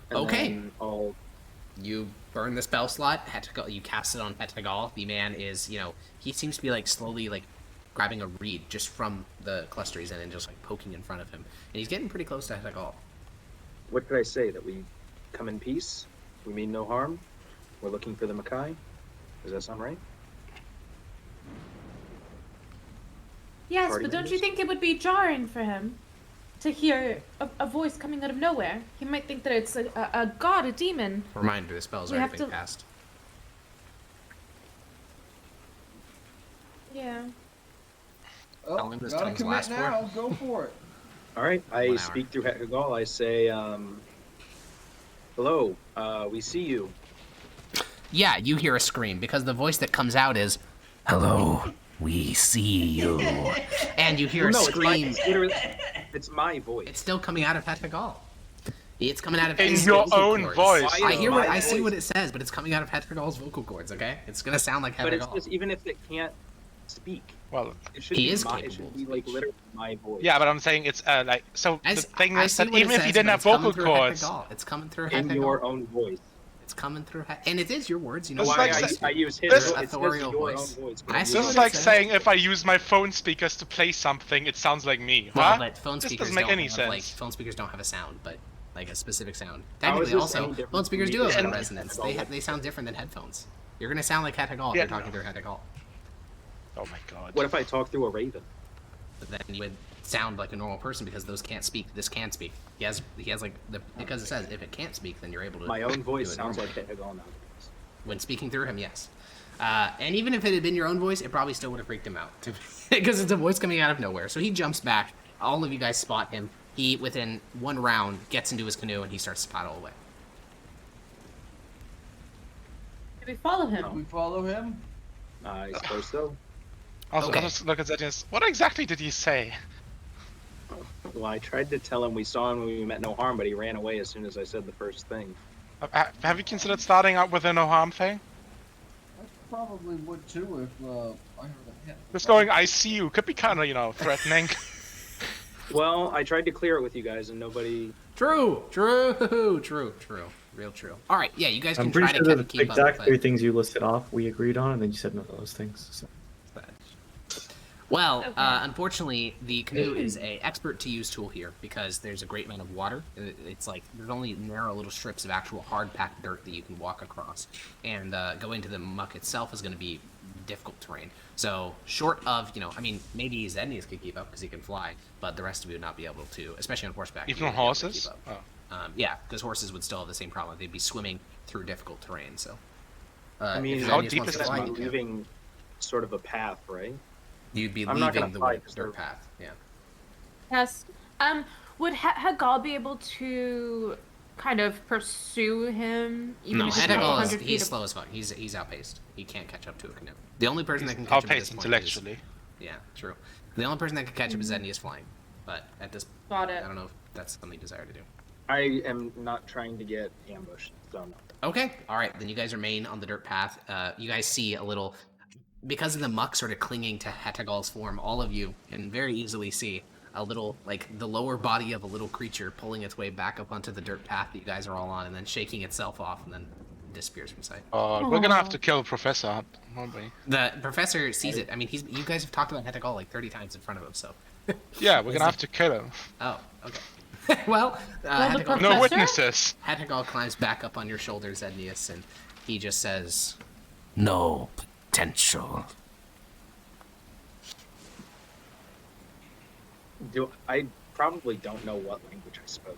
And Okay. then I'll You burn the spell slot. Hetagal, you cast it on Hetagal. The man is, he seems to be slowly grabbing a reed just from the cluster he's in and just poking in front of him. And he's getting pretty close to Hetagal. What did I say? That we come in peace? We mean no harm? We're looking for the Mkai? Does that sound right? Yes, Party but don't you members? think it would be jarring for him to hear a voice coming out of nowhere? He might think that it's a god, a demon. Reminder, the spell's We already have been to- cast. Yeah. Oh, How long does gotta tongues commit last for? now. Go for it. All right, 1 I hour. speak through Hekagal. I say, hello, we see you. Yeah, you hear a scream because the voice that comes out is, "Hello, we see you," and you hear Well, a no, scream. it's literally, it's my voice. It's still coming out of Hekagal. It's coming out of In his your vocal own cords. voice. Why I is hear my what I see voice- what it says, but it's coming out of Hekagal's vocal cords. Okay, it's gonna sound like But it's Hekagal. just, even if it can't speak, Well, it should He be is my, it capable should of be like speech. literally my voice. yeah, but I'm saying it's like so. I The s- thing I is see that what even it if you says, didn't but have it's coming vocal through cords, Hekagal. It's coming through In Hekagal. your own voice. It's coming through, and it is your words. You know It's Why like I use his this- voice. It says authorial your voice. own voice. I but see this what is it like says. saying if I use my phone speakers to play something, it sounds like me. Well, Huh? but phone This speakers doesn't make don't any have, sense. like, phone speakers don't have a sound, but like a specific sound. How is Technically, this also, any different phone speakers from do me have a than resonance. Hekagal? They sound different than headphones. You're gonna sound like Hekagal if Yeah, you're talking no. through Hekagal. Oh my god. What if I talk through a raven? But then you would sound like a normal person because those can't speak. This can speak. He has like because it says if it can't speak, then you're able to. My own voice do it sounds normally. like Hekagal now. When speaking through him, yes. And even if it had been your own voice, it probably still would have freaked him out because it's a voice coming out of nowhere. So he jumps back. All of you guys spot him. He, within one round, gets into his canoe and he starts to paddle away. Do we follow him? We follow him. I suppose so. Also, Okay. I'll just look at that. Yes. What exactly did he say? Well, I tried to tell him we saw him when we met no harm, but he ran away as soon as I said the first thing. Have you considered starting out with a no harm thing? I probably would too if I heard a hit. Just going, I see you, could be kind of, threatening. Well, I tried to clear it with you guys, and nobody. True. Real true. All right, yeah, you guys can I'm try pretty to sure kind the of keep exact up. three things you listed off we agreed on, and then you said none of those things. So. Well, Okay. Unfortunately, the canoe is a expert to use tool here because there's a great amount of water. It's like there's only narrow little strips of actual hard packed dirt that you can walk across, and going to the muck itself is going to be difficult terrain. So short of maybe Zednius could keep up because he can fly, but the rest of you would not be able to, especially on horseback. Even you wouldn't be able to horses? keep up. Oh. Yeah, because horses would still have the same problem. They'd be swimming through difficult terrain. So. I mean, if how Zednius deep wants is to that fly, muck? you can. leaving sort of a path, right? You'd be I'm not leaving gonna the fly, 'cause dirt they're- path. Yeah. Yes. Would Hagal be able to kind of pursue him? Even No, if it's not Hannibal 100 feet he's ab- slow as fuck. He's outpaced. He can't catch up to a canoe. The only person that can catch up at Outpaced this point intellectually. is yeah, true. The only person that can catch up is Zednius flying. But at this, Got I it. don't know if that's something you desire to do. I am not trying to get ambushed, so no. Okay, all right. Then you guys remain on the dirt path. You guys see a little, because of the muck sort of clinging to Hetagal's form. All of you can very easily see a little, like the lower body of a little creature pulling its way back up onto the dirt path that you guys are all on, and then shaking itself off, and then disappears from sight. We're gonna have to kill Professor, won't we? The professor sees it. I mean, you guys have talked about Hetagal like 30 times in front of him, so. Yeah, we're gonna have to kill him. Oh, okay. Well, the Hetagal, Professor? No witnesses. Hetagal climbs back up on your shoulders, Zednius, and he just says, "No potential." I probably don't know what language I spoke.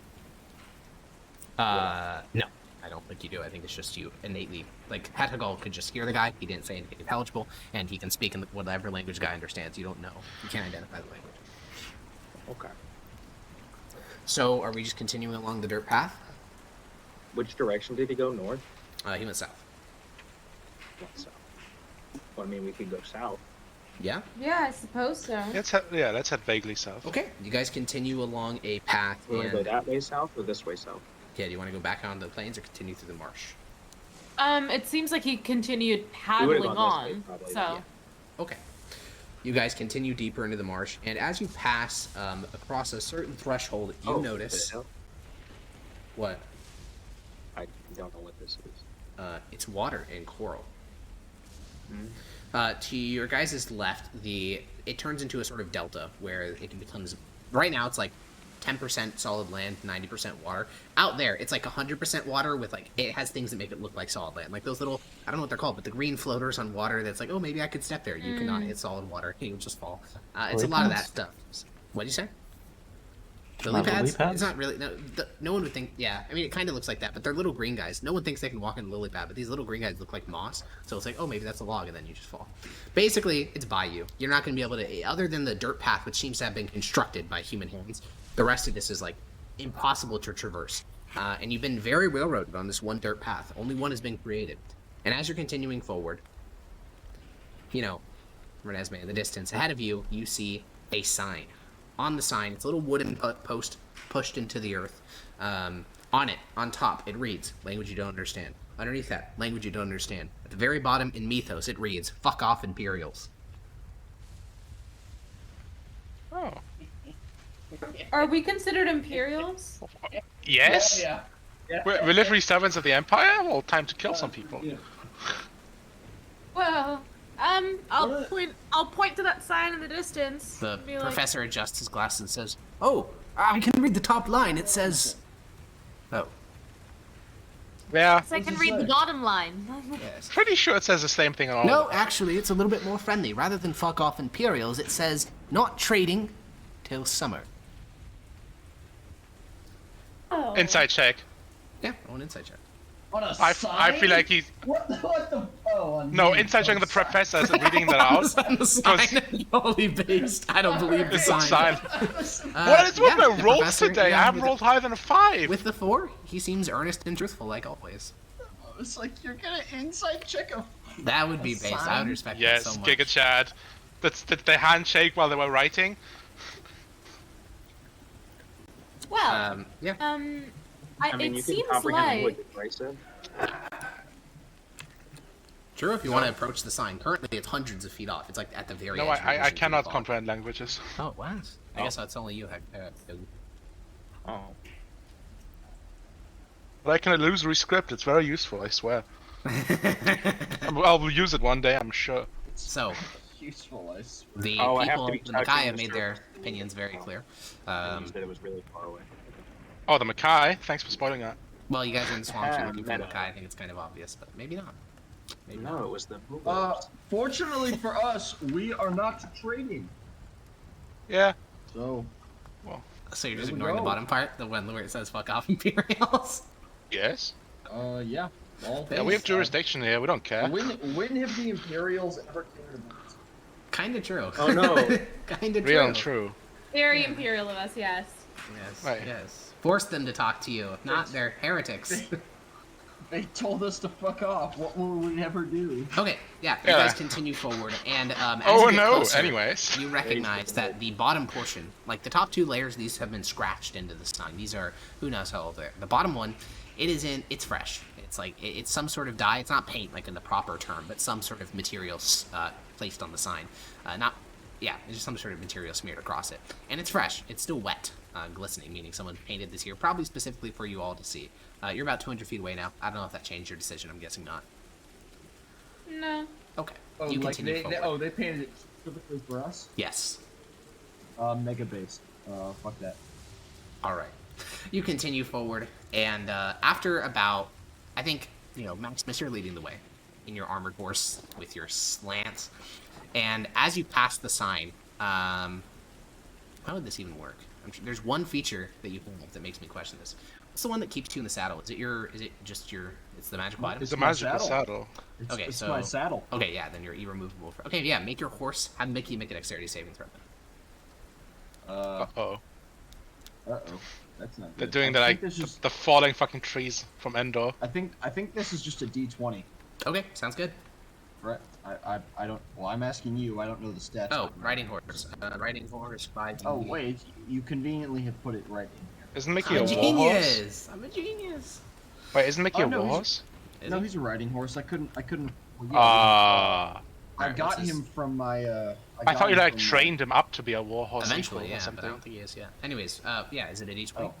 No, I don't think you do. I think it's just you innately. Like, Hetagal could just hear the guy. He didn't say anything intelligible, and he can speak in whatever language the guy understands. You don't know. You can't identify the language. Okay. So, are we just continuing along the dirt path? Which direction did he go? North? He went south. Not south. Well, I mean, we could go south. Yeah? Yeah, I suppose so. Let's head vaguely south. Okay. You guys continue along a path. You want to go And, that way south or this way south? yeah, do you want to go back onto the plains or continue through the marsh? It seems like he continued We would've paddling gone this way, on. probably, So, yeah. Okay. You guys continue deeper into the marsh, and as you pass across a certain threshold, you notice... what the hell? What? I don't know what this is. It's water and coral. Hmm. To your guys' left, it turns into a sort of delta where it becomes... Right now, it's like 10% solid land, 90% water. Out there, it's like 100% water with like... It has things that make it look like solid land. Like those little... I don't know what they're called, but the green floaters on water that's like, oh, maybe I could step there. You cannot. It's solid water. You'll just fall. It's a lot of that stuff. What'd you say? Lily Not lily pads? pads? It's not really. No one would think. Yeah, I mean, it kind of looks like that, but they're little green guys. No one thinks they can walk in a lily pad, but these little green guys look like moss. So it's like, oh, maybe that's a log, and then you just fall. Basically, it's by you. You're not going to be able to, other than the dirt path, which seems to have been constructed by human hands. The rest of this is like impossible to traverse. And you've been very railroaded on this one dirt path. Only one has been created. And as you're continuing forward, you know, Renesmee, in the distance ahead of you, you see a sign. On the sign, it's a little wooden post pushed into the earth. On it, on top, it reads, language you don't understand. Underneath that, language you don't understand. At the very bottom, in Mythos, it reads, fuck off, Imperials. Oh. Are we considered Imperials? Yes? Yeah. We're literally servants of the Empire? Well, time to kill some people. Yeah. Well, I'll point to that sign in the distance. The and be like, professor adjusts his glasses and says, oh, I can read the top line. It says... Oh, Yeah, so I can read the bottom line. yes. pretty sure it says the same thing on all No, of them. actually, it's a little bit more friendly. Rather than fuck off Imperials, it says, not trading till summer. Oh. Inside check. Yeah, roll an insight check. On a I sign? feel like he's... What the? Oh, on No, me. inside checking the Sorry. professor is reading that out. On the sign, totally based. I don't believe the It's a sign. sign. What is with yeah, my the rolls professor- today? yeah, I haven't with rolled higher than a 5. With the 4, he seems earnest and truthful, like always. It's like you're gonna inside check a. That would be A based. I sign? would respect Yes, that so much. Giga Chad. Did they handshake while they were writing? Well, Yeah. I mean, it you can seems comprehend like what Bryce said. True, if you want to approach the sign. Currently, it's hundreds of feet off. It's like at the very No, edge. I cannot comprehend languages. Oh, what? I guess that's only you, Oh. But I can illusory script. It's very useful, I swear. I'll use it one day, I'm sure. So, Useful, I swear. the Oh, I have people, to be the touching Mkai have the made their opinions very clear. You said it was really far away. Oh, the Mkai. Thanks for spoiling that. Well, you guys are in the swamp, you're Yeah, looking for the meta. Mkai. I think it's kind of obvious, but maybe not. Maybe No, not. it was the. Fortunately for us, we are not trading. Yeah. So. So you're There just we ignoring the go. bottom part, the one where it says "fuck off, Imperials." Yes. Yeah. Well, Yeah, we have jurisdiction here. We don't care. When have the Imperials ever cared about us? Kind of true. Oh, no. Kind of true. Real and true. very Imperial of us, yes. Yes. Right. Yes. Force them to talk to you. If not, they're heretics. They told us to fuck off. What will we ever do? Okay. Yeah. You Yeah. guys continue forward, and as Oh you get no. closer, Anyways. you recognize that the bottom portion, like the top 2 layers, these have been scratched into the sign. These are who knows how old they're. The bottom one, it's fresh. It's like it's some sort of dye. It's not paint, like in the proper term, but some sort of material placed on the sign. It's just some sort of material smeared across it, and it's fresh. It's still wet, glistening, meaning someone painted this here, probably specifically for you all to see. You're about 200 feet away now. I don't know if that changed your decision. I'm guessing not. No. Okay. Oh, You like continue forward. they painted it specifically for us. Yes. Mega based. Fuck that. All right. You continue forward, and after about, I think, Maximus, you're leading the way in your armored horse with your slants. And as you pass the sign, how would this even work? There's one feature that you have that makes me question this. What's the one that keeps you in the saddle? Is it just it's the magical item? It's a my magical saddle. saddle. It's, Okay, it's so- my saddle. Okay, yeah, then you're irremovable. Okay, yeah, make your horse, have Mickey make a dexterity saving throw. Uh-oh. That's not. They're good. doing I the, think this is- the falling fucking trees from Endor. I think this is just a D20. Okay, sounds good. Right? I don't. Well, I'm asking you. I don't know the stats. Oh, riding horse. Riding horse, 5. Oh wait, you convenently have put it right in here. Isn't Mickey I'm a a warhorse? genius! I'm a genius! Wait, isn't Mickey Oh, a no, he's- warhorse? Is No, he? he's a riding horse. I couldn't. Well, yeah, Ah. I Alright, got what's his- him from my. I got thought you him like from trained him up to be a warhorse Eventually, equal yeah, or but I something. don't think he is yet. Anyways, yeah, is it a D20? Oh,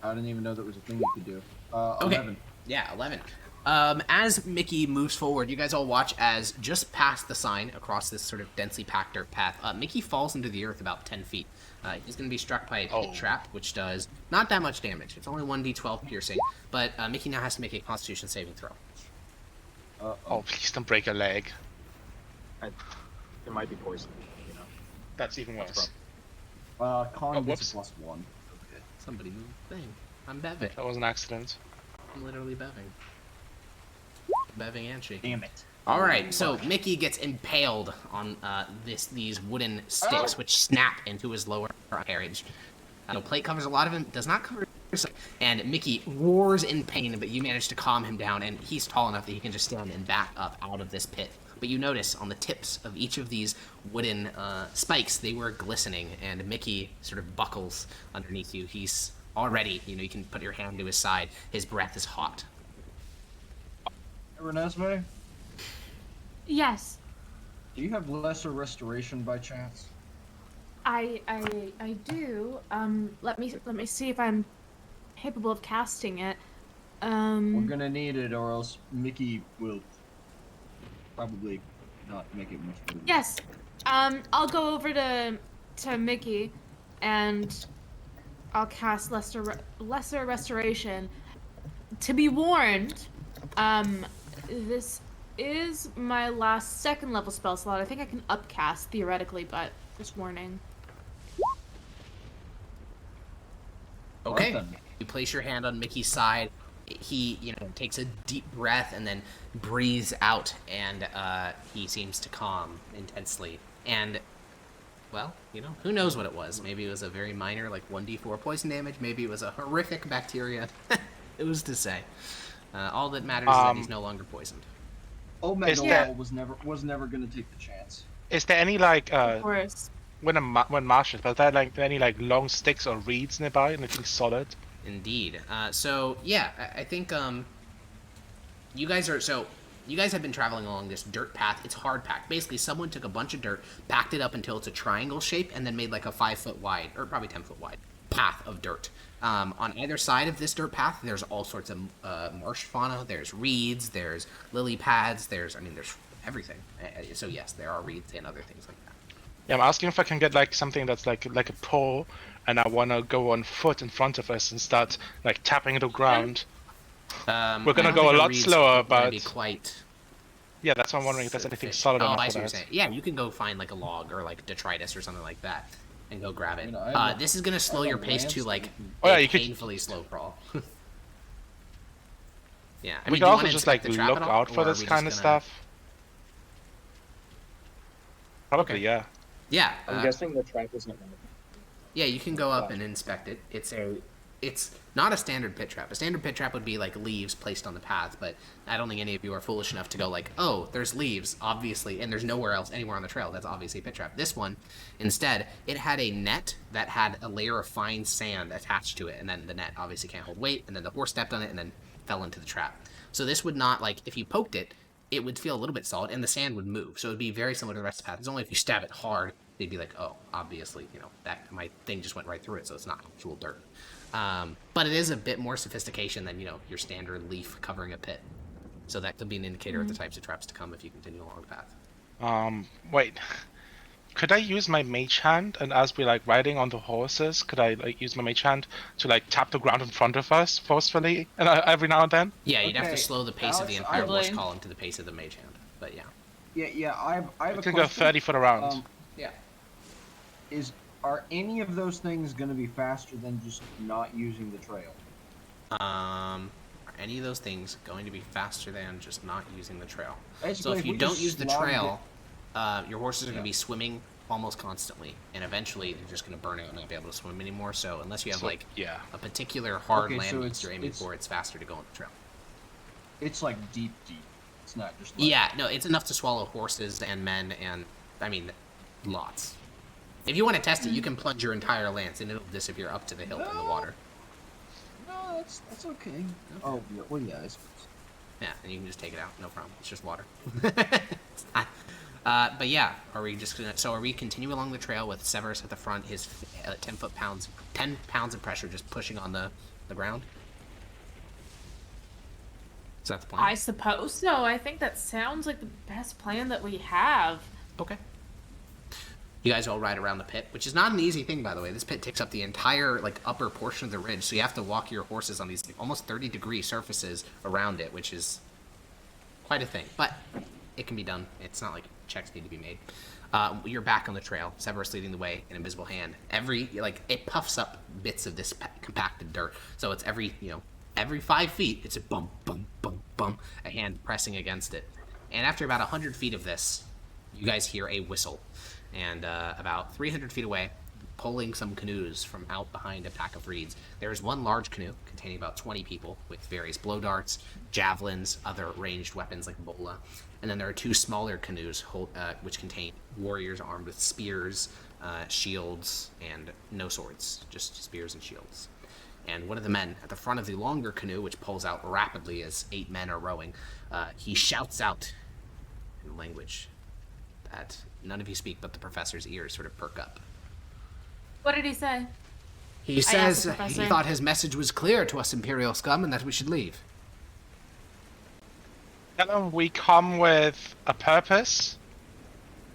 I didn't even know that was a thing you could do. Okay. 11. Yeah, 11. As Mickey moves forward, you guys all watch as just past the sign, across this sort of densely packed dirt path, Mickey falls into the earth about 10 feet. He's going to be struck by a pit Oh. trap, which does not that much damage. It's only 1d12 piercing, but Mickey now has to make a Constitution saving throw. Oh, please don't break a leg. It might be poison. That's even That's worse. Con whoops. gets +1. Okay. Somebody moved the thing. I'm bevving. That was an accident. I'm literally bevving. Bevving and shaking. Damn it. All right, so Mickey gets impaled on these wooden sticks, which snap into his lower carriage. The plate covers a lot of him, does not cover. And Mickey roars in pain, but you manage to calm him down, and he's tall enough that he can just stand and back up out of this pit. But you notice on the tips of each of these wooden spikes, they were glistening, and Mickey sort of buckles underneath you. He's already, you can put your hand to his side. His breath is hot. Renesmee, Yes, do you have lesser restoration by chance? I do. Let me see if I'm capable of casting it. We're gonna need it, or else Mickey will probably not make it much better. Yes. I'll go over to Mickey, and I'll cast lesser restoration. To be warned, this is my last second level spell slot. I think I can upcast theoretically, but just warning. Okay. Right then. You place your hand on Mickey's side. He, takes a deep breath and then breathes out, and he seems to calm intensely. And, well, who knows what it was? Maybe it was a very minor, 1d4 poison damage. Maybe it was a horrific bacteria. Who's to say? All that matters is that he's no longer poisoned. Old Magnolia was never gonna take the chance. Is there any Of course. when marshes, but are there any long sticks or reeds nearby? Anything solid? Indeed. So yeah, I think you guys have been traveling along this dirt path. It's hard packed. Basically, someone took a bunch of dirt, packed it up until it's a triangle shape, and then made a 5-foot wide, or probably 10-foot wide path of dirt. On either side of this dirt path, there's all sorts of marsh fauna. There's reeds, there's lily pads, there's everything. So yes, there are reeds and other things like that. Yeah, I'm asking if I can get something that's like a pole, and I want to go on foot in front of us and start tapping the ground. We're gonna go a lot slower, but be quite. Yeah, that's what I'm wondering if there's anything solid enough I for see what you're that. saying. Yeah, you can go find a log or detritus or something like that, and go grab it. This is gonna slow your pace to you could painfully slow crawl. Yeah, I We mean, can do you also wanna just inspect the trap look at all, out for or are this we kind of just gonna- stuff. Probably, Okay. yeah. Yeah, I'm guessing the trap isn't gonna. yeah, you can go up and inspect it. It's not a standard pit trap. A standard pit trap would be leaves placed on the path, but I don't think any of you are foolish enough to go oh, there's leaves, obviously, and there's nowhere else anywhere on the trail. That's obviously a pit trap. This one, instead, it had a net that had a layer of fine sand attached to it, and then the net obviously can't hold weight, and then the horse stepped on it and then fell into the trap. So this would not, if you poked it, it would feel a little bit solid, and the sand would move. So it would be very similar to the rest of the path. It's only if you stab it hard, they'd be oh, obviously, that my thing just went right through it, so it's not actual dirt. But it is a bit more sophistication than, your standard leaf covering a pit. So that could be an indicator of the types of traps to come if you continue along the path. Wait. Could I use my mage hand, and as we riding on the horses, could I use my mage hand to tap the ground in front of us forcefully every now and then? Yeah, you'd have to Okay, slow the pace of the Alex, entire horse Probably. column to the pace of the mage hand. But yeah. Yeah, I have I a can question. go 30 foot around. Yeah. Are any of those things gonna be faster than just not using the trail? Are any of those things going to be faster than just not using the trail? Basically, So if you we don't just use the slog trail, your horses are going to Yeah. be swimming almost constantly, and eventually they're just going to burn out and not be able to swim anymore. So unless you have yeah. a particular hard Okay, land so use you're aiming it's- for, it's faster to go on the trail. It's deep. It's not just Yeah, no, it's enough to swallow horses and men, and lots. If you want to test it, you can plunge your entire lance and it'll disappear up to the hilt in the water. No, that's okay. Oh, yeah, well, yeah, I suppose. Yeah, and you can just take it out, no problem. It's just water. But yeah, are we continue along the trail with Severus at the front, his 10 pounds of pressure just pushing on the ground? Is that the plan? I suppose so. I think that sounds like the best plan that we have. Okay. You guys all ride around the pit, which is not an easy thing, by the way. This pit takes up the entire upper portion of the ridge, so you have to walk your horses on these almost 30-degree surfaces around it, which is quite a thing. But it can be done. It's not checks need to be made. You're back on the trail. Severus leading the way, an invisible hand. It puffs up bits of this compacted dirt. So it's every 5 feet, it's a bump, bump, bump, bump, a hand pressing against it. And after about 100 feet of this, you guys hear a whistle. And about 300 feet away, pulling some canoes from out behind a pack of reeds, there is one large canoe containing about 20 people with various blow darts, javelins, other ranged weapons like bola. And then there are 2 smaller canoes which contain warriors armed with spears, shields, and no swords, just spears and shields. And one of the men at the front of the longer canoe, which pulls out rapidly as 8 men are rowing, he shouts out in language that none of you speak, but the professor's ears sort of perk up. What did he say? He says he thought his message was clear to us Imperial scum and that we should leave. Tell them we come with a purpose,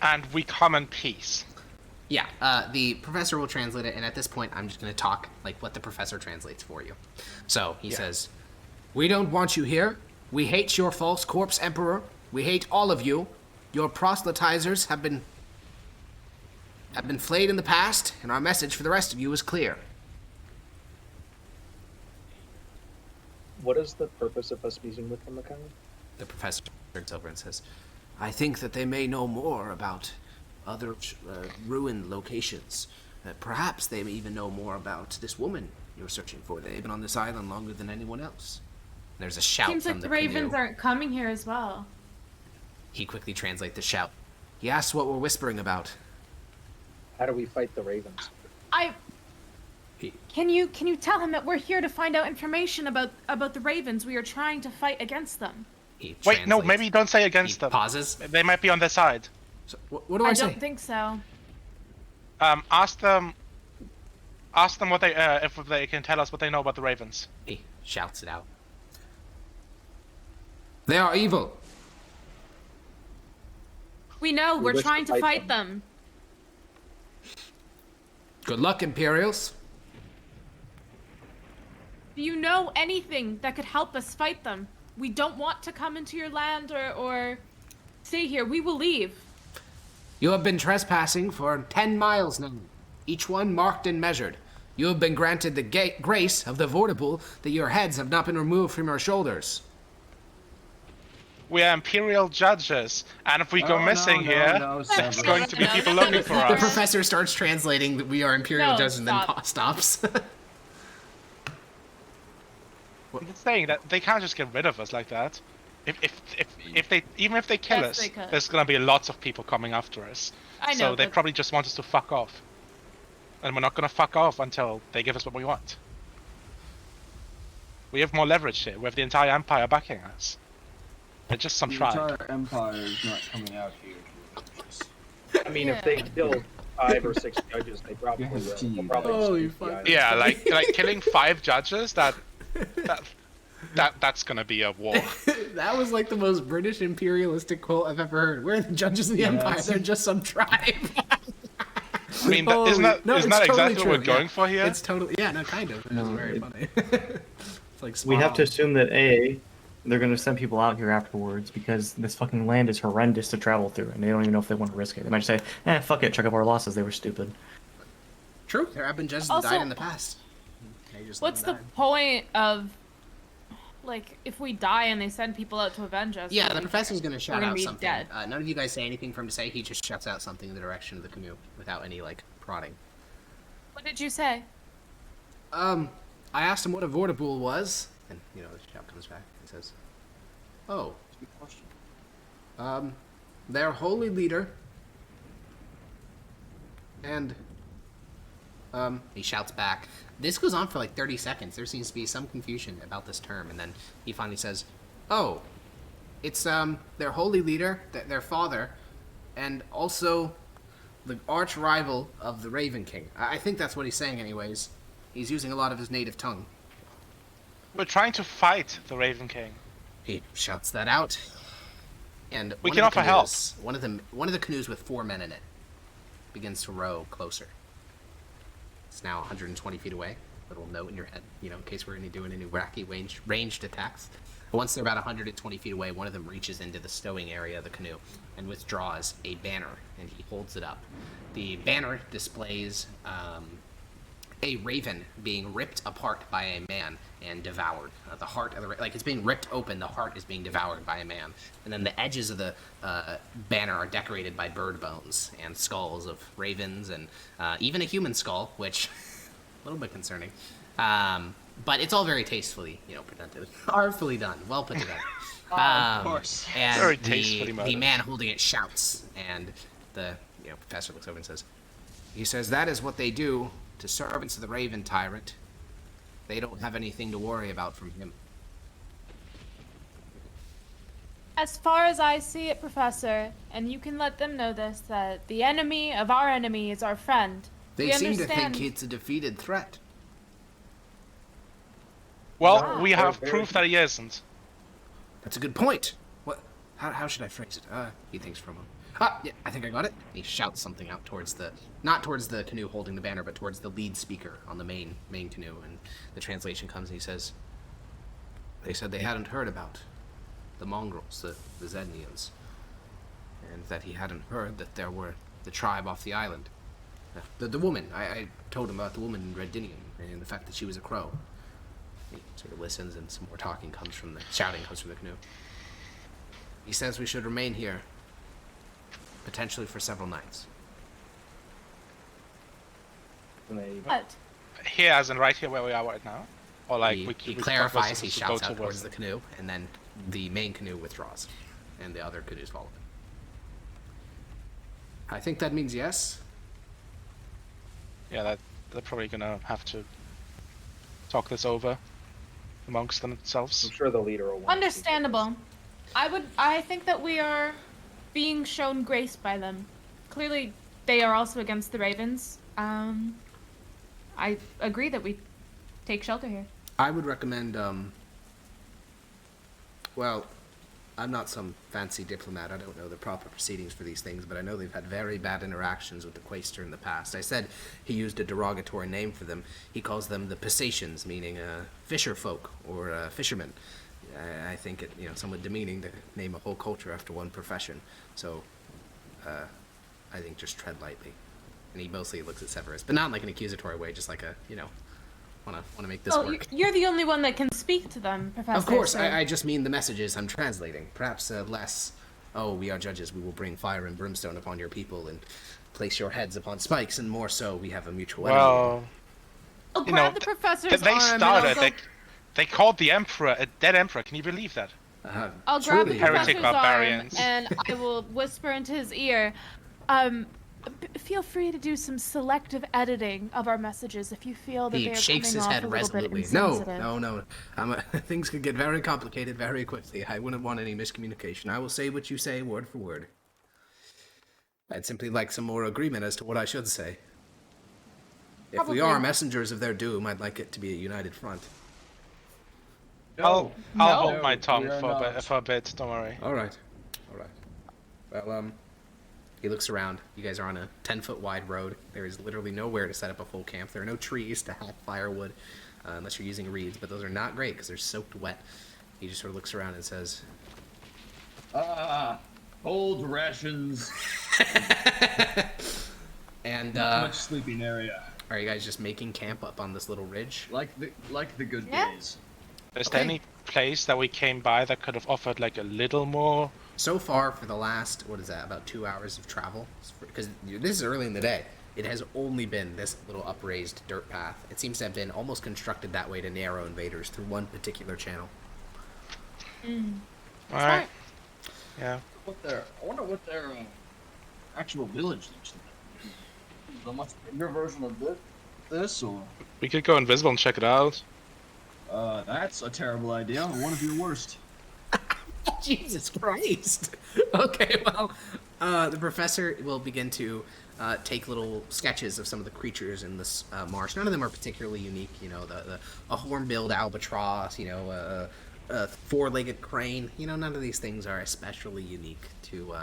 and we come in peace. Yeah, the professor will translate it, and at this point, I'm just going to talk like what the professor translates for you. So he says, "We don't want you here. We hate your false corpse emperor. We hate all of you. Your proselytizers have been flayed in the past, and our message for the rest of you is clear." What is the purpose of us meeting with them, Mkai? the professor turns over and says, "I think that they may know more about other ruined locations. Perhaps they may even know more about this woman you're searching for. They've been on this island longer than anyone else." There's a shout Seems from like the the ravens canoe. aren't coming here as well. He quickly translates the shout. He asks what we're whispering about. How do we fight the ravens? Can you tell him that we're here to find out information about the ravens? We are trying to fight against them. Wait, no, maybe don't say against them. Pauses. They might be on their side. So, what do I say? don't think so. Ask them what they if they can tell us what they know about the ravens. He shouts it out. They are evil. We know. We We're wish to trying to fight fight them. them. Good luck, Imperials. Do you know anything that could help us fight them? We don't want to come into your land or stay here. We will leave. You have been trespassing for 10 miles now, each one marked and measured. You have been granted the grace of the Vortipool that your heads have not been removed from your shoulders. We are Imperial judges, and if we go missing here, there's going to be people looking for The us. professor starts translating that we are Imperial No, judges and then stop. stops. I'm just saying that they can't just get rid of us like that. If they kill Yes, us, they could. there's gonna be lots of people coming after us. I know. So they but probably just want us to fuck off, and we're not gonna fuck off until they give us what we want. We have more leverage here. We have the entire empire backing us. They're just some The tribe. entire empire is not coming out here to avenge us. I mean, if they killed 5 or 6 judges, they probably will. Yes, They'll probably Holy just keep the fuck. island. Yeah, like killing 5 judges. That's gonna be a war. That was like the most British imperialistic quote I've ever heard. We're the judges of the empire. They're just some tribe. I mean, isn't that it's exactly totally what true, we're going for here? It's totally no, kind of. It's No, very it- funny. It's like We have to spot on. assume that they're going to send people out here afterwards because this fucking land is horrendous to travel through, and they don't even know if they want to risk it. They might just say, fuck it, check up our losses, they were stupid. True. There have been judges that Also- died in the past. They just let what's them the die. point of, like, if we die and they send people out to avenge us? Yeah, what the do we professor's care? gonna shout We're gonna out be something. dead. None of you guys say anything for him to say. He just shouts out something in the direction of the canoe without any like prodding. What did you say? I asked him what a Vortipool was, and The shout comes back. He says, oh, their holy leader, and he shouts back. This goes on for like 30 seconds. There seems to be some confusion about this term, and then he finally says, oh, it's their holy leader, their father, and also the arch rival of the Raven King. I think that's what he's saying, anyways. He's using a lot of his native tongue. We're trying to fight the Raven King. he shouts that out, and We one can of the offer help. canoes- One of the canoes with 4 men in it begins to row closer. It's now 120 feet away. Little note in your head, in case we're doing any wacky ranged attacks. But once they're about 120 feet away, one of them reaches into the stowing area of the canoe and withdraws a banner, and he holds it up. The banner displays a raven being ripped apart by a man and devoured. The heart of the like it's being ripped open. The heart is being devoured by a man, and then the edges of the banner are decorated by bird bones and skulls of ravens and even a human skull, which a little bit concerning. But it's all very tastefully, presented, artfully done, well put together. Of course. And Very tastefully the murdered. man holding it shouts, and the professor looks over and says, He says that is what they do to servants of the Raven Tyrant. They don't have anything to worry about from him. As far as I see it, Professor, and you can let them know this, that the enemy of our enemy is our friend. They We seem to understand. think it's a defeated threat. Well, No, we they're have very- proof that he isn't. That's a good point. What? How should I phrase it? He thinks for a moment. Yeah, I think I got it. He shouts something out towards not towards the canoe holding the banner, but towards the lead speaker on the main canoe. And the translation comes and he says, they said they hadn't heard about the mongrels, the Zednians, and that he hadn't heard that there were the tribe off the island. The woman, I told him about the woman in Redinium and the fact that she was a crow. He sort of listens, and some more shouting comes from the canoe. He says we should remain here, potentially for several nights. And they But Here, as in right here where we are right now? Or like he we clarifies, he go shouts out towards towards the canoe, and then the main canoe withdraws, and the other canoes follow him. I think that means yes. Yeah, they're probably gonna have to talk this over amongst themselves. I'm sure the leader will want to speak to understandable. I think that we are being shown grace by them. Clearly, they are also against the Ravens. I agree that we take shelter here. I would recommend, well, I'm not some fancy diplomat. I don't know the proper proceedings for these things, but I know they've had very bad interactions with the Quaestor in the past. I said he used a derogatory name for them. He calls them the Peachachoo, meaning fisher folk or fishermen. I think it, somewhat demeaning to name a whole culture after one profession. So, I think just tread lightly. And he mostly looks at Severus, but not in like an accusatory way, just like a, wanna make this Well, work. you're the only one that can speak to them, Professor. Of course, so- I just mean the messages I'm translating. Perhaps less, oh, we are judges, we will bring fire and brimstone upon your people and place your heads upon spikes, and more so, we have a mutual enemy. Well, I'll you grab know, the professor's they arm and started. I'll, go, They called the emperor a dead emperor. Can you believe that? I'll grab the truly. Heretic professor's arm barbarians. and I will whisper into his ear. Feel free to do some selective editing of our messages if you feel that He they are shakes coming his off head a little bit resolutely. insensitive. No. Things could get very complicated very quickly. I wouldn't want any miscommunication. I will say what you say, word for word. I'd simply like some more agreement as to what I should say. If Probably. we are messengers of their doom, I'd like it to be a united front. I'll No. hold my No, tongue we are for a not. bit. Don't worry. All right. Well, he looks around. You guys are on a 10-foot wide road. There is literally nowhere to set up a full camp. There are no trees to hack firewood, unless you're using reeds, but those are not great because they're soaked wet. He just sort of looks around and says, Cold rations. and, Not much sleeping area. are you guys just making camp up on this little ridge? Like the good Yeah. days. Is there any place that we came by that could have offered like a little more? So far, for the last, about 2 hours of travel, because this is early in the day, it has only been this little upraised dirt path. It seems to have been almost constructed that way to narrow invaders through one particular channel. All right. Yeah. I wonder what their actual village looks like. Is it a much bigger version of this, or We could go invisible and check it out. that's a terrible idea. One of your worst. Jesus Christ! Okay, well, the professor will begin to take little sketches of some of the creatures in this marsh. None of them are particularly unique. A horn-billed albatross. A four-legged crane. None of these things are especially unique to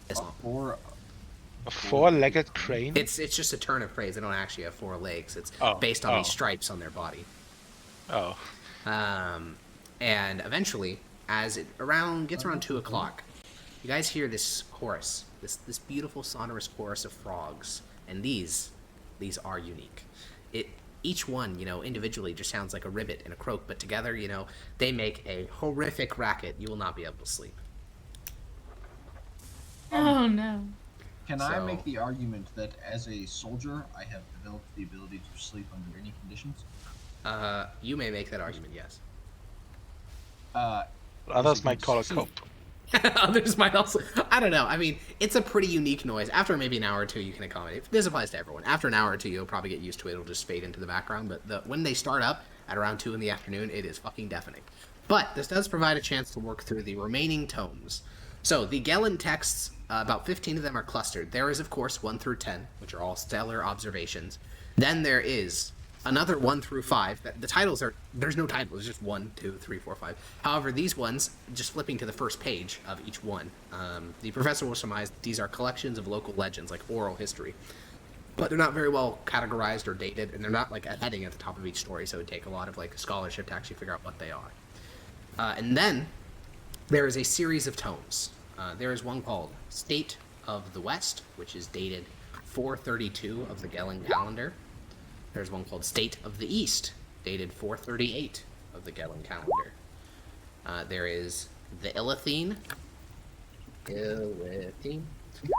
this. Or A four-legged crane. It's just a turn of phrase. They don't actually have 4 legs. It's Oh, based on oh. these stripes on their body. Oh. And eventually, as it gets around 2 o'clock, you guys hear this chorus, this beautiful sonorous chorus of frogs, and these are unique. Each one, individually just sounds like a ribbit and a croak, but together, they make a horrific racket. You will not be able to sleep. Oh no. Can I make the argument that as a soldier, I have developed the ability to sleep under any conditions? You may make that argument, yes. Others might call it cope. Others might also. I don't know. I mean, it's a pretty unique noise. After maybe an hour or two, you can accommodate. This applies to everyone. After an hour or two, you'll probably get used to it. It'll just fade into the background. But when they start up at around 2 in the afternoon, it is fucking deafening. But this does provide a chance to work through the remaining tomes. So the Gelen texts, about 15 of them are clustered. There is, of course, 1 through 10, which are all stellar observations. Then there is another 1 through 5. The titles there's no title, it's just 1, 2, 3, 4, 5. However, these ones, just flipping to the first page of each one, the professor will surmise these are collections of local legends, like oral history. But they're not very well categorized or dated, and they're not like a heading at the top of each story, so it would take a lot of like scholarship to actually figure out what they are. And then there is a series of tomes. There is one called State of the West, which is dated 432 of the Gelen calendar. There's one called State of the East, dated 438 of the Gelen calendar. There is the Illithene,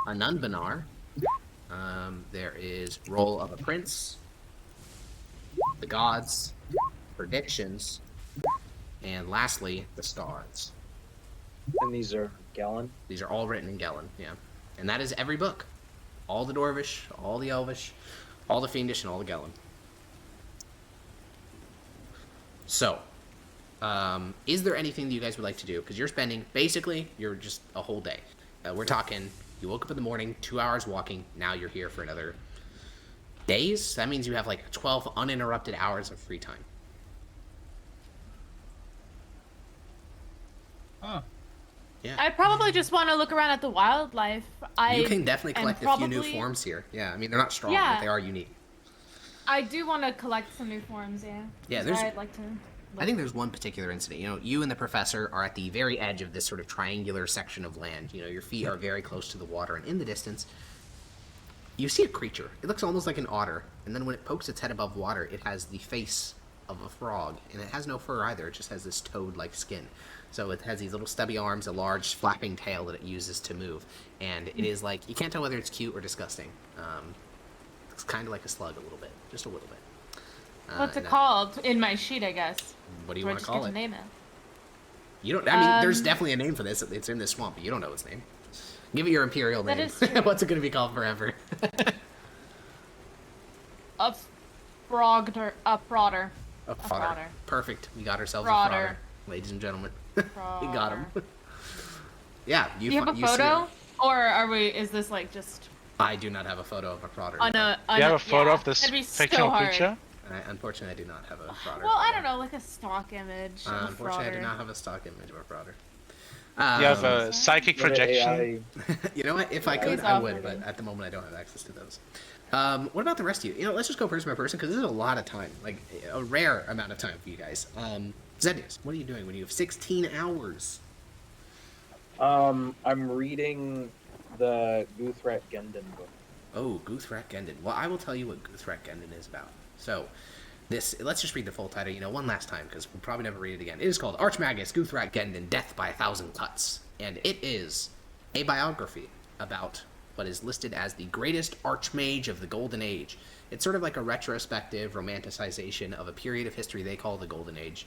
Anunbanar. There is Roll of a Prince, the Gods, Predictions, and lastly, the Stars. And these are Gelen? These are all written in Gelen, yeah. And that is every book. All the Dwarvish, all the Elvish, all the Fiendish, and all the Gelen. So, is there anything that you guys would like to do? Because you're just a whole day. We're talking, you woke up in the morning, 2 hours walking, now you're here for another days? That means you have like 12 uninterrupted hours of free time. Huh. Yeah. I probably just want to look around at the wildlife. You can definitely collect a few new forms here. Yeah, I mean, they're not strong, but they are unique. I do want to collect some new forms, yeah. Yeah, I'd like to. I think there's one particular incident. You and the professor are at the very edge of this sort of triangular section of land. Your feet are very close to the water, and in the distance, you see a creature. It looks almost like an otter, and then when it pokes its head above water, it has the face of a frog, and it has no fur either. It just has this toad-like skin. So it has these little stubby arms, a large flapping tail that it uses to move, and it is like, you can't tell whether it's cute or disgusting. It's kind of like a slug a little bit, just a little bit. What's it called? In my sheet, I guess. What do you want to call it? Name it? You don't. I mean, there's definitely a name for this. It's in this swamp, but you don't know its name. Give it your imperial name. That is true. What's it going to be called forever? A frogder. A frauder. A frauder. Perfect. We got ourselves Frauder. a frauder, ladies and gentlemen. We got him. Yeah. Do you have a photo, or are we? Is this like just? I do not have a photo of a frauder. Do you have a photo of this fictional creature? Unfortunately, I do not have a frauder. Well, I don't know, like a stock image. Unfortunately, I do not have a stock image of a frauder. You have a psychic projection. You know what? If I could, I would, but at the moment, I don't have access to those. What about the rest of you? Let's just go person by person, because this is a lot of time, like a rare amount of time for you guys. Zedius, what are you doing when you have 16 hours? I'm reading the Guthrat Gendon book. Oh, Guthrat Gendon. Well, I will tell you what Guthrat Gendon is about. So, let's just read the full title, one last time, because we'll probably never read it again. It is called Archmagus Guthrat Gendon, Death by 1,000 Cuts. And it is a biography about what is listed as the greatest archmage of the Golden Age. It's sort of like a retrospective romanticization of a period of history they call the Golden Age.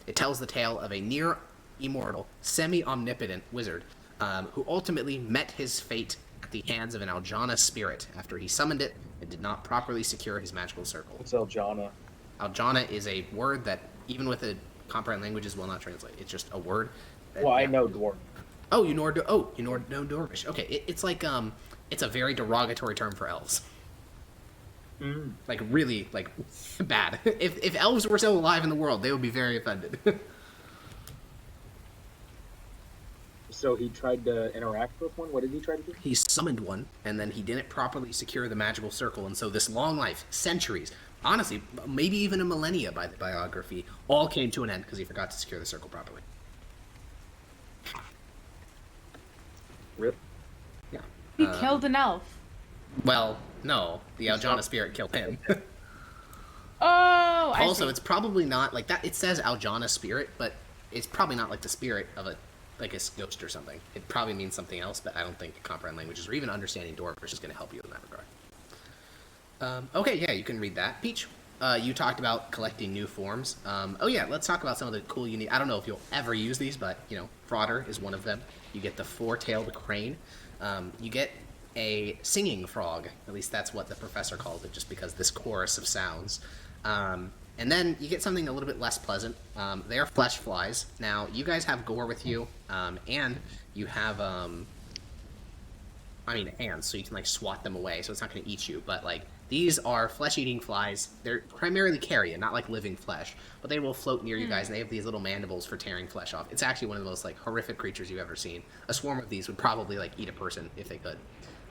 It tells the tale of a near-immortal, semi-omnipotent wizard who ultimately met his fate at the hands of an Aljana spirit after he summoned it and did not properly secure his magical circle. What's Aljana? Aljana is a word that, even with the comprehend languages, will not translate. It's just a word. Well, I know Dwarf. Oh, you know Dwarvish. Okay, it's like it's a very derogatory term for elves. Like really, like bad. If elves were still alive in the world, they would be very offended. So he tried to interact with one? What did he try to do? He summoned one, and then he didn't properly secure the magical circle, and so this long life, centuries, honestly, maybe even a millennia by the biography, all came to an end because he forgot to secure the circle properly. Rip. Yeah. He killed an elf. Well, no, the Aljana spirit killed him. Oh, I Also, see. it's probably not like that. It says Aljana spirit, but it's probably not like the spirit of a ghost or something. It probably means something else, but I don't think comprehend languages or even understanding Dwarvish is going to help you in that regard. Okay, yeah, you can read that. Peach, you talked about collecting new forms. Oh yeah, let's talk about some of the cool unique. I don't know if you'll ever use these, but you know, Frauder is one of them. You get the four-tailed crane. You get a singing frog. At least that's what the professor calls it, just because this chorus of sounds. And then you get something a little bit less pleasant. They are flesh flies. Now, you guys have gore with you, and you have, hands, so you can, like, swat them away, so it's not going to eat you. But, like, these are flesh-eating flies. They're primarily carrion, not, like, living flesh. But they will float near you guys, and they have these little mandibles for tearing flesh off. It's actually one of the most, like, horrific creatures you've ever seen. A swarm of these would probably, like, eat a person if they could.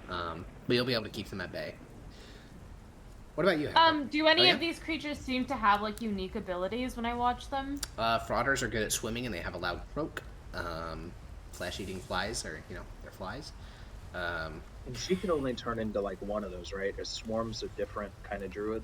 But you'll be able to keep them at bay. What about you, Hector? Do any of these creatures seem to have, like, unique abilities when I watch them? Frauders are good at swimming, and they have a loud croak. Flesh-eating flies are, you know, they're flies. And she can only turn into like one of those, right? Or swarms of different kind of druid.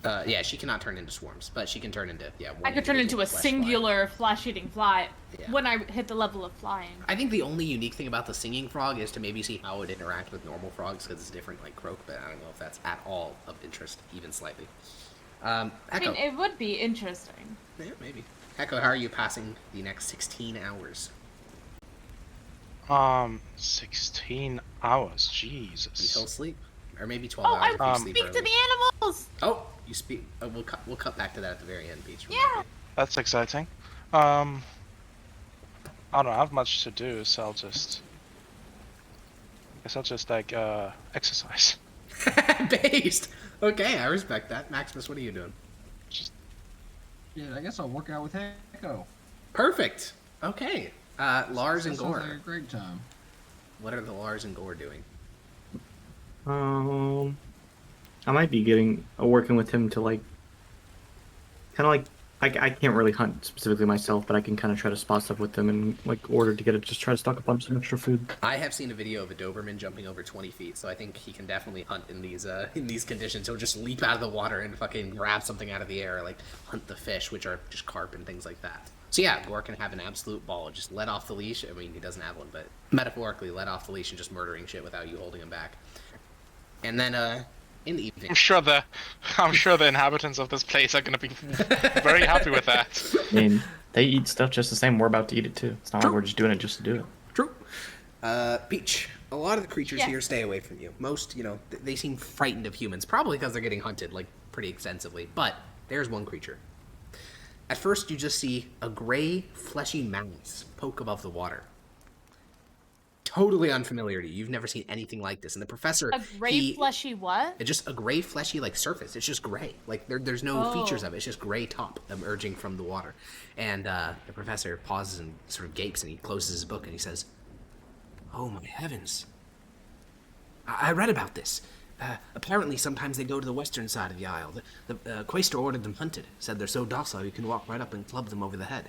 Yeah, she cannot turn into swarms, but she can turn into, one I could turn into a flesh singular flesh-eating fly Yeah. when I hit the level of flying. I think the only unique thing about the singing frog is to maybe see how it interacts with normal frogs, because it's different, like croak, but I don't know if that's at all of interest, even slightly. I Echo. mean, it would be interesting. Yeah, maybe. Echo, how are you passing the next 16 hours? 16 hours. Jesus. Until sleep. Or maybe 12 Oh, hours if I you sleep speak early. to the animals! Oh, you speak. We'll cut back to that at the very end, Peach. Yeah! That's exciting. I don't have much to do, so I'll just like exercise. Based. Okay, I respect that. Maximus, what are you doing? Yeah, I guess I'll work out with Hecko. Perfect. Okay. Lars and That sounds Gore. like a great time. What are the Lars and Gore doing? I might be working with him to like, kind of like, I can't really hunt specifically myself, but I can kind of try to spot stuff with them and like order to get it, just try to stock up on some extra food. I have seen a video of a Doberman jumping over 20 feet, so I think he can definitely hunt in these conditions. He'll just leap out of the water and fucking grab something out of the air, like hunt the fish, which are just carp and things like that. So yeah, Gore can have an absolute ball. Just let off the leash. I mean, he doesn't have one, but metaphorically let off the leash and just murdering shit without you holding him back. And then, in the evening... I'm sure the inhabitants of this place are gonna be very happy with that. I mean, they eat stuff just the same. We're about to eat it too. It's not True. like we're just doing it just to do it. True. Peach, a lot of the creatures Yes. here stay away from you. Most, they seem frightened of humans, probably because they're getting hunted, like, pretty extensively. But there's one creature. At first, you just see a gray, fleshy mass poke above the water. Totally unfamiliar to you. You've never seen anything like this. And the professor... A gray fleshy what? It's just a gray, fleshy, like, surface. It's just gray. Like, there's no features of it. It's just gray top emerging from the water. And the professor pauses and sort of gapes, and he closes his book, and he says, "Oh, my heavens. I read about this. Apparently, sometimes they go to the western side of the isle. The Quaestor ordered them hunted. Said they're so docile you can walk right up and club them over the head.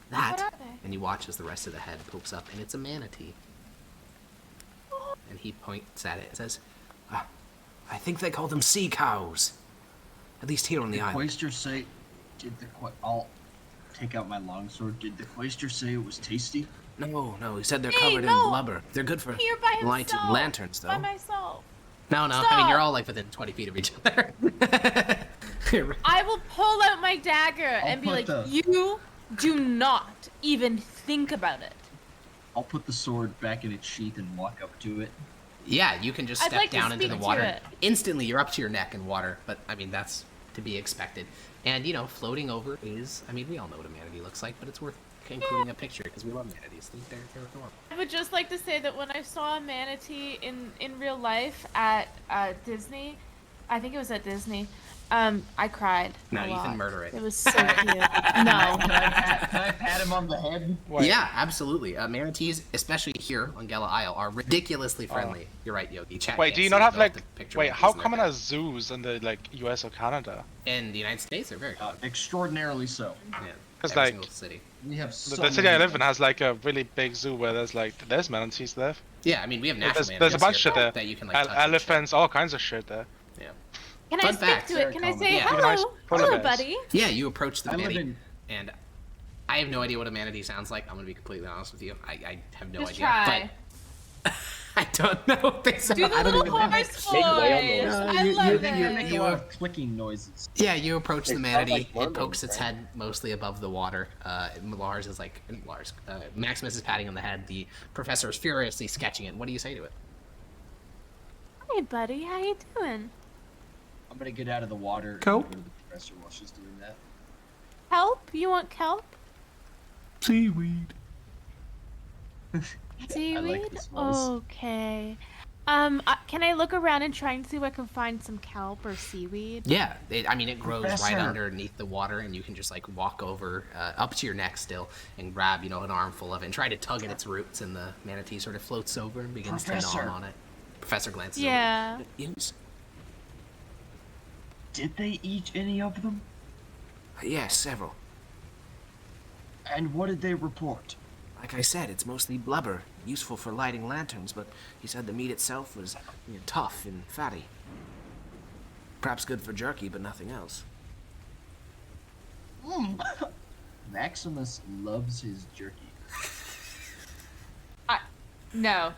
What That, are they? and you watch as the rest of the head pokes up, and it's a manatee. And he points at it and says, I think they call them sea cows. At least here on the Did island. Quaestor say? I'll take out my longsword. Did the Quaestor say it was tasty? No, he said they're Hey, covered no. in blubber. They're good for Here by himself. lanterns, though. By myself. No, I mean, Stop. you're all, like, within 20 feet of each other. I will pull out my dagger and be put like, the- you do not even think about it. I'll put the sword back in its sheath and walk up to it. Yeah, you can just I'd step like to down into the speak to water. it. Instantly, you're up to your neck in water, but, I mean, that's to be expected. And, floating over is, I mean, we all know what a manatee looks like, but it's worth including a picture because we love manatees. They're adorable. I would just like to say that when I saw a manatee in real life at Disney, I think it was at Disney, I cried. No, a you can lot. murder it. It was so cute. No. Can I pat him on the head? Wait. Yeah, absolutely. Manatees, especially here on Gala Isle, are ridiculously friendly. You're right, Yogi. Chat Wait, can't do you see not it, have but like? the picture Wait, monkeys how in their common bed. are zoos in the like U.S. or Canada? In the United States, they're very common. Extraordinarily so. Yeah, 'Cause, every like, single city. We have The, so the city I many live in has like a really big zoo where there's manatees there. Yeah, I mean we have natural There's a manatees bunch here of there. that you can like touch and shit. Elephants, all kinds of shit there. Yeah. Can Fun I speak fact. to it? Can I say Yeah. Even ice hello? polar Hello, bears. buddy. Yeah, you approach the I live manatee, in. and I have no idea what a manatee sounds like. I'm gonna be completely honest with you. I have no Just idea. try. But I don't know what they sound. Do the I don't little even know. horse voice. Make whale noise. I you- love you- They it. make a lot of clicking noises. Yeah, you approach the It sounds manatee. like It mermaids, pokes its right? head mostly above the water. Maximus is patting on the head. The professor is furiously sketching it. What do you say to it? Hey, buddy. How you doing? I'm gonna get out of the water Kelp? and go to the professor while she's doing that. Kelp? You want kelp? Seaweed. Seaweed? this voice. Okay. Can I look around and try and see if I can find some kelp or seaweed? Yeah, I mean it grows right Professor. underneath the water, and you can just like walk over up to your neck still and grab an armful of it and try to tug at its roots, and the manatee sort of floats over and begins to Professor. gnaw on it. Professor glances Yeah. over. Yes. Did they eat any of them? Yes, several. And what did they report? Like I said, it's mostly blubber, useful for lighting lanterns, but he said the meat itself was tough and fatty. Perhaps good for jerky, but nothing else. Maximus loves his jerky. No.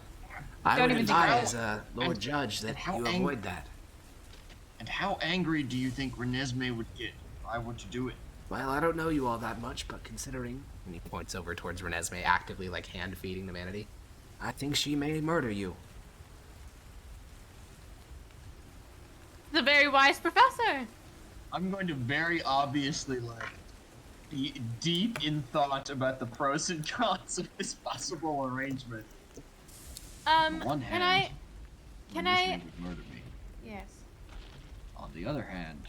I Don't would even advise, think Lord and- Judge, that and how you avoid that. And how angry do you think Renesmee would get if I were to do it? Well, I don't know you all that much, but considering, And he points over towards Renesmee, actively like hand feeding the manatee. I think she may murder you. The very wise professor. I'm going to very obviously be deep in thought about the pros and cons of this possible arrangement. On one Can hand, Can Renesmee I? would murder me. Yes. On the other hand,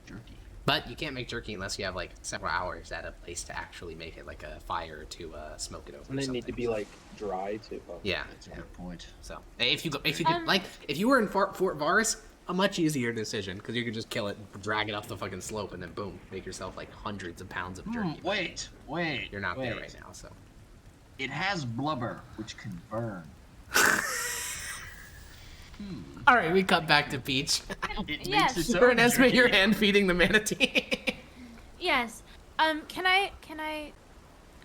jerky. But you can't make jerky unless you have like several hours at a place to actually make it, like a fire to smoke it over. And or they need to something. be like dry too. Yeah. That's a yeah. good point. So if you could like if you were in Fort Varus, a much easier decision because you could just kill it, drag it up the fucking slope, and then boom, make yourself like hundreds of pounds of jerky. Wait. You're not there right now, so. It has blubber, which can burn. All right, we cut back to Peach. It Yes. makes its own Renesmee, jerky. you're hand feeding the manatee. Yes. Can I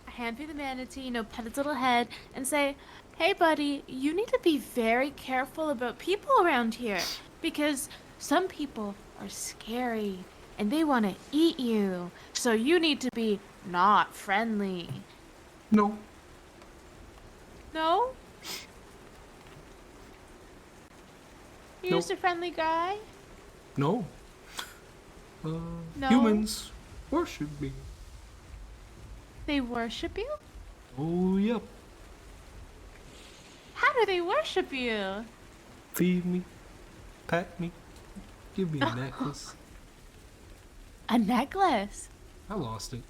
hand feed the manatee, pet its little head, and say, "Hey, buddy, you need to be very careful about people around here because some people are scary and they want to eat you. So you need to be not friendly." No. No? You're Nope. just a friendly guy? No. No. Humans worship me. They worship you? Oh, yep. How do they worship you? Feed me. Pat me. Give me a necklace. A necklace. I lost it.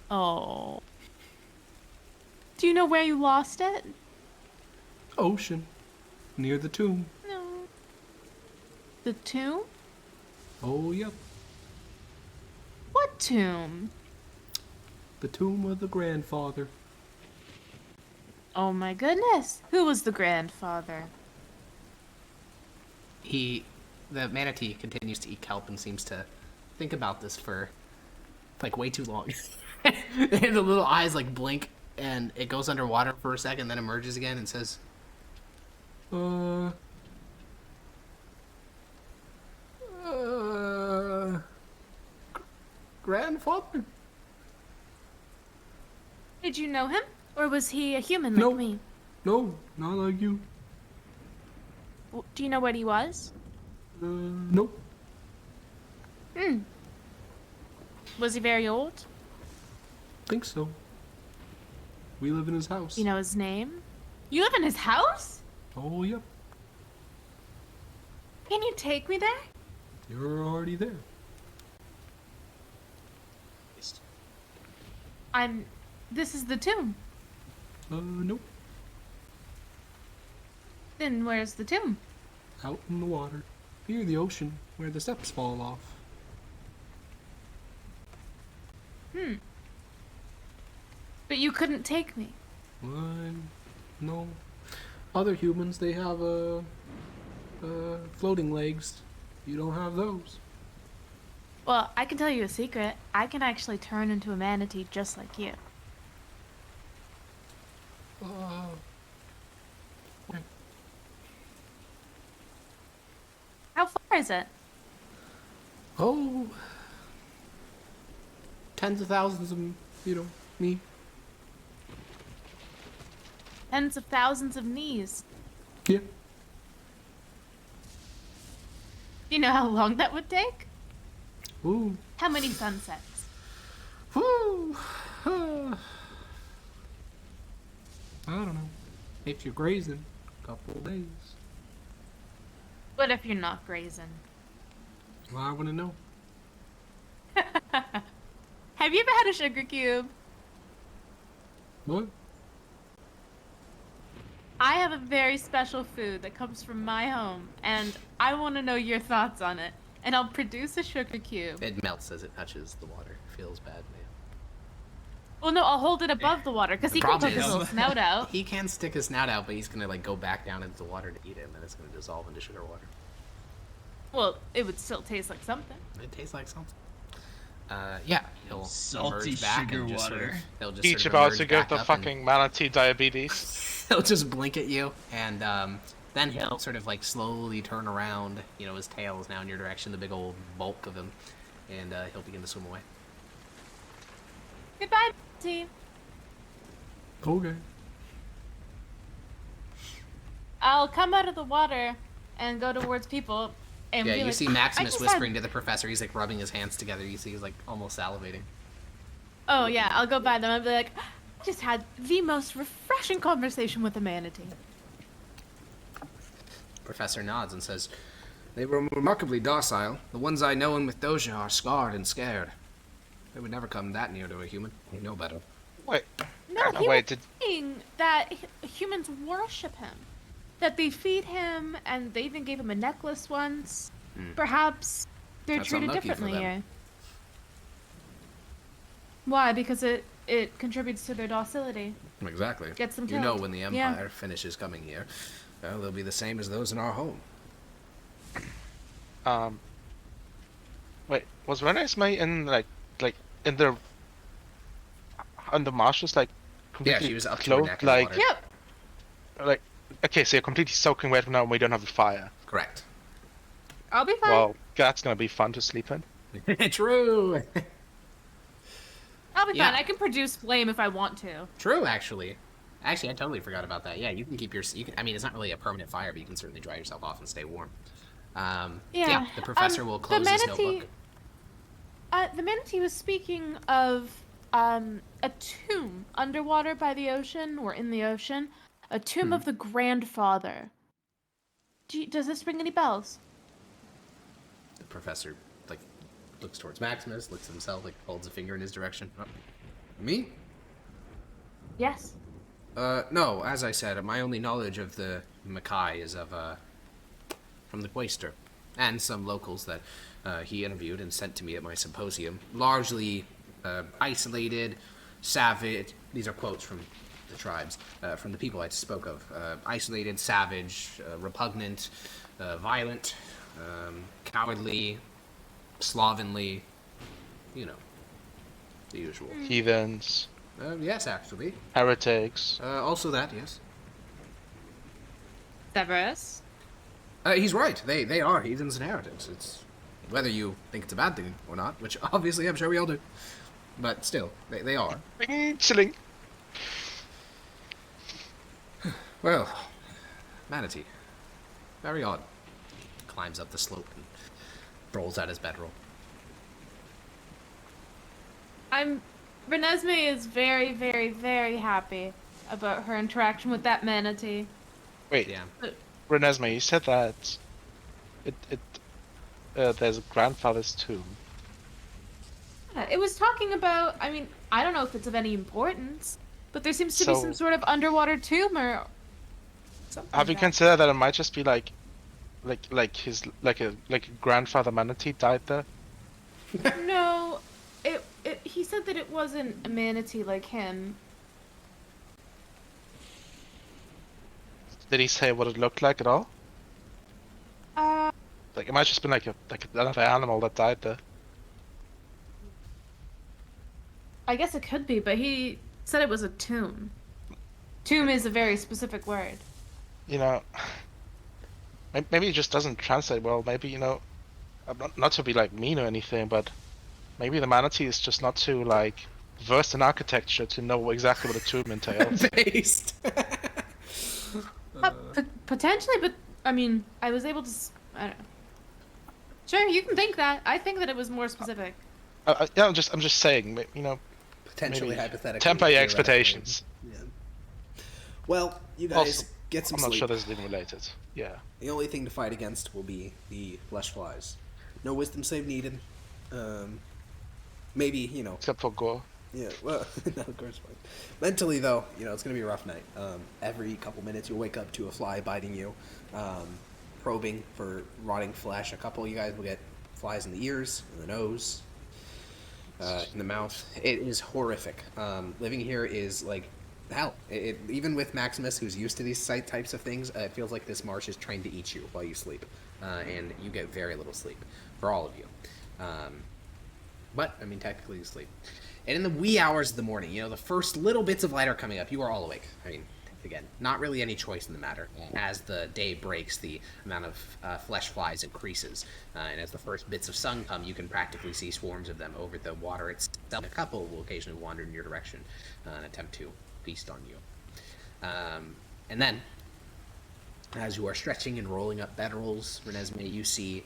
Oh. Do you know where you lost it? Ocean. Near the tomb. No. The tomb? Oh, yep. What tomb? The tomb of the grandfather. Oh my goodness. Who was the grandfather? The manatee continues to eat kelp and seems to think about this for like way too long. And the little eyes like blink, and it goes underwater for a second, then emerges again and says, grandfather? Did you know him? Or was he a human No. like me? No, not like you. Do you know what he was? Nope. Hmm. Was he very old? Think so. We live in his house. You know his name? You live in his house? Oh, yep. Can you take me there? You're already there. This is the tomb. Nope. Then where's the tomb? Out in the water. Near the ocean, where the steps fall off. But you couldn't take me. No. Other humans, they have, floating legs. You don't have those. Well, I can tell you a secret. I can actually turn into a manatee just like you. Okay. How far is it? Oh, tens of thousands of, me. Tens of thousands of knees. Yeah. Do you know how long that would take? Ooh. How many sunsets? Woo. I don't know. If you're grazing, a couple of days. What if you're not grazing? Well, I want to know. Have you ever had a sugar cube? What? I have a very special food that comes from my home, and I want to know your thoughts on it. And I'll produce a sugar cube. It melts as it touches the water. Feels bad, man. Well, no, I'll hold it above the water, because he can problem poke his is- little snout out. He can stick his snout out, but he's gonna like go back down into the water to eat it, and then it's gonna dissolve into sugar water. Well, it would still taste like something. It tastes like something. Yeah, he'll Salty emerge back sugar and just sort of, water. he'll just Each sort about emerge to give back the up and fucking manatee diabetes. he'll just blink at you, and then he'll sort of like slowly turn around. His tail is now in your direction, the big old bulk of him, and he'll begin to swim away. Goodbye, team. Okay. I'll come out of the water and go towards people and Yeah, be you like, see "I Maximus just whispering to the professor. He's like rubbing his hands together. You see he's like almost salivating. Oh yeah, I'll go by them. I'll be like, I just had the most refreshing conversation with a manatee. Professor nods and says, "They were remarkably docile. The ones I know in Mithdosica are scarred and scared. They would never come that near to a human. You know better." Wait, No, he wait, was saying that humans worship him. That they feed him, and they even gave him a necklace once. Perhaps they're That's treated unlucky for differently them. here. Why? Because it contributes to their docility. Exactly. Gets them You know killed. when the Yeah. Empire finishes coming here, well, they'll be the same as those in our home. Wait, was Renesmee in like in the marshes like Yeah, completely she was up to her clothed neck in the like water. Yep. like okay, so you're completely soaking wet now and we don't have a fire. Correct. I'll be fine. Well, that's gonna be fun to sleep in. True. I'll be Yeah. fine. I can produce flame if I want to. True, actually. Actually, I totally forgot about that. Yeah, you can keep your. I mean, it's not really a permanent fire, but you can certainly dry yourself off and stay warm. Yeah. The professor will close his notebook. The manatee was speaking of a tomb underwater by the ocean or in the ocean, a tomb of the grandfather. Does this ring any bells? The professor like looks towards Maximus, looks at himself, like holds a finger in his direction. Oh, me? Yes. No. As I said, my only knowledge of the Mkai is of from the Quaestor, and some locals that he interviewed and sent to me at my symposium. Largely isolated, savage. These are quotes from the tribes, from the people I spoke of. Isolated, savage, repugnant, violent, cowardly, slovenly. You know, the usual. Heathens, Yes, actually. heretics. Also that, yes. Severus? He's right. They are heathens and heretics. It's whether you think it's a bad thing or not, which obviously I'm sure we all do. But still, they are. Chilling. Well, manatee. Very odd. Climbs up the slope and rolls out his bedroll. Renesmee is very, very, very happy about her interaction with that manatee. Wait, Yeah. Renesmee, you said that there's a grandfather's tomb. It was talking about, I mean, I don't know if it's of any importance, but there seems to be some So- sort of underwater tomb or something. Have you like considered that it might just be like his like a grandfather manatee died there? that. No, he said that it wasn't a manatee like him. Did he say what it looked like at all? Like it might just been like another animal that died there. I guess it could be, but he said it was a tomb. Tomb is a very specific word. You know, maybe it just doesn't translate well. Maybe, you know, not to be like mean or anything, but maybe the manatee is just not too like versed in architecture to know exactly what a tomb entails. Based. Potentially, but I mean, I was able to. I don't know. Sure, you can think that. I think that it was more specific. Yeah, I'm just saying, you know, Potentially, maybe hypothetically. temper your theoretically. expectations. Yeah. Well, you guys Also, get some I'm not sleep. sure this is even related. Yeah. The only thing to fight against will be the flesh flies. No wisdom save needed. Maybe, you know. Except for gore. Yeah, well, no, of course. Mentally, though, you know, it's going to be a rough night. Every couple minutes, you'll wake up to a fly biting you, probing for rotting flesh. A couple of you guys will get flies in the ears, in the nose, in the mouth. It is horrific. Living here is like hell. Even with Maximus, who's used to these types of things, it feels like this marsh is trying to eat you while you sleep, and you get very little sleep for all of you. But I mean, technically, you sleep. And in the wee hours of the morning, you know, the first little bits of light are coming up. You are all awake. I mean, again, not really any choice in the matter. As the day breaks, the amount of flesh flies increases. And as the first bits of sun come, you can practically see swarms of them over the water itself. A couple will occasionally wander in your direction and attempt to feast on you. And then, as you are stretching and rolling up bedrolls, Renesmee, you see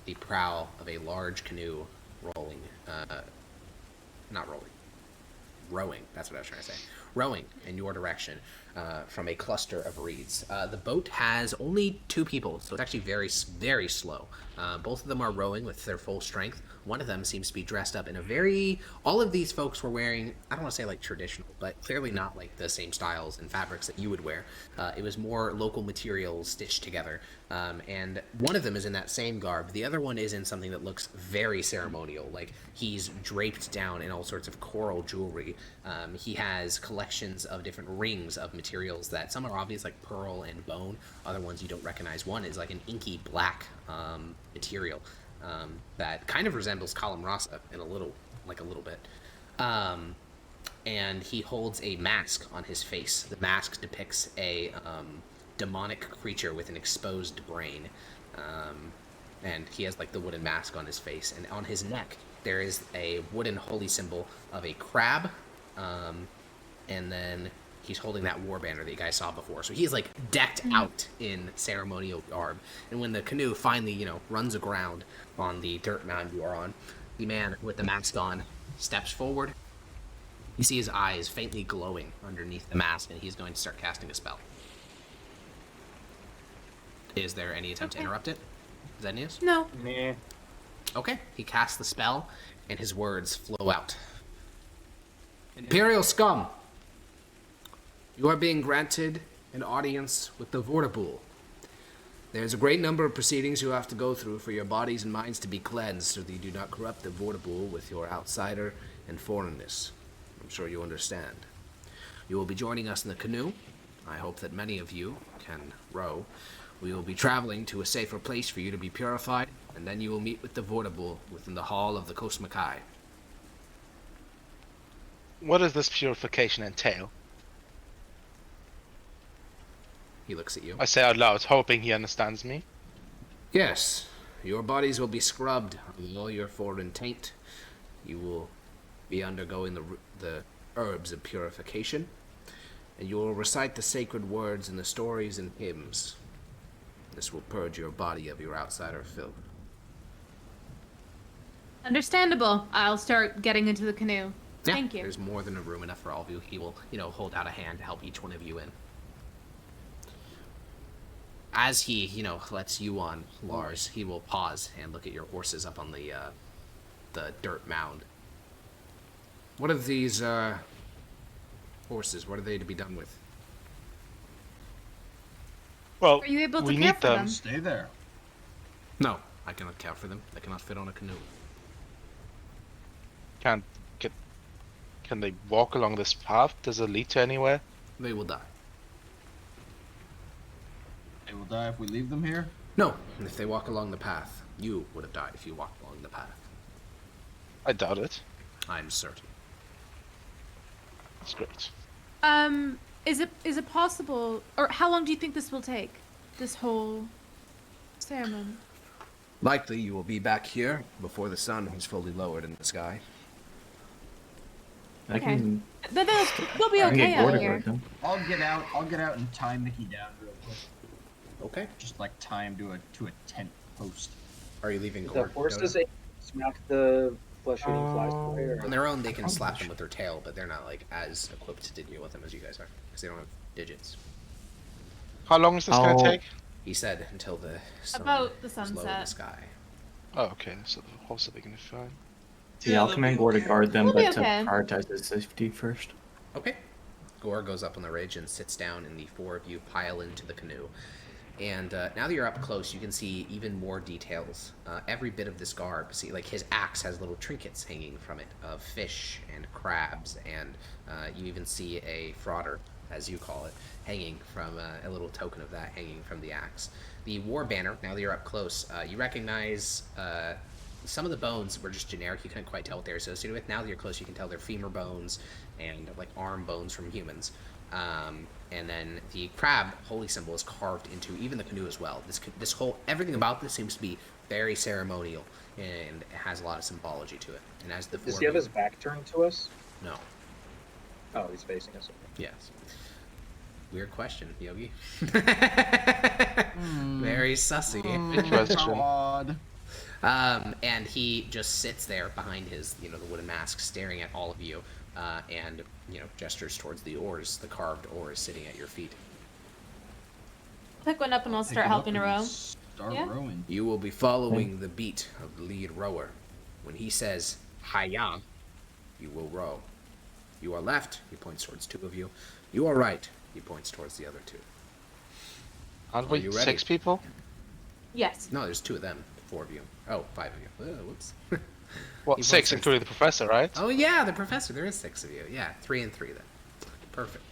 the prow of a large canoe rolling. Rowing, that's what I was trying to say. Rowing in your direction from a cluster of reeds. The boat has only 2 people, so it's actually very, very slow. Both of them are rowing with their full strength. One of them seems to be dressed up in a very... All of these folks were wearing, I don't want to say like traditional, but clearly not like the same styles and fabrics that you would wear. It was more local materials stitched together. And one of them is in that same garb. The other one is in something that looks very ceremonial. Like he's draped down in all sorts of coral jewelry. He has collections of different rings of materials that some are obvious, like pearl and bone. Other ones you don't recognize. One is like an inky black material that kind of resembles column rasa in a little bit. And he holds a mask on his face. The mask depicts a demonic creature with an exposed brain. And he has like the wooden mask on his face. And on his neck, there is a wooden holy symbol of a crab. And then he's holding that war banner that you guys saw before. So he's like decked out in ceremonial garb. And when the canoe finally, you know, runs aground on the dirt mound you are on, the man with the mask on steps forward. You see his eyes faintly glowing underneath the mask, and he's going to start casting a spell. Is there any attempt to interrupt it? Zenius? No. Nah. Okay, he casts the spell, and his words flow out. Imperial scum, you are being granted an audience with the Vortibool. There's a great number of proceedings you have to go through for your bodies and minds to be cleansed so that you do not corrupt the Vortibool with your outsider and foreignness. I'm sure you understand. You will be joining us in the canoe. I hope that many of you can row. We will be traveling to a safer place for you to be purified, and then you will meet with the Vortibool within the hall of the Coast Mkai. What does this purification entail? He looks at you. I say out loud, hoping he understands me. Yes, your bodies will be scrubbed of all your foreign taint. You will be undergoing the herbs of purification, and you will recite the sacred words in the stories and hymns. This will purge your body of your outsider filth. Understandable. I'll start getting into the canoe. Yeah, Thank you. There's more than a room enough for all of you. He will, hold out a hand to help each one of you in. as he, lets you on, Lars, he will pause and look at your horses up on the dirt mound. What are these horses? What are they to be done with? Well, Are you able to we care need for them. them? Stay there. No, I cannot care for them. They cannot fit on a canoe. Can they walk along this path? Does it lead to anywhere? They will die. They will die if we leave them here. No, if they walk along the path, you would have died if you walked along the path. I doubt it. I'm certain. That's great. Is it possible, or how long do you think this will take? This whole ceremony? Likely you will be back here before the sun is fully lowered in the sky. I can. They'll be I can okay get out Gore to here. guard them. I'll get out and tie Mickey down real quick. Okay. Just like tie him to a tent post. Are you leaving The Gord? horses smack the flesh-eating flies away, or On their own, they can slap them with their tail, but they're not like as equipped to deal with them as you guys are, because they don't have digits. How long is this gonna take? He said until the sun About the is low in the sunset. sky. Oh, okay. So the horse are they gonna find? Yeah, I'll command Gore to guard them, We'll be but to okay. prioritize his safety first. Okay. Gore goes up on the ridge and sits down, and the four of you pile into the canoe. And now that you're up close, you can see even more details. Every bit of this garb, see, like his axe has little trinkets hanging from it of fish and crabs, and you even see a frauder, as you call it, hanging from a little token of that hanging from the axe. The war banner, now that you're up close, you recognize some of the bones were just generic. You couldn't quite tell what they're associated with. Now that you're close, you can tell they're femur bones and like arm bones from humans. And then the crab holy symbol is carved into even the canoe as well. This whole everything about this seems to be very ceremonial, and it has a lot of symbology to it. And as the does he have his back turned to us? No. Oh, he's facing us. Yes. Weird question, Yogi. Very sussy. Good question. How odd. And he just sits there behind his, the wooden mask, staring at all of you, and gestures towards the oars, the carved oars sitting at your feet. Pick one up and I'll start helping her row. Start Yeah. rowing. You will be following the beat of the lead rower. When he says "Hiya," you will row. You are left. He points towards two of you. You are right. He points towards the other two. Aren't Are we you ready? 6 people? Yes. No, there's two of them. 4 of you. Oh, 5 of you. Oh, whoops. What, He 6 points including the professor, right? Oh yeah, the professor. There is 6 of you. Yeah, 3 and 3 then. Perfect.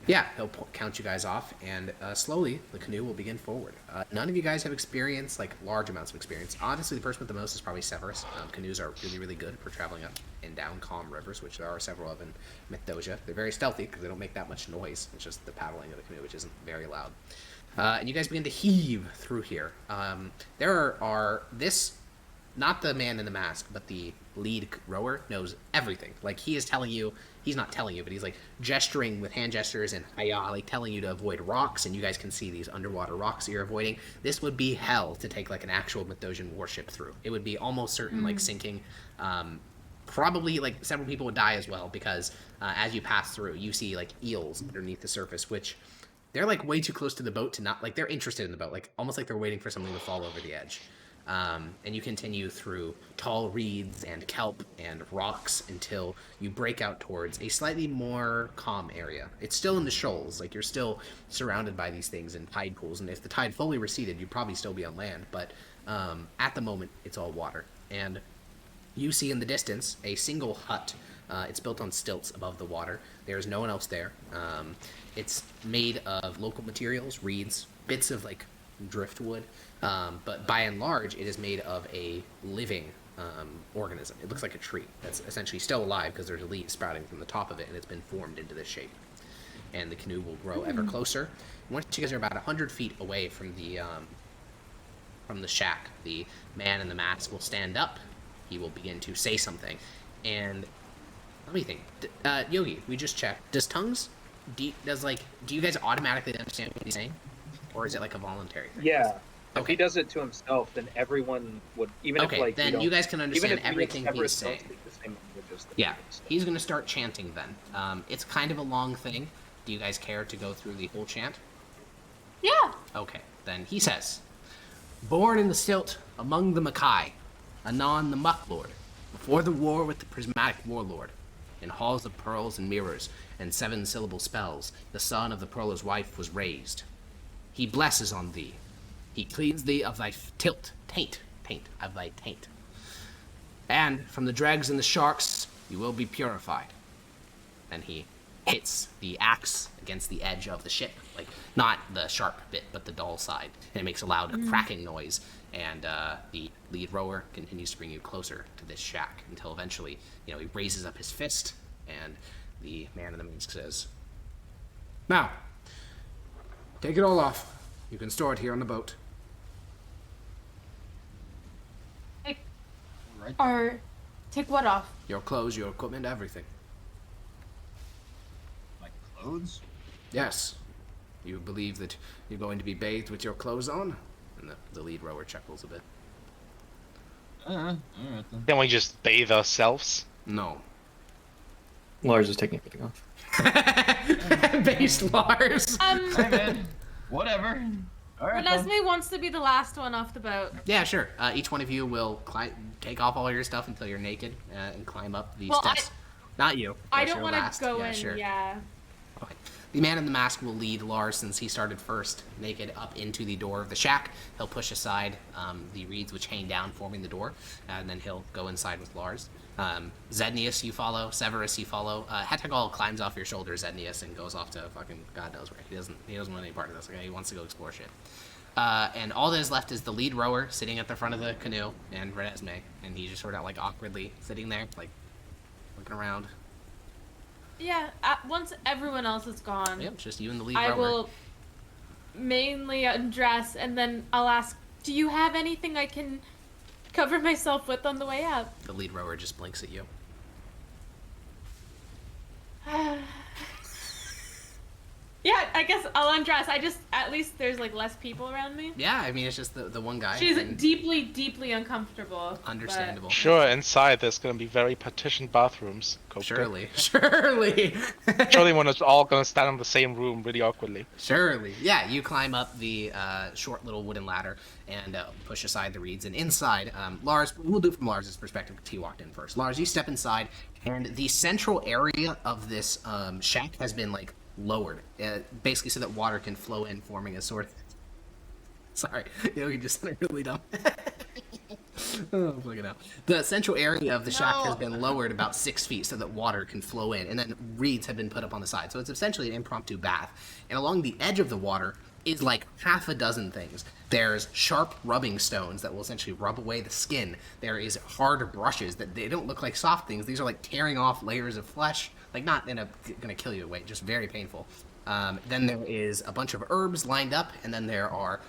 Yeah, he'll count you guys off, and slowly the canoe will begin forward. None of you guys have experience, like large amounts of experience. Honestly, the person with the most is probably Severus. Canoes are really, really good for traveling up and down calm rivers, which there are several of in Mithdosica. They're very stealthy because they don't make that much noise. It's just the paddling of the canoe, which isn't very loud. And you guys begin to heave through here. There are not the man in the mask, but the lead rower knows everything. Like, he is telling you, he's not telling you, but he's like gesturing with hand gestures and hiya, like telling you to avoid rocks, and you guys can see these underwater rocks that you're avoiding. This would be hell to take like an actual Mithdosian warship through. It would be almost certain like sinking. Probably like several people would die as well, because as you pass through, you see like eels underneath the surface, which they're like way too close to the boat to not, like, they're interested in the boat, like almost like they're waiting for something to fall over the edge. And you continue through tall reeds and kelp and rocks until you break out towards a slightly more calm area. It's still in the shoals, like you're still surrounded by these things in tide pools, and if the tide fully receded, you'd probably still be on land, but at the moment, it's all water. And you see in the distance a single hut. It's built on stilts above the water. There's no one else there. It's made of local materials, reeds, bits of like driftwood, but by and large, it is made of a living organism. It looks like a tree that's essentially still alive because there's leaves sprouting from the top of it, and it's been formed into this shape. And the canoe will grow ever closer. Once you guys are about 100 feet away from the shack, the man in the mask will stand up. He will begin to say something, and let me think. Yogi, we just checked. Does tongues? Do you guys automatically understand what he's saying, or is it like a voluntary thing? Yeah. If Okay. he does it to himself, then everyone would, even Okay, if like then you guys can understand everything he's he's saying. The same languages that Yeah, he speaks. he's gonna start chanting then. It's kind of a long thing. Do you guys care to go through the whole chant? Yeah. Okay, then he says, "Born in the silt among the Mkai, anon the Muck Lord, before the war with the prismatic warlord, in halls of pearls and mirrors and 7-syllable spells, the son of the pearler's wife was raised. He blesses on thee. He cleans thee of thy taint of thy taint. And from the dregs and the sharks, you will be purified." And he hits the axe against the edge of the ship, like not the sharp bit, but the dull side, and it makes a loud cracking noise. And the lead rower continues to bring you closer to this shack until eventually, he raises up his fist, and the man in the mask says, "Now, take it all off. You can store it here on the boat." Or take what off? Your clothes, your equipment, everything. Like clothes? Yes. You believe that you're going to be bathed with your clothes on? And the lead rower chuckles a bit. Alright then. Can we just bathe ourselves? No. Lars is taking everything off. Based Lars. Hey man, whatever. Alright then. Renesmee wants to be the last one off the boat. Yeah, sure. Each one of you will take off all your stuff until you're naked and climb up these Well, steps. Not you. I That's don't your want last. to go Yeah, in, sure. yeah. Okay. The man in the mask will lead Lars, since he started first, naked, up into the door of the shack. He'll push aside the reeds which hang down, forming the door, and then he'll go inside with Lars. Zednius you follow, Severus you follow. Hetagal climbs off your shoulder, Zednius, and goes off to fucking God knows where. He doesn't want any part of this. Okay? He wants to go explore shit. And all that is left is the lead rower sitting at the front of the canoe, and Renesmee, and he's just sort of like awkwardly sitting there, like looking around. Yeah, once everyone else is gone, Yep, just you and the lead I rower. will mainly undress, and then I'll ask, "Do you have anything I can cover myself with on the way up?" The lead rower just blinks at you. Yeah, I guess I'll undress. At least there's like less people around me. Yeah, I mean, it's just the one guy. She's and deeply, deeply uncomfortable. but- understandable. Sure, inside there's gonna be very partitioned bathrooms. Cope with it. Surely. Surely when it's all gonna stand in the same room really awkwardly. Surely. Yeah, you climb up the short little wooden ladder and push aside the reeds. And inside, Lars, we'll do it from Lars' perspective because he walked in first. Lars, you step inside, and the central area of this shack has been, like, lowered. Basically so that water can flow in, forming a sort of... Sorry, you just sounded really dumb. Oh, fucking hell. The central area of the shack has been lowered about 6 feet so that water can flow in, and then reeds have been put up on the side. So it's essentially an impromptu bath. And along the edge of the water is like half a dozen things. There's sharp rubbing stones that will essentially rub away the skin. There is hard brushes that they don't look like soft things. These are like tearing off layers of flesh. Like not in a gonna kill you way, just very painful. Then there is a bunch of herbs lined up, and then there are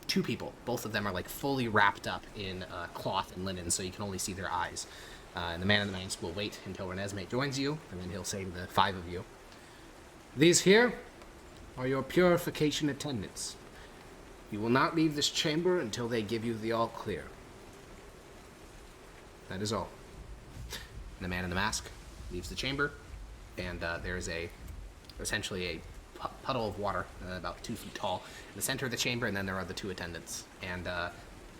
2 people. Both of them are like fully wrapped up in cloth and linen, so you can only see their eyes. And the man in the mask will wait until Renesmee joins you, and then he'll say to the 5 of you, "These here are your purification attendants. You will not leave this chamber until they give you the all clear. That is all." And the man in the mask leaves the chamber, and there is essentially a puddle of water about 2 feet tall in the center of the chamber, and then there are the 2 attendants. And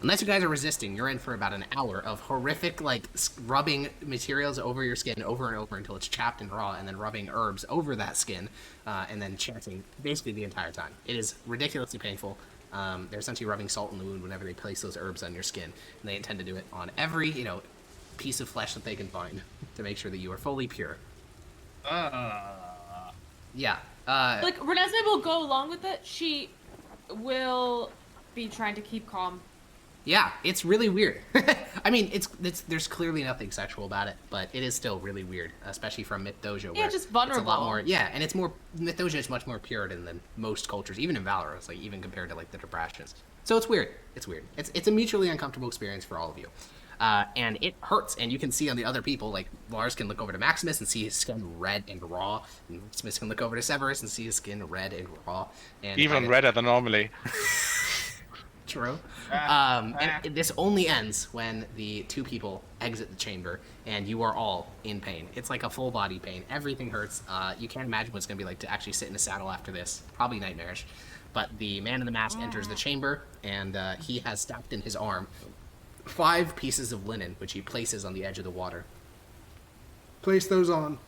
unless you guys are resisting, you're in for about an hour of horrific, like, rubbing materials over your skin over and over until it's chapped and raw, and then rubbing herbs over that skin, and then chanting basically the entire time. It is ridiculously painful. They're essentially rubbing salt in the wound whenever they place those herbs on your skin, and they intend to do it on every, piece of flesh that they can find to make sure that you are fully pure. Yeah. Like, Renesmee will go along with it. She will be trying to keep calm. Yeah, it's really weird. I mean, it's there's clearly nothing sexual about it, but it is still really weird, especially from Mythdosia. Yeah, where just vulnerable. It's a lot more, yeah, and it's more, Mythdosia is much more Puritan than most cultures, even in Valoros, like even compared to like the Debrashans. So it's weird. It's weird. It's a mutually uncomfortable experience for all of you. And it hurts, and you can see on the other people, like, Lars can look over to Maximus and see his skin red and raw, and Maximus can look over to Severus and see his skin red and raw. And Even redder than normally. True. And this only ends when the 2 people exit the chamber, and you are all in pain. It's like a full body pain. Everything hurts. You can't imagine what it's going to be like to actually sit in a saddle after this. Probably nightmarish. But the man in the mask enters the chamber, and he has stacked in his arm 5 pieces of linen, which he places on the edge of the water. Place those on.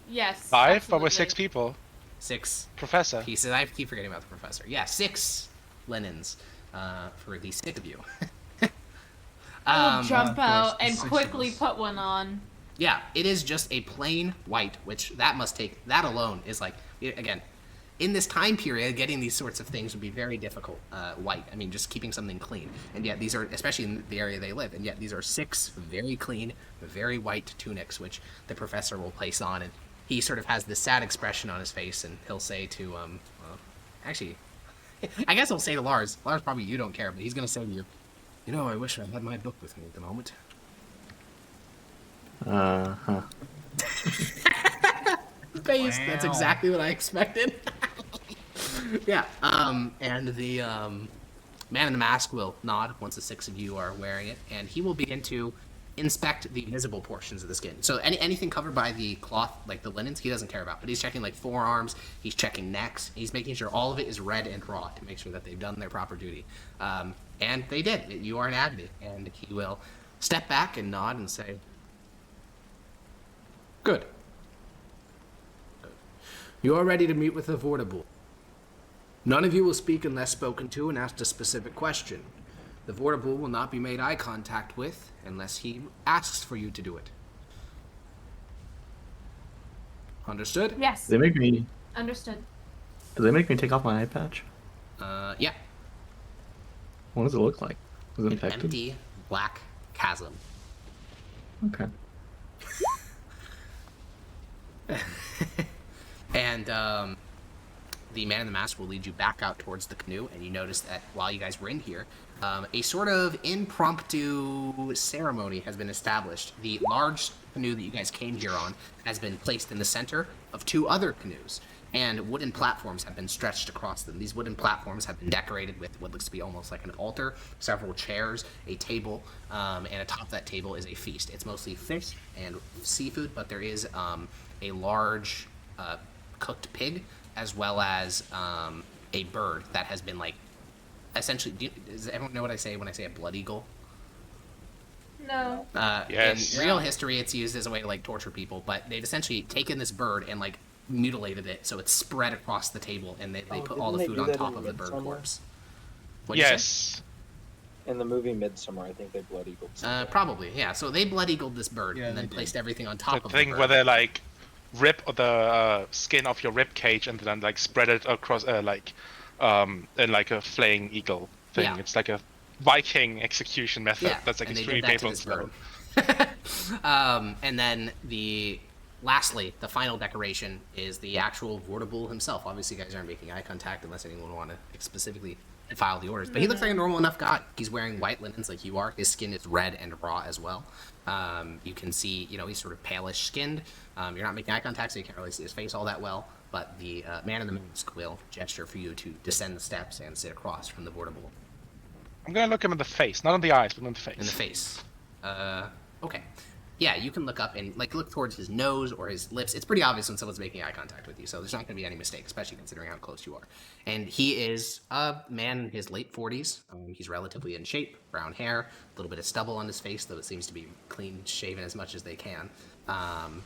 Yes. 5 absolutely. over 6 people. 6 Professor. pieces. I keep forgetting about the professor. Yeah, 6 linens for the 6 of you. I'll jump out and 6 of quickly us. put one on. Yeah, it is just a plain white, which that alone is like, again, in this time period, getting these sorts of things would be very difficult. White, I mean, just keeping something clean. And yet these are, especially in the area they live, and yet these are 6 very clean, very white tunics, which the professor will place on. And he sort of has this sad expression on his face, and he'll say to, actually, I guess he'll say to Lars, probably you don't care, but he's going to say to you, you know, I wish I had my book with me at the moment. Face. That's exactly what I expected. Yeah. And the man in the mask will nod once the 6 of you are wearing it, and he will begin to inspect the visible portions of the skin. So anything covered by the cloth, like the linens, he doesn't care about. But he's checking like forearms, he's checking necks, he's making sure all of it is red and raw to make sure that they've done their proper duty. And they did. You are an advocate, and he will step back and nod and say, Good. You are ready to meet with the Vortibull. None of you will speak unless spoken to and asked a specific question. The Vortibull will not be made eye contact with unless he asks for you to do it. Understood? Yes. Do they make me Understood. take off my eye patch? Yeah. What does it look like? Is it An infected? empty black chasm. Okay. And the man in the mask will lead you back out towards the canoe, and you notice that while you guys were in here, a sort of impromptu ceremony has been established. The large canoe that you guys came here on has been placed in the center of 2 other canoes, and wooden platforms have been stretched across them. These wooden platforms have been decorated with what looks to be almost like an altar, several chairs, a table, and atop that table is a feast. It's mostly fish and seafood, but there is a large cooked pig, as well as a bird that has been like, essentially, does everyone know what I say when I say a blood eagle? No. Yes. In real history, it's used as a way to like torture people, but they've essentially taken this bird and like mutilated it so it's spread across the table, and they put all the food on top of the bird corpse. What'd you say? Yes. In the movie Midsummer, I think they blood eagled. Probably, yeah. So they blood eagled this bird and then they placed everything on The top of thing the bird. where they like rip the skin off your rib cage and then like spread it across in like a flaying eagle thing. Yeah. It's like a Viking execution method. Yeah, That's like and they extremely did that to painful this and bird. And then lastly, the final decoration is the actual Vortibull himself. Obviously, you guys aren't making eye contact unless anyone want to specifically file the orders. But he looks like a normal enough guy. He's wearing white linens like you are. His skin is red and raw as well. You can see, he's sort of palish skinned. You're not making eye contact, so you can't really see his face all that well. But the man in the mask will gesture for you to descend the steps and sit across from the Vortibull. I'm gonna look him in the face, not on the eyes, but on the face. In the face. Okay. Yeah, you can look up and look towards his nose or his lips. It's pretty obvious when someone's making eye contact with you, so there's not going to be any mistake, especially considering how close you are. And he is a man in his late 40s. He's relatively in shape, brown hair, a little bit of stubble on his face, though it seems to be clean shaven as much as they can. And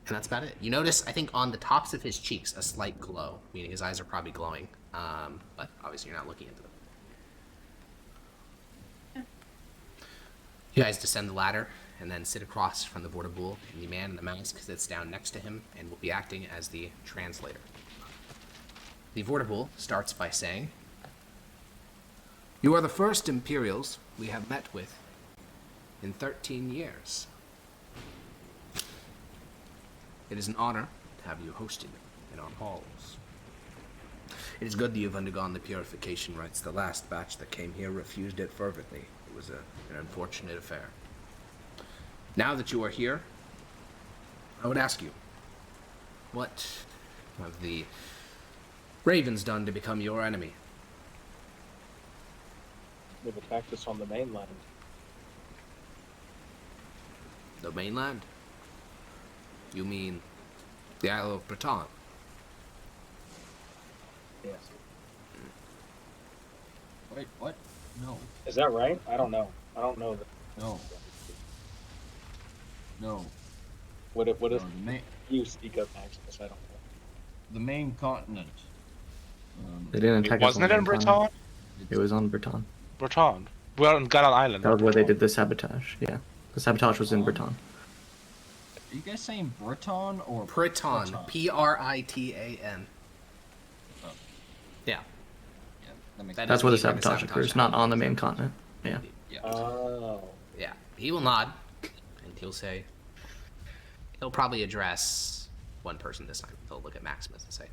that's about it. You notice, I think, on the tops of his cheeks, a slight glow, meaning his eyes are probably glowing. But obviously you're not looking into them. You guys descend the ladder and then sit across from the Vortibull, and the man in the mask sits down next to him and will be acting as the translator. The Vortibull starts by saying, You are the first Imperials we have met with in 13 years. It is an honor to have you hosted in our halls. It is good that you've undergone the purification rites. The last batch that came here refused it fervently. It was an unfortunate affair. Now that you are here, I would ask you, what have the Ravens done to become your enemy? They've attacked us on the mainland. The mainland? You mean the Isle of Breton? Yes. Wait, what? No. Is that right? I don't know. I don't know. No. No. What if No, the main you speak of, Maximus? I don't know. the main continent. They didn't attack us Wasn't on it the in main continent. Breton? It was on Breton. Breton. We're on Galan Island. That not was where they Breton. did the sabotage. Yeah, the sabotage was in Breton. Are you guys saying Breton or Priton. Pritan. Oh. Yeah. Yeah, that makes That That's is where the where the sabotage sabotage occurs, not on the main continent. Yeah. Yeah. Oh. Yeah. He will nod, and he'll say, he'll probably address one person this time. He'll look at Maximus and say,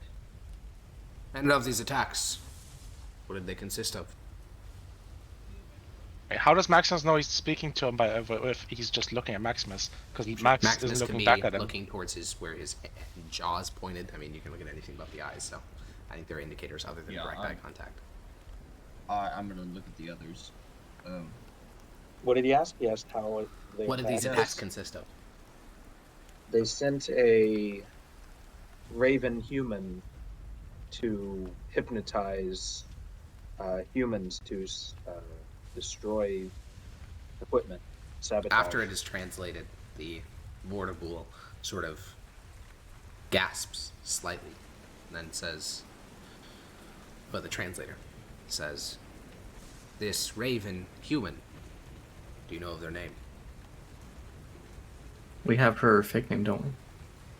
"And of these attacks, what did they consist of?" Wait, how does Maximus know he's speaking to him if he's just looking at Maximus? Because Max Maximus isn't could looking be back at him. looking towards where his jaw is pointed. I mean, you can look at anything but the eyes, so I think there are indicators other than Yeah, direct eye contact. I'm gonna look at the others. What did he ask? He asked how they What did these attacked attacks us. consist of? They sent a raven human to hypnotize humans to destroy equipment, sabotage. After it is translated, the Vortibool sort of gasps slightly, and then says, but the translator says, "This raven human, do you know of their name?" We have her fake name, don't we?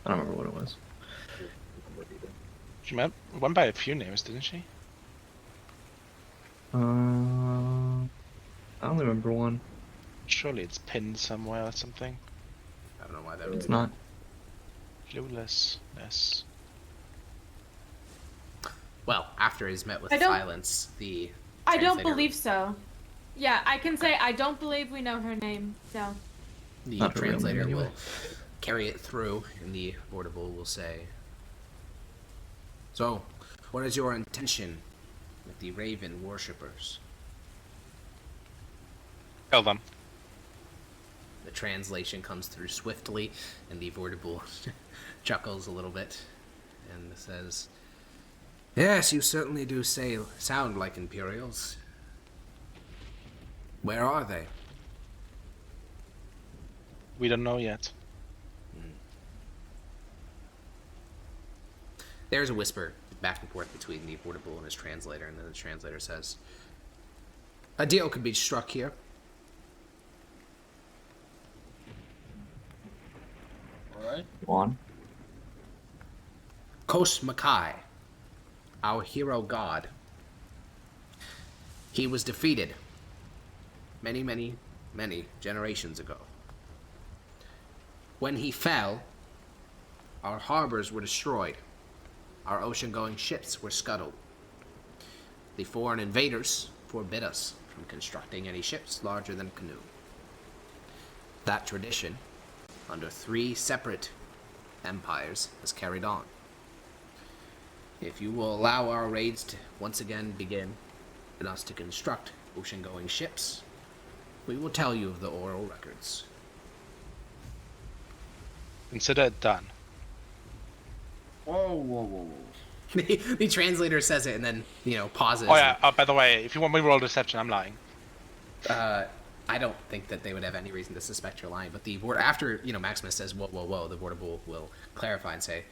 I don't remember what it was. She went by a few names, didn't she? I only remember one. Surely it's pinned somewhere or something. I don't know why that would It's be. not. Cluelessness. Well, after he's met with I don't- silence, the I don't translator- believe so. Yeah, I can say I don't believe we know her name. So The Not her real name translator anyway. will carry it through, and the Vortibool will say, "So, what is your intention with the Raven worshippers?" Kill them. The translation comes through swiftly, and the Vortibool chuckles a little bit and says, "Yes, you certainly do sound like Imperials. Where are they?" We don't know yet. There's a whisper back and forth between the Vortibool and his translator, and then the translator says, "A deal could be struck here. Alright. Go on. Mkai, our hero god, he was defeated many, many, many generations ago. When he fell, our harbors were destroyed. Our ocean-going ships were scuttled. The foreign invaders forbid us from constructing any ships larger than a canoe. That tradition, under 3 separate empires, has carried on. If you will allow our raids to once again begin, and us to construct ocean-going ships, we will tell you of the oral records." Consider it done. Whoa. The translator says it and then, pauses. Oh yeah, by the way, if you want me to roll deception, I'm lying. I don't think that they would have any reason to suspect you're lying, but after, Maximus says, whoa, the Vortibool will clarify and say,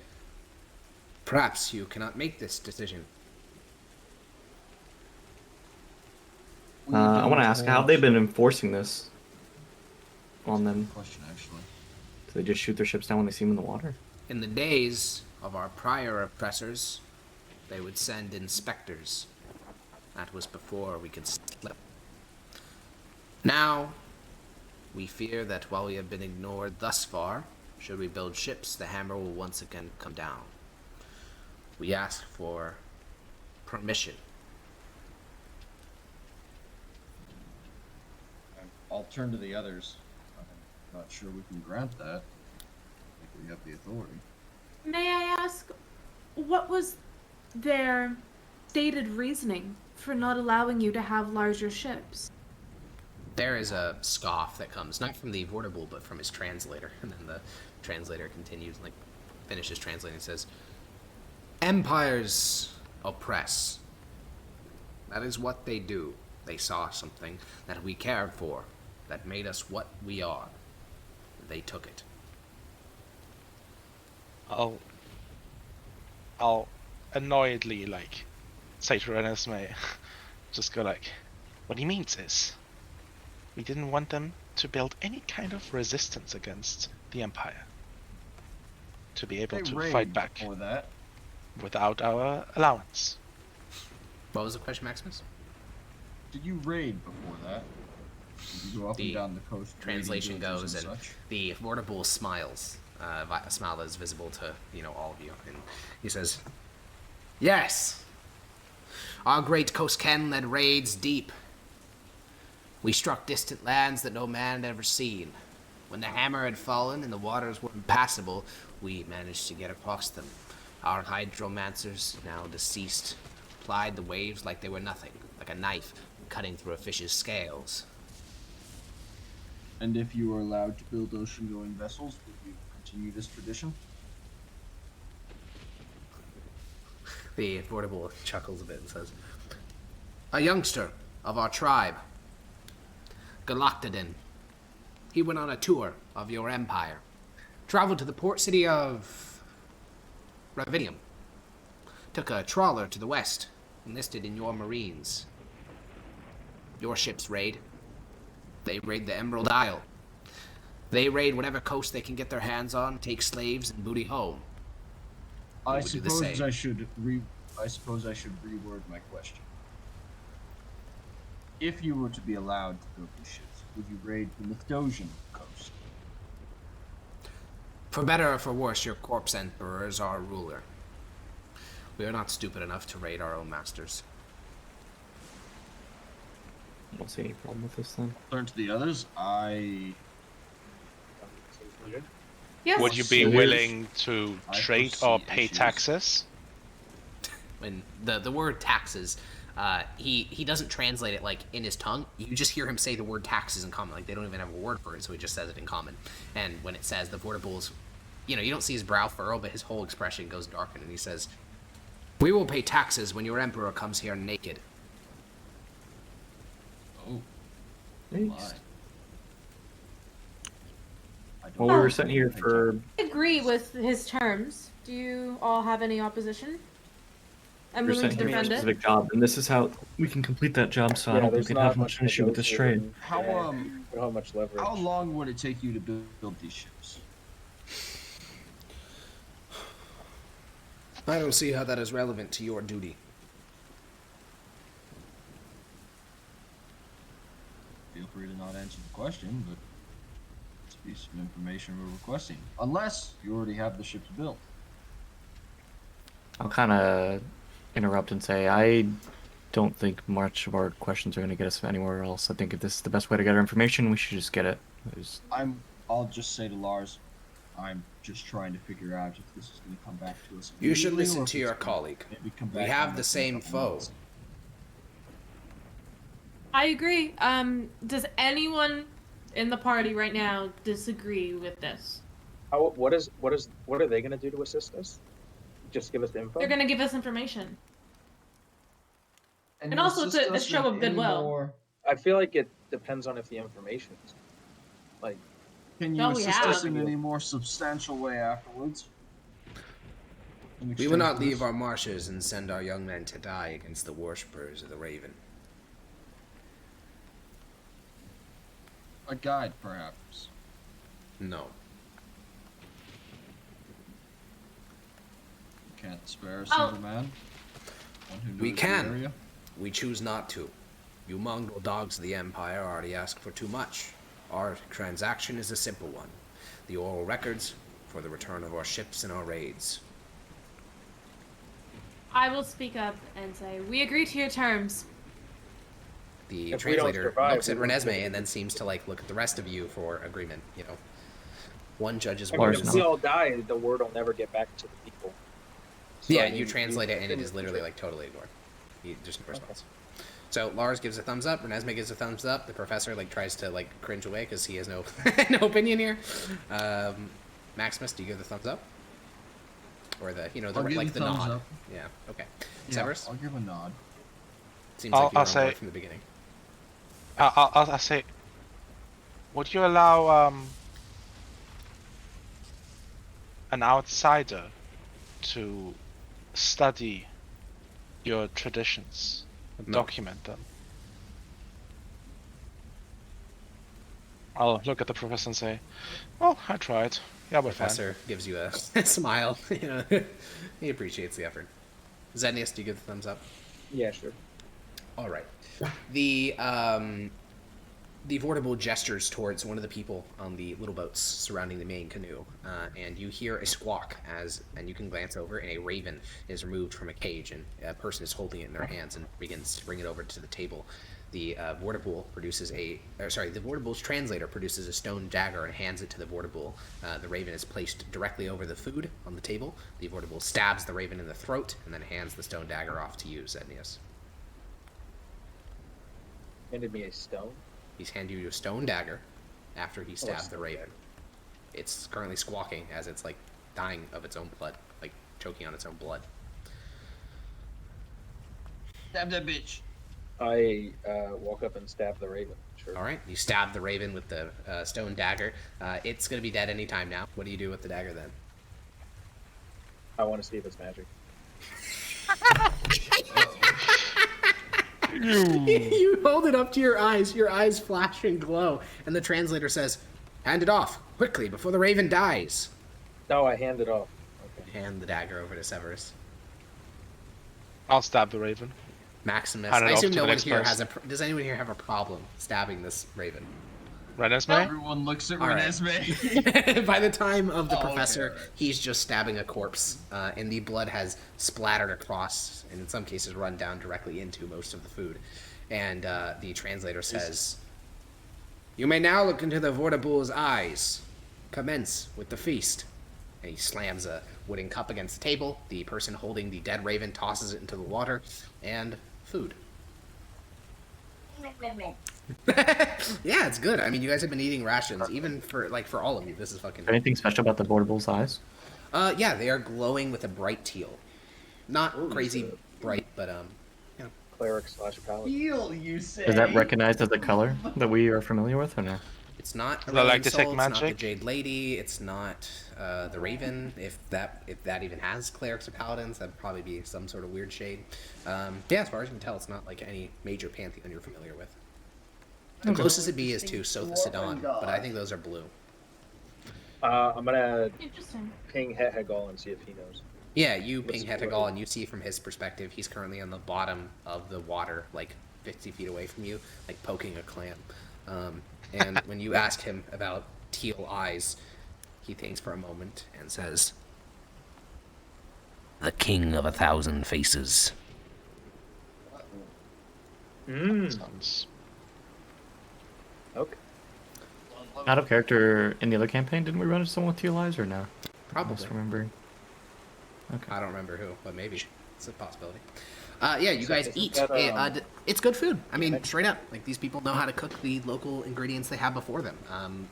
"Perhaps you cannot make this decision." I want to ask, how have they been enforcing this on them? Question, actually. Do they just shoot their ships down when they see them in the water? In the days of our prior oppressors, they would send inspectors. That was before we could slip. Now, we fear that while we have been ignored thus far, should we build ships, the hammer will once again come down. We ask for permission. I'll turn to the others. I'm not sure we can grant that. I think we have the authority. may I ask, what was their stated reasoning for not allowing you to have larger ships? There is a scoff that comes, not from the Vortibool, but from his translator. And then the translator continues, finishes translating and says, "Empires oppress. That is what they do. They saw something that we cared for, that made us what we are. They took it. I'll annoyedly say to Renesmee, just go what he means is, we didn't want them to build any kind of resistance against the Empire. To be able to fight back for that. without our allowance. What was the question, Maximus? Did you raid before that? Did you go up and down the coast? Translation goes, and such? the Vortibull smiles. A smile that is visible to, all of you. And he says, "Yes! Our great Kosken led raids deep. We struck distant lands that no man had ever seen. When the hammer had fallen and the waters were impassable, we managed to get across them. Our hydromancers, now deceased, plied the waves like they were nothing, like a knife cutting through a fish's scales." And if you were allowed to build ocean-going vessels, would you continue this tradition? The Vortibull chuckles a bit and says, "A youngster of our tribe, Galactodin. He went on a tour of your empire, traveled to the port city of Ravinium, took a trawler to the west, enlisted in your marines. Your ships raid. They raid the Emerald Isle. They raid whatever coast they can get their hands on, take slaves and booty home. I suppose I should reword my question. If you were to be allowed to build these ships, would you raid the Mithdosian coast? For better or for worse, your corpse emperor is our ruler. We are not stupid enough to raid our own masters." I don't see any problem with this then. Turn to the others. Yes. Would you be willing to trade or pay taxes? When the word taxes, he doesn't translate it in his tongue. You just hear him say the word taxes in common. They don't even have a word for it, so he just says it in common. And when it says the Vortibull's, you don't see his brow furrow, but his whole expression goes darkened, and he says, "We will pay taxes when your emperor comes here naked." Oh. Thanks. Well, we were sitting here for... I agree with his terms. Do you all have any opposition? I'm We're willing to sitting here for a defend it. specific job, and this is how we can complete that job, so I don't think we'd have much of an issue with this trade. How much leverage? How long would it take you to build these ships? I don't see how that is relevant to your duty. Feel free to not answer the question, but it's a piece of information we're requesting. Unless you already have the ships built. I'll kind of interrupt and say I don't think much of our questions are going to get us anywhere else. I think if this is the best way to get our information, we should just get it. I'll just say to Lars, I'm just trying to figure out if this is going to come back to us. You should listen to your colleague. We have the same foe. I agree. Does anyone in the party right now disagree with this? What are they going to do to assist us? Just give us info? They're going to give us information. And also it's a show of goodwill. I feel like it depends on if the information is Can you assist us in any more substantial way afterwards? We will not leave our marshes and send our young men to die against the worshippers of the Raven. A guide, perhaps? No. You can't spare a single man? One who knows We the can. area? We choose not to. You mongrel dogs of the Empire already ask for too much. Our transaction is a simple one. The oral records for the return of our ships and our raids. I will speak up and say, we agree to your terms. The If we don't translator survive, looks at we won't Renesmee get and then seems to look at the rest of you for agreement. One judge's I word mean, is if we all die, the word will never get back to the people. So, yeah, I mean, you translate it and it is literally totally ignored. There's no response. So Lars gives a thumbs up. Renesmee gives a thumbs up. The professor tries to cringe away because he has no no opinion here. Maximus, do you give the thumbs up? Or the I'll give the thumbs nod? up. Yeah. Okay. Yeah, Severus. I'll give a nod. Seems like you were I'll on say board from the beginning. I'll say, would you allow an outsider to study your traditions and No. document them? I'll look at the professor and say, "Oh, I tried. Yeah, we're fine." Professor gives you a smile. You know, he appreciates the effort. Zenius, do you give the thumbs up? Yeah, sure. All right. The Vortable gestures towards one of the people on the little boats surrounding the main canoe, and you hear a squawk and you can glance over, and a raven is removed from a cage, and a person is holding it in their hands and begins to bring it over to the table. The Vortable the Vortable's translator produces a stone dagger and hands it to the Vortable. The raven is placed directly over the food on the table. The Vortable stabs the raven in the throat and then hands the stone dagger off to you, Zednius. Handed me a stone. He's handed you a stone dagger after he stabbed the raven. It's currently squawking as it's like dying of its own blood, like choking on its own blood. Stab that bitch. I walk up and stab the raven. Sure. All right, you stab the raven with the stone dagger. It's going to be dead any time now. What do you do with the dagger then? I want to see if it's magic. You hold it up to your eyes flash and glow, and the translator says, "Hand it off, quickly, before the raven dies." No, I hand it off. Okay. Hand the dagger over to Severus. I'll stab the raven. Maximus, Hand it I off assume to no the one next here person. does anyone here have a problem stabbing this raven? Renesmee? Everyone looks at All right. Renesmee. By the time of the professor, okay. he's just stabbing a corpse, and the blood has splattered across, and in some cases run down directly into most of the food. And the translator says, "You may now look into the Vortable's eyes. Commence with the feast." And he slams a wooden cup against the table. The person holding the dead raven tosses it into the water, and food. Yeah, it's good. I mean, you guys have been eating rations, even for all of you. This is fucking. Anything special about the Vortable's eyes? Yeah, they are glowing with a bright teal. Not crazy bright, but you know. Cleric/paladin. Heal, you say? Is that recognized as a color that we are familiar with, or no? It's not Is that like Aurelian Detect Soul, it's not the Magic? Jade Lady, it's not the Raven. If that even has clerics or paladins, that'd probably be some sort of weird shade. Yeah, as far as you can tell, it's not like any major pantheon you're familiar with. The closest it'd be is to Sotha Sidon, but I think those are blue. I'm gonna Interesting. ping Hegal and see if he knows. Yeah, you What's ping the Hetagal, weather? and you see from his perspective, he's currently on the bottom of the water, like 50 feet away from you, like poking a clam. And when you ask him about teal eyes, he thinks for a moment and says, "The king of 1,000 faces." Sounds... Okay. Out of character in the other campaign, didn't we run into someone with teal eyes, or no? Probably. Just remembering. Okay. I don't remember who, but maybe. It's a possibility. Yeah, you guys isn't eat. that, It's good food. I mean, straight up. Like, these people know how to cook the local ingredients they have before them.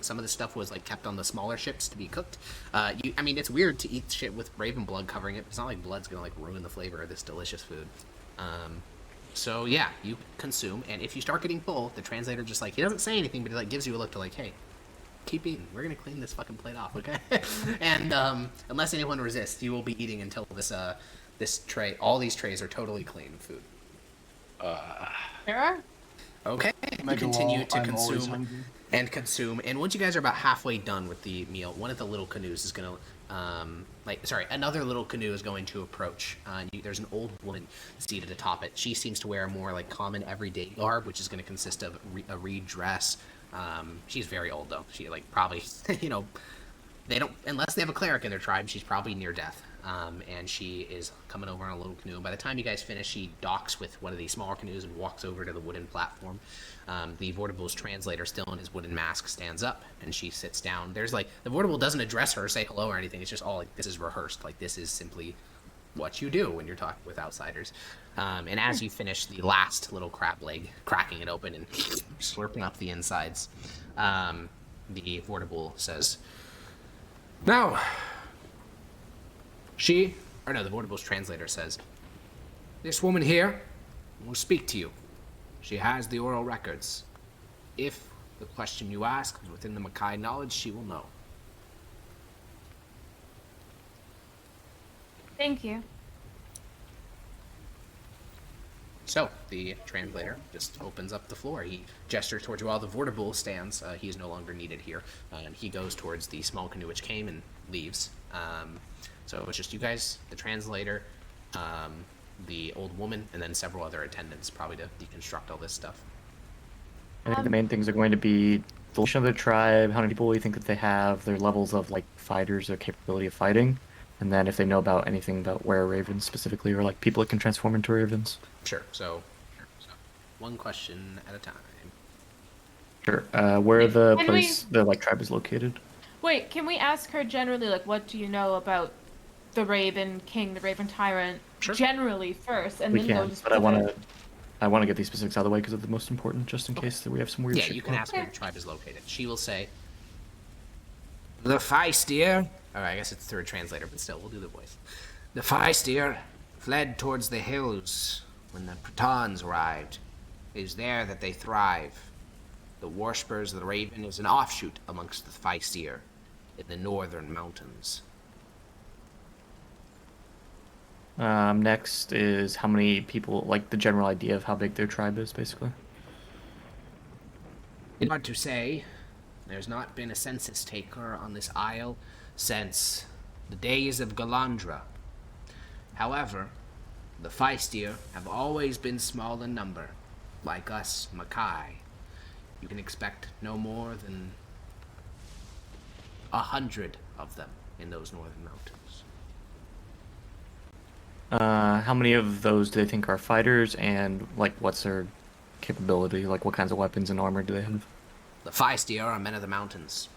Some of the stuff was, like, kept on the smaller ships to be cooked. I mean, it's weird to eat shit with raven blood covering it, but it's not like blood's gonna, like, ruin the flavor of this delicious food. So, yeah, you consume, and if you start getting full, the translator just, like, he doesn't say anything, but he, like, gives you a look to, like, hey, keep eating. We're gonna clean this fucking plate off, okay? And unless anyone resists, you will be eating until this tray. All these trays are totally clean with food. Sure. Okay. You continue to consume, and once you guys are about halfway done with the meal, one of the little canoes is gonna, another little canoe is going to approach. There's an old woman seated atop it. She seems to wear a more like common everyday garb, which is going to consist of a reed dress. She's very old though. She like probably, they don't, unless they have a cleric in their tribe, she's probably near death. And she is coming over on a little canoe. By the time you guys finish, she docks with one of these smaller canoes and walks over to the wooden platform. The Vortable's translator, still in his wooden mask, stands up, and she sits down. There's like, the Vortable doesn't address her or say hello or anything. It's just all like, this is rehearsed. Like, this is simply what you do when you're talking with outsiders. And as you finish the last little crab leg, cracking it open and slurping up the insides, the Vortable says, "Now, the Vortable's translator says, this woman here will speak to you. She has the oral records. If the question you ask is within the Mkai knowledge, she will know. Thank you. So, the translator just opens up the floor. He gestures towards while the Vortibull stands. He is no longer needed here. And he goes towards the small canoe which came and leaves. So it's just you guys, the translator, the old woman, and then several other attendants, probably to deconstruct all this stuff. I think the main things are going to be the location of their tribe, how many people we think that they have, their levels of like fighters, their capability of fighting, and then if they know about anything about where ravens specifically, or like people that can transform into ravens. Sure. So one question at a time. Sure. Where the place, the like tribe is located. Wait, can we ask her generally, like, what do you know about the Raven King, the Raven Tyrant, generally first, and We then can, go to but I want to get these specifics out of the way because they're the most important, just in case that we have some weird shit. Yeah, you can going ask where the tribe is located. She will say, "The Feistier." Or I guess it's through a translator, but still, we'll do the voice. "The Feistier fled towards the hills when the Pratons arrived. It is there that they thrive. The Worshippers of the Raven is an offshoot amongst the Feistier in the northern mountains." Next is how many people, like the general idea of how big their tribe is, basically. It's hard to say. There's not been a census taker on this isle since the days of Galandra. However, the Feistier have always been small in number, like us Mkai. You can expect no more than 100 of them in those northern mountains. How many of those do they think are fighters, and like what's their capability? Like what kinds of weapons and armor do they have? The Feistier are men of the mountains.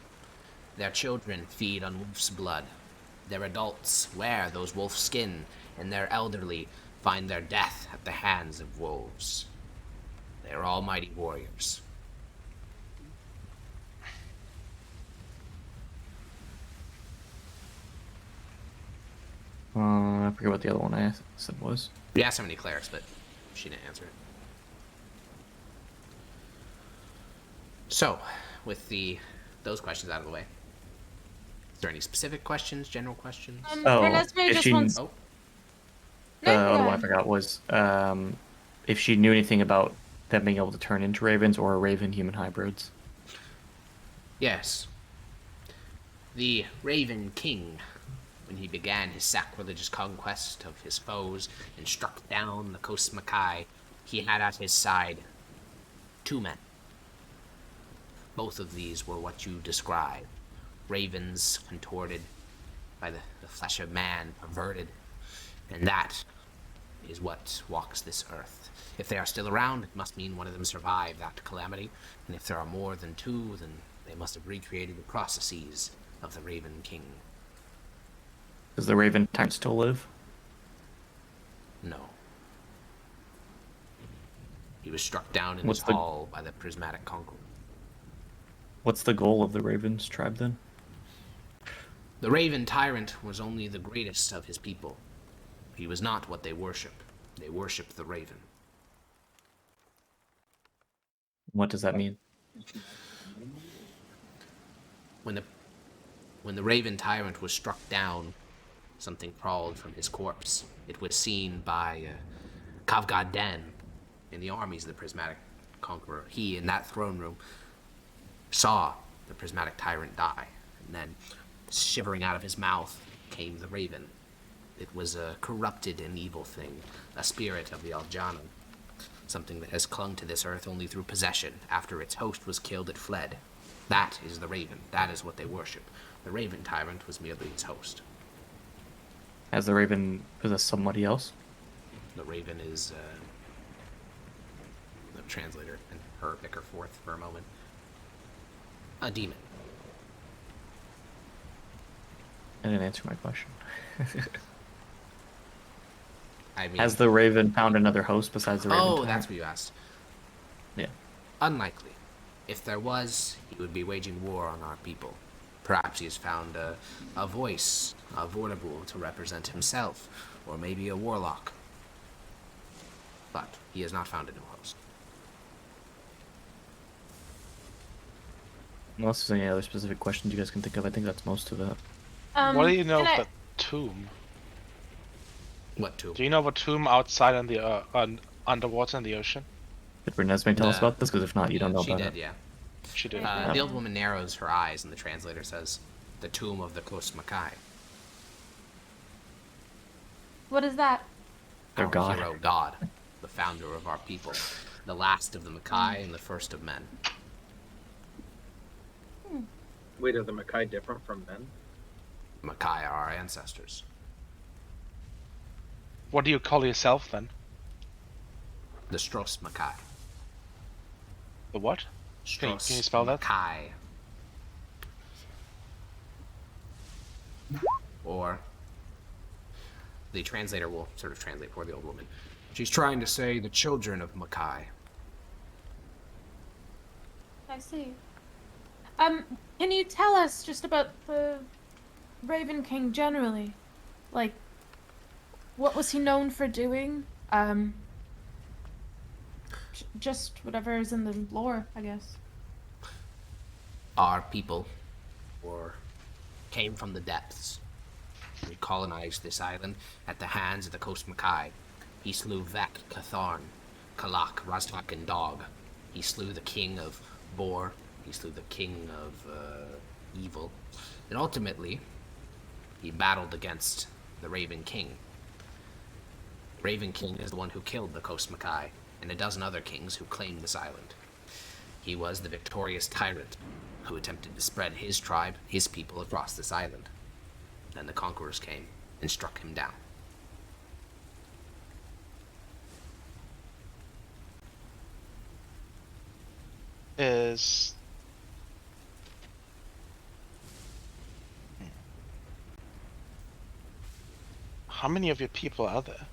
Their children feed on wolf's blood. Their adults wear those wolf skin, and their elderly find their death at the hands of wolves. They are all mighty warriors. I forget what the other one I said was. We asked how many clerics, but she didn't answer it. So, with those questions out of the way, is there any specific questions, general questions? If she, Oh, the other one I forgot was if she knew anything about them being able to turn into ravens or raven-human hybrids. yes. The Raven King, when he began his sacrilegious conquest of his foes and struck down the coast Mkai, he had at his side 2 men. Both of these were what you describe. Ravens contorted by the flesh of man, perverted. And that is what walks this earth. If they are still around, it must mean one of them survived that calamity. And if there are more than 2, then they must have recreated the processes of the Raven King. Does the Raven Tyrant still live? No. He was struck down in this hall by the prismatic conqueror. What's the goal of the Ravens tribe then? The Raven Tyrant was only the greatest of his people. He was not what they worship. They worship the Raven. What does that mean? When the Raven Tyrant was struck down, something crawled from his corpse. It was seen by Kavgad Den in the armies of the prismatic conqueror. He, in that throne room, saw the prismatic tyrant die, and then shivering out of his mouth came the raven. It was a corrupted and evil thing, a spirit of the Aljana, something that has clung to this earth only through possession. After its host was killed, it fled. That is the raven. That is what they worship. The Raven Tyrant was merely its host. Has the Raven possessed somebody else? The Raven is the translator and her pick her forth for a moment. A demon. I didn't answer my question. I mean, has the Raven found another host besides the Raven Tyrant? That's what you asked. Yeah. Unlikely. If there was, he would be waging war on our people. Perhaps he has found a voice, a Vortibull, to represent himself, or maybe a warlock. but he has not found a new host. Unless there's any other specific questions you guys can think of, I think that's most of it. What do you know can of I- the tomb? What tomb? Do you know of a tomb outside on the underwater in the ocean? Did Renesmee tell us The- about this? Because if not, you don't know She about did, it. yeah. She did. The old woman narrows her eyes, and the translator says, "The tomb of the Coast Mkai." What is that? Their Our god. hero god, the founder of our people, the last of the Mkai and the first of men. Wait, are the Mkai different from men? Mkai are our ancestors. What do you call yourself then? The Stros Mkai. The what? Can you Stros spell that? Mkai. Or the translator will sort of translate for the old woman. She's trying to say the children of Mkai. I see. Can you tell us just about the Raven King generally? Like, what was he known for doing? Just whatever is in the lore, I guess. Our people came from the depths. We colonized this island at the hands of the Coast Mkai. He slew Vek, Catharn, Kalak, Raztak, and Dog. He slew the king of Bor. He slew the king of evil. And ultimately, he battled against the Raven King. Raven King is the one who killed the Coast Mkai and a dozen other kings who claimed this island. He was the victorious tyrant who attempted to spread his tribe, his people, across this island. Then the conquerors came and struck him down. Is how many of your people are there?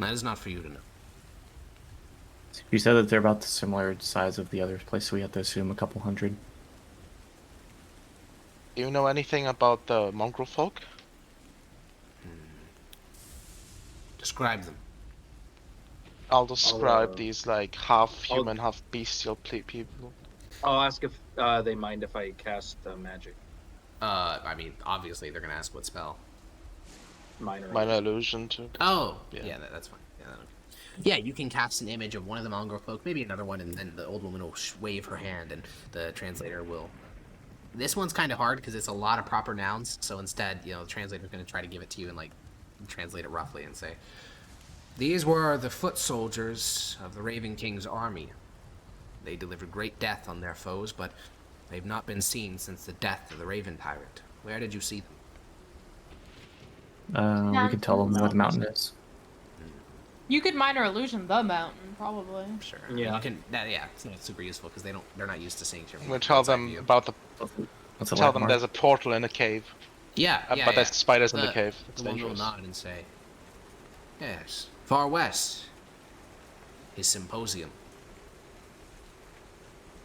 That is not for you to know. You said that they're about the similar size of the other place, so we have to assume a couple hundred. Do you know anything about the mongrel folk? Describe them. I'll describe uh, these like half human, half bestial people. I'll ask if they mind if I cast magic. I mean, obviously they're gonna ask what spell. Minor. Minor illusion too. Oh, Yeah. yeah, that's fine. Yeah, you can cast an image of one of the mongrel folk, maybe another one, and then the old woman will wave her hand, and the translator will. This one's kind of hard because it's a lot of proper nouns, so instead, the translator's going to try to give it to you and translate it roughly and say, "These were the foot soldiers of the Raven King's army. They delivered great death on their foes, but they've not been seen since the death of the Raven Pirate. Where did you see them?" We could tell them where the mountain is. You could minor illusion the mountain, probably. Sure. Yeah. You can. It's not super useful because they're not used to seeing through. We'll tell outside them view. about the. What's the Tell black them mark? there's a portal in a cave. Yeah, But there's spiders in the cave. It's The one will dangerous. nod and say, "Yes, far west is Symposium."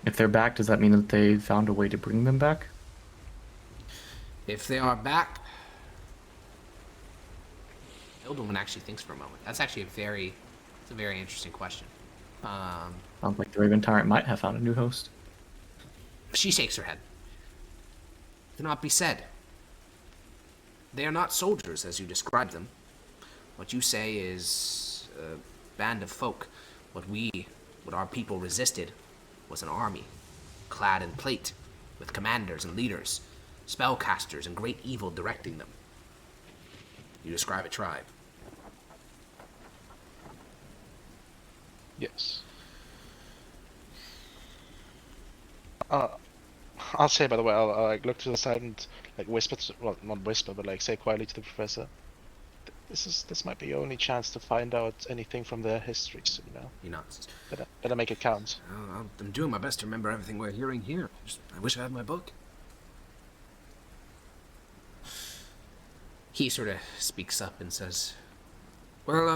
If they're back, does that mean that they found a way to bring them back? If they are back, the old woman actually thinks for a moment. That's actually a very interesting question. Sounds like the Raven Tyrant might have found a new host. She shakes her head. Cannot be said. They are not soldiers as you describe them. What you say is a band of folk. What our people resisted was an army, clad in plate, with commanders and leaders, spellcasters and great evil directing them. You describe a tribe. Yes. I'll say, by the way, I'll like look to the side and like whisper, well, not whisper, but like say quietly to the professor. This might be your only chance to find out anything from their histories, He nods. Better make it count. I'm doing my best to remember everything we're hearing here. I wish I had my book. He sort of speaks up and says, "Well,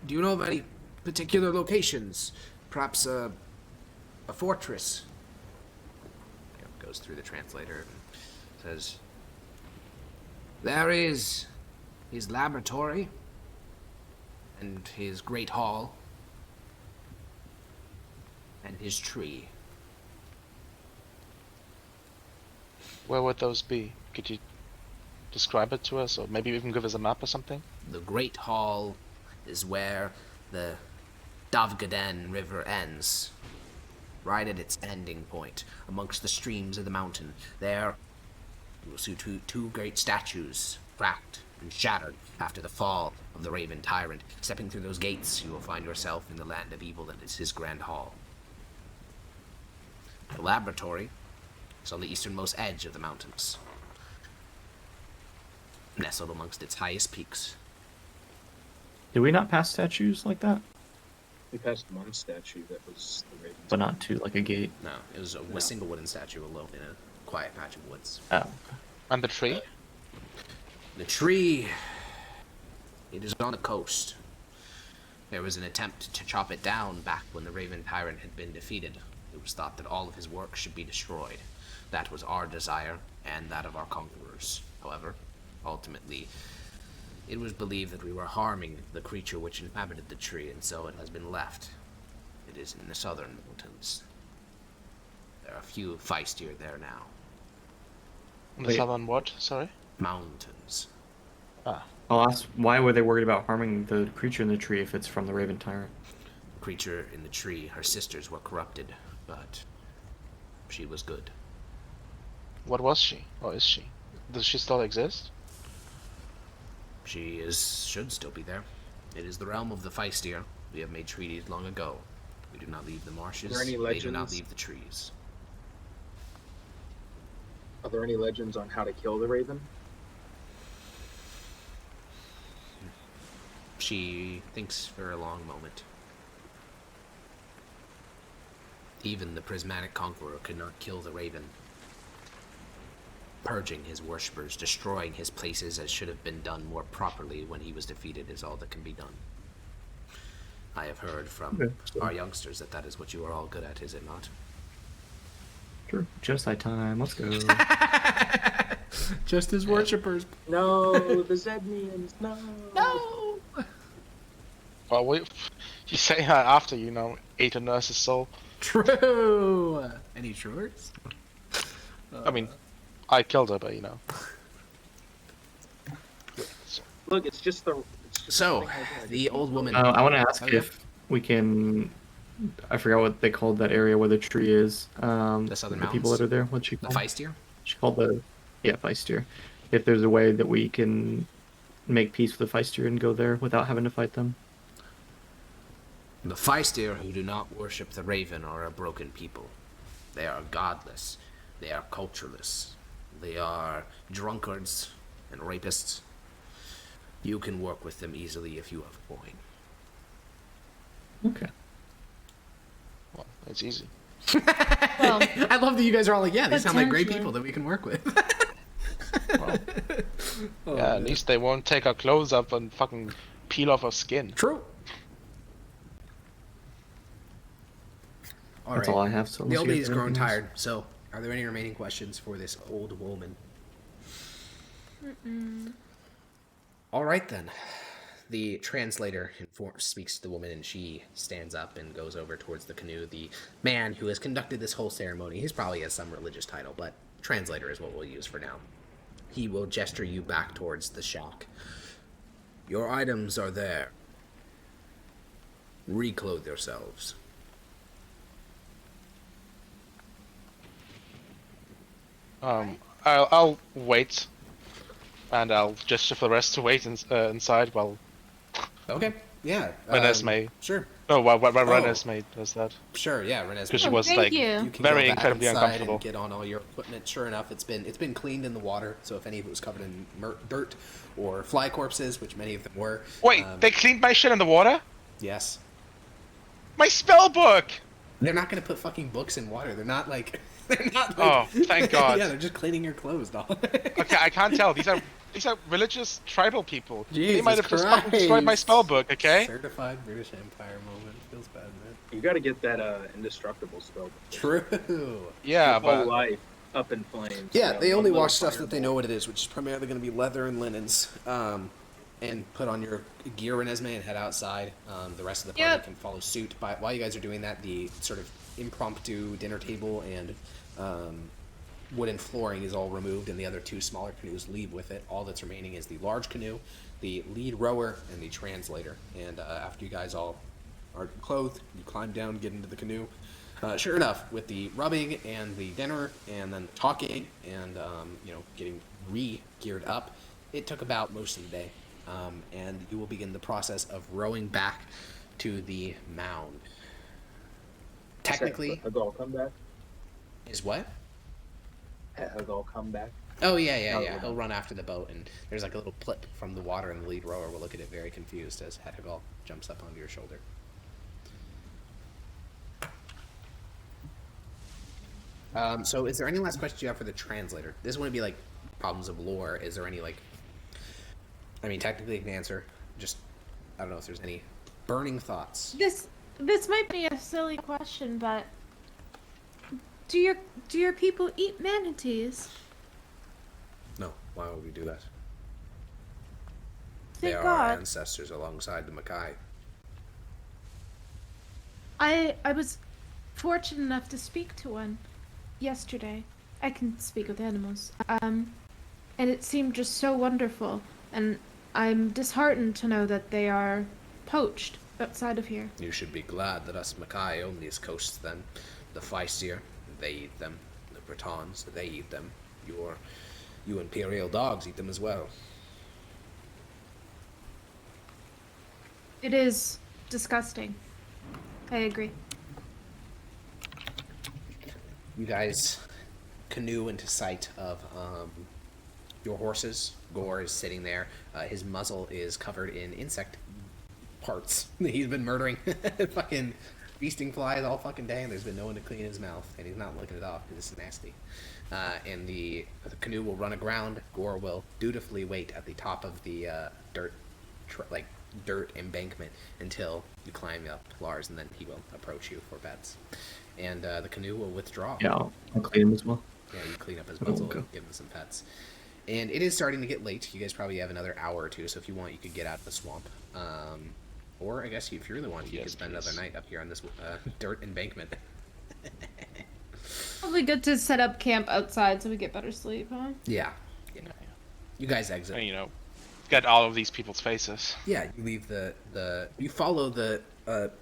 do you know of any particular locations? Perhaps a fortress?" Goes through the translator and says, There is his laboratory and his great hall and his tree. Where would those be? Could you describe it to us, or maybe even give us a map or something? The great hall is where the Davgaden River ends, right at its ending point, amongst the streams of the mountain. There, you will see two great statues, cracked and shattered after the fall of the Raven Tyrant. Stepping through those gates, you will find yourself in the land of evil, and it's his grand hall. The laboratory is on the easternmost edge of the mountains, nestled amongst its highest peaks. Did we not pass statues like that? We passed one statue that was the Raven. But not to like a gate. No, it was a single wooden statue alone in a quiet patch of woods. Oh. And the tree? The tree, it is on the coast. There was an attempt to chop it down back when the Raven Tyrant had been defeated. It was thought that all of his work should be destroyed. That was our desire and that of our conquerors. However, ultimately, it was believed that we were harming the creature which inhabited the tree, and so it has been left. It is in the southern mountains. There are a few Feistier there now. The southern what? Sorry? Mountains. Ah. I'll ask, why were they worried about harming the creature in the tree if it's from the Raven Tyrant? The creature in the tree, her sisters were corrupted, but she was good. What was she? Or is she? Does she still exist? She should still be there. It is the realm of the Feistier. We have made treaties long ago. We do not leave the marshes. Are there any They do not legends? leave the trees. Are there any legends on how to kill the Raven? She thinks for a long moment. Even the prismatic conqueror could not kill the Raven. Purging his worshippers, destroying his places as should have been done more properly when he was defeated is all that can be done. I have heard from our youngsters that is what you are all good at, is it not? Sure. Genocide time. Let's go. Just his worshippers. No, the Zednians, no. No! Well, you say that after, ate a nurse's soul. True! Any truers? I mean, I killed her, but Look, it's just the. So, the old woman. I want to ask if we can. I forgot what they called that area where the tree is. The southern the people mountains? that are there. What's she The called? Feistier? She called the Feistier. If there's a way that we can make peace with the Feistier and go there without having to fight them. The Feistier who do not worship the Raven are a broken people. They are godless. They are cultureless. They are drunkards and rapists. You can work with them easily if you have a coin. Okay. well, it's easy. Well, I love that you guys are all like, yeah, they sound like great potentially. people that we can work with. Well, yeah, at least they won't take our clothes up and fucking peel off our skin. True. That's all I have. So The unless old you lady's have grown anything else. tired, so are there any remaining questions for this old woman? All right, then. The translator speaks to the woman, and she stands up and goes over towards the canoe. The man who has conducted this whole ceremony, he's probably has some religious title, but translator is what we'll use for now. He will gesture you back towards the shack. Your items are there. Reclothe yourselves. I'll wait, and I'll gesture for the rest to wait inside while Okay, yeah. Renesmee. Sure. No, while Renesmee does that. Sure, yeah, Renesmee. Because she Oh, was thank like you. You can very go back incredibly inside uncomfortable. and get on all your equipment. Sure enough, it's been cleaned in the water. So if any of it was covered in dirt or fly corpses, which many of them were. Wait, they cleaned my shit in the water? Yes. My spell book! They're not gonna put fucking books in water. They're not like. They're not like. Oh, thank God. Yeah, they're just cleaning your clothes, dog. Okay, I can't tell. These are religious tribal people. They Jesus might have just fucking destroyed my Christ. spell book, okay? Certified British Empire moment. Feels bad, man. You got to get that indestructible spell. True. Yeah, Your whole but life. up in flames. Yeah, they only one wash little stuff that they know what it is, which is primarily going to be leather and linens. And put on your gear, Renesmee, and head outside. The rest of the party can follow suit. But while you guys are doing that, the sort of impromptu dinner table and wooden flooring is all removed, and the other 2 smaller canoes leave with it. All that's remaining is the large canoe, the lead rower, and the translator. And after you guys all are clothed, you climb down, get into the canoe. Sure enough, with the rubbing and the dinner, and then talking, and getting re-geared up, it took about most of the day. And you will begin the process of rowing back to the mound. Technically, Hagal come back. Is what? Hagal come back. Oh yeah. He'll run after the boat, and there's like a little plip from the water, and the lead rower will look at it very confused as Hagal jumps up onto your shoulder. So is there any last questions you have for the translator? This wouldn't be like problems of lore. Is there any technically you can answer. Just, I don't know if there's any burning thoughts. This might be a silly question, but do your people eat manatees? No, why would we do that? Thank They are God. our ancestors alongside the Mkai. I was fortunate enough to speak to one yesterday. I can speak with animals. And it seemed just so wonderful. And I'm disheartened to know that they are poached outside of here. You should be glad that us Mkai own these coasts then. The Feistir, they eat them. The Bretons, they eat them. You Imperial dogs eat them as well. It is disgusting. I agree. You guys canoe into sight of your horses. Gore is sitting there. His muzzle is covered in insect parts. He's been murdering fucking feasting flies all fucking day, and there's been no one to clean his mouth, and he's not licking it off because it's nasty. And the canoe will run aground. Gore will dutifully wait at the top of the dirt embankment until you climb up Lars, and then he will approach you for bets. And the canoe will withdraw. Yeah, I'll clean him as well. Yeah, you clean up his muzzle and give him some pets. And it is starting to get late. You guys probably have another hour or two, so if you want, you could get out of the swamp. Or I guess if you really want, you could spend another night up here on this dirt embankment. Probably good to set up camp outside so we get better sleep, huh? Yeah. You guys exit. And, get all of these people's faces. Yeah, you leave you follow the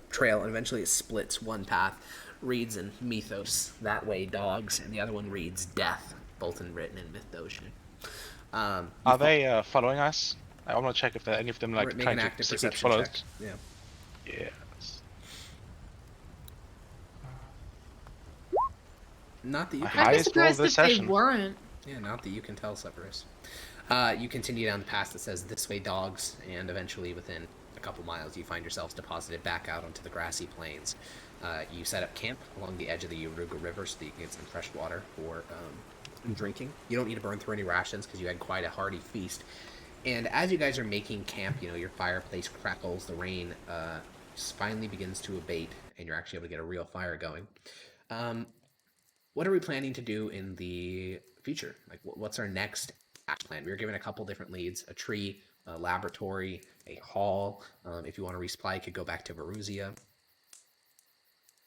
trail, and eventually it splits. One path reads in Mythos, that way dogs, and the other one reads death, both written in Mythosian. Are they following us? I want to check if any of them Make trying an to active secretly perception follow check. us. Yeah. Yes. Not that you My can. I'd be highest roll surprised this if they session. weren't. Yeah, not that you can tell, Severus. You continue down the path that says this way dogs, and eventually within a couple miles you find yourselves deposited back out onto the grassy plains. You set up camp along the edge of the Uruga River so that you can get some fresh water for drinking. You don't need to burn through any rations because you had quite a hearty feast. And as you guys are making camp, your fireplace crackles, the rain finally begins to abate, and you're actually able to get a real fire going. What are we planning to do in the future? Like, what's our next action plan? We were given a couple different leads: a tree, a laboratory, a hall. If you want to resupply, you could go back to Veruzia.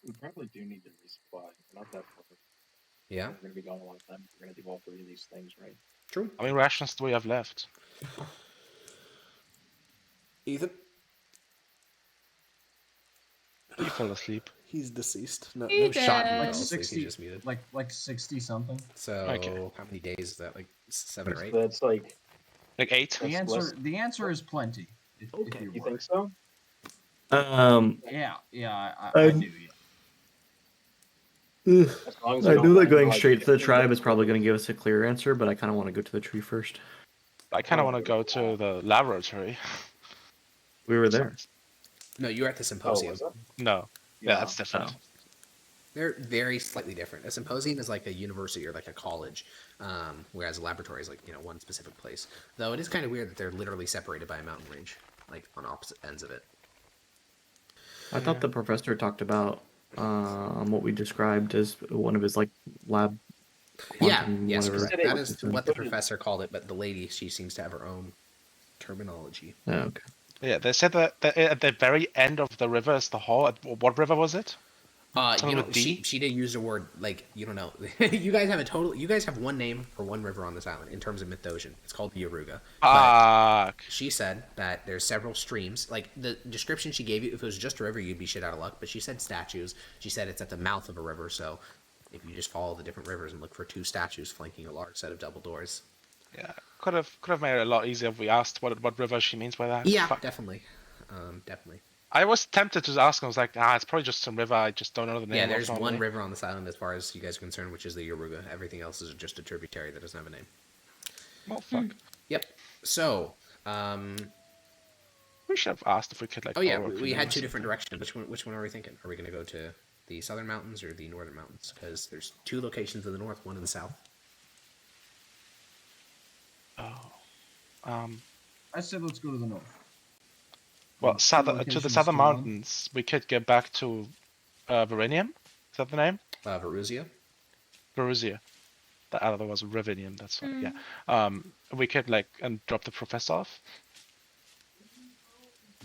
We probably do need to resupply. Not that far. Yeah, We're going to be gone a long time. We're going to do all 3 of these things, right? true. How many rations do we have left? Ethan? He fell asleep. He's deceased. No, He no shot. did. He Like fell asleep, he 60, just muted. like 60 something. So, Okay. how many days is that? Like 7 or 8? That's like, Like 8? The That's less- answer is plenty. If Okay. you think so? Yeah, I do. Yeah. As long as I don't knew that mind, going like, straight to the getting tribe rid is of probably going to give us a clear answer, but I kind of want to go to the tree first. I kind of want to go to the laboratory. We were there. No, you were at the Oh, symposium. was it? No. Yeah, that's different. Oh. They're very slightly different. A symposium is like a university or like a college, whereas a laboratory is like, one specific place. Though it is kind of weird that they're literally separated by a mountain range, like on opposite ends of it. I thought the professor talked about what we described as one of his lab Yeah, quantum yes, whatever. correct. That is it's in. what the professor called it, but the lady, she seems to have her own terminology. Oh, okay. Yeah, they said that at the very end of the river is the hall. What river was it? You know, with D? she did use a word like you don't know. You guys have one name for one river on this island in terms of Mythosian. It's called the Yaruga. But she said that there's several streams. Like the description she gave you, if it was just a river, you'd be shit out of luck. But she said statues. She said it's at the mouth of a river. So if you just follow the different rivers and look for two statues flanking a large set of double doors. Yeah, could have made it a lot easier if we asked what river she means by that. Yeah, Fuck. definitely, definitely. I was tempted to ask. I was like, it's probably just some river. I just don't know the name. Yeah, there's of one river on this island as far as you guys are concerned, which is the Yaruga. Everything else is just a tributary that doesn't have a name. Oh fuck. Yep. So, we should have asked if we could like. oh yeah, borrow we had canoes. two different directions. Which one are we thinking? Are we going to go to the southern mountains or the northern mountains? Because there's two locations in the north, one in the south. Oh. I said let's go to the north. Well, Two to the locations southern still on. mountains, we could get back to Verinium. Is that the name? Veruzia. Veruzia. The other was Rivinium. That's right. Yeah. We could and drop the professor off.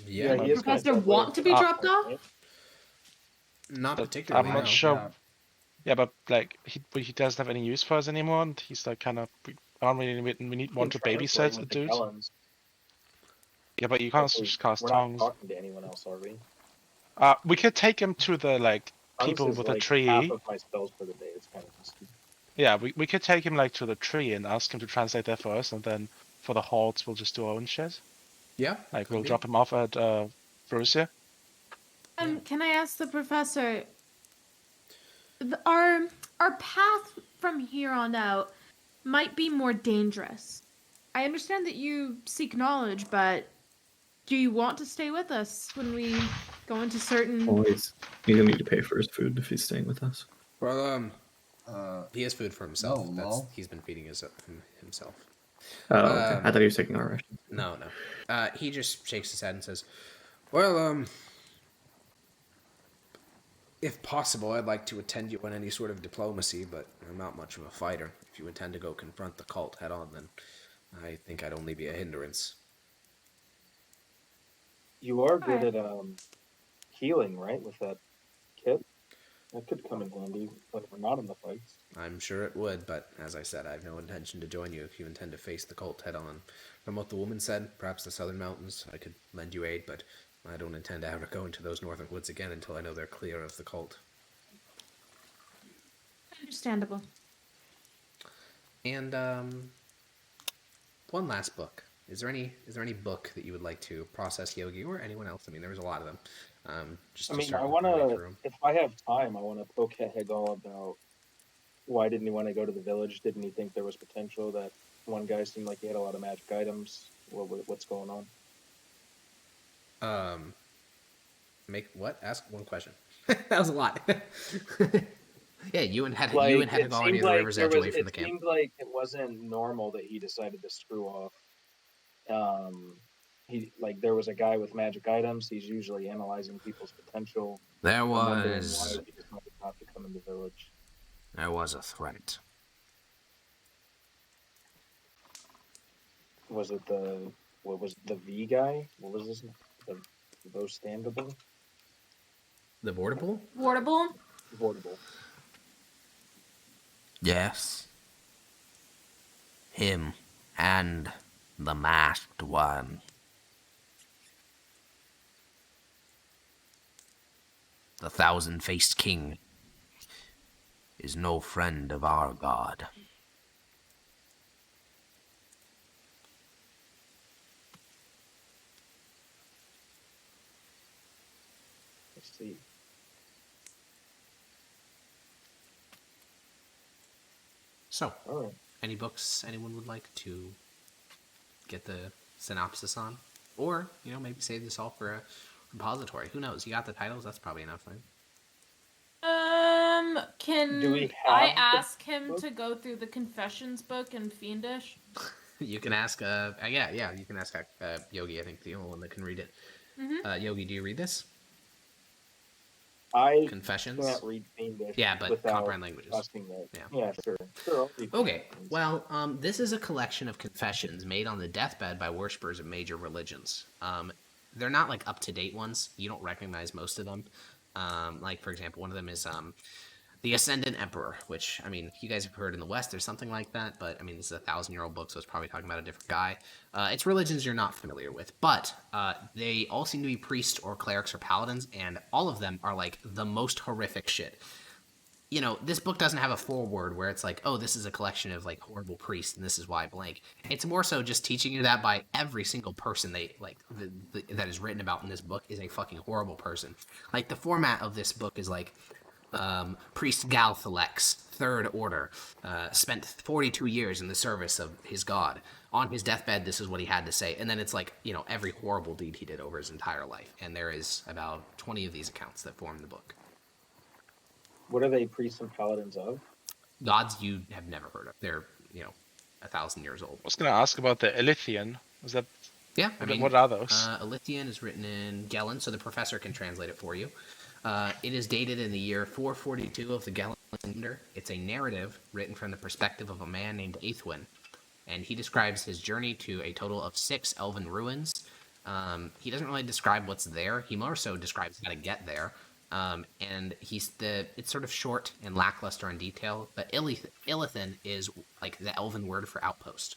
Yeah, he is Professor kind of want to be dropped off? not But particularly. I'm not no. sure. Yeah, but he doesn't have any use for us anymore, and he's kind of. We need one to babysit the dude. Yeah, but you can't just cast We're tongues. not talking to anyone else, are we? We could take him to the people Tongues is with a like tree. half of my spells for the day. It's kind of risky. Yeah, we could take him to the tree and ask him to translate there for us, and then for the hordes we'll just do our own shit. Yeah. We'll drop him off at Borussia. Can I ask the professor? Our path from here on out might be more dangerous. I understand that you seek knowledge, but do you want to stay with us when we go into certain? Always. He's gonna need to pay for his food if he's staying with us. Well, he has food for himself. No. He's been feeding himself. Oh, okay. I thought he was taking our ration. No. He just shakes his head and says, "Well, if possible, I'd like to attend you on any sort of diplomacy, but I'm not much of a fighter. If you intend to go confront the cult head on, then I think I'd only be a hindrance." You are good at healing, right? With that kit, that could come in handy when we're not in the fights. I'm sure it would, but as I said, I have no intention to join you if you intend to face the cult head on. From what the woman said, perhaps the southern mountains, I could lend you aid, but I don't intend to ever go into those northern woods again until I know they're clear of the cult. Understandable. And one last book. Is there any book that you would like to process, Yogi, or anyone else? I mean, there was a lot of them. I want to, if I have time, I want to poke at Hegal about why didn't he want to go to the village? Didn't he think there was potential? That one guy seemed like he had a lot of magic items. What's going on? Make what? Ask one question. That was a lot. Yeah, you and Hegal are near the river's edge away from the camp. It seemed like it wasn't normal that he decided to screw off. There was a guy with magic items. He's usually analyzing people's potential. There I'm wondering why was he decided not to come in the village. a threat. Was it the V guy? What was his name? The Bostandable? The Boardable? Boardable. Yes. Him and the masked one. The thousand-faced king is no friend of our god. Let's see. So, All right. any books anyone would like to get the synopsis on? Or, maybe save this all for a repository. Who knows? You got the titles? That's probably enough, right? Can Do we I have the ask him book? to go through the confessions book in Fiendish? You can ask, you can ask Yogi, I think, the only one that can read it. Mm-hmm. Yogi, do you read this? I Confessions? can't read Fiendish. Yeah, but without comprehend languages. trusting it. Yeah. Yeah, sure. Sure. I'll read Okay, Confessions. well, this is a collection of confessions made on the deathbed by worshippers of major religions. They're not like up-to-date ones. You don't recognize most of them. Like, for example, one of them is the Ascendant Emperor, which, I mean, you guys have heard in the West, there's something like that, but, I mean, this is a 1,000-year-old book, so it's probably talking about a different guy. It's religions you're not familiar with, but they all seem to be priests or clerics or paladins, and all of them are, like, the most horrific shit. You know, this book doesn't have a foreword where it's like, oh, this is a collection of, like, horrible priests, and this is why blank. It's more so just teaching you that by every single person that is written about in this book is a fucking horrible person. Like, the format of this book is, like, Priest Galthalex, Third Order, spent 42 years in the service of his god. On his deathbed, this is what he had to say. And then it's like, you know, every horrible deed he did over his entire life. And there is about 20 of these accounts that form the book. What are they priests and paladins of? Gods you have never heard of. They're, you know, 1,000 years old. I was going to ask about the Elithian. Is that... Yeah, I mean, what are those? Elithian is written in Gelen, so the professor can translate it for you. It is dated in the year 442 of the Gelen calendar. It's a narrative written from the perspective of a man named Aethwin, and he describes his journey to a total of 6 elven ruins. He doesn't really describe what's there. He more so describes how to get there. And it's sort of short and lackluster in detail, but Illithin is like the elven word for outpost.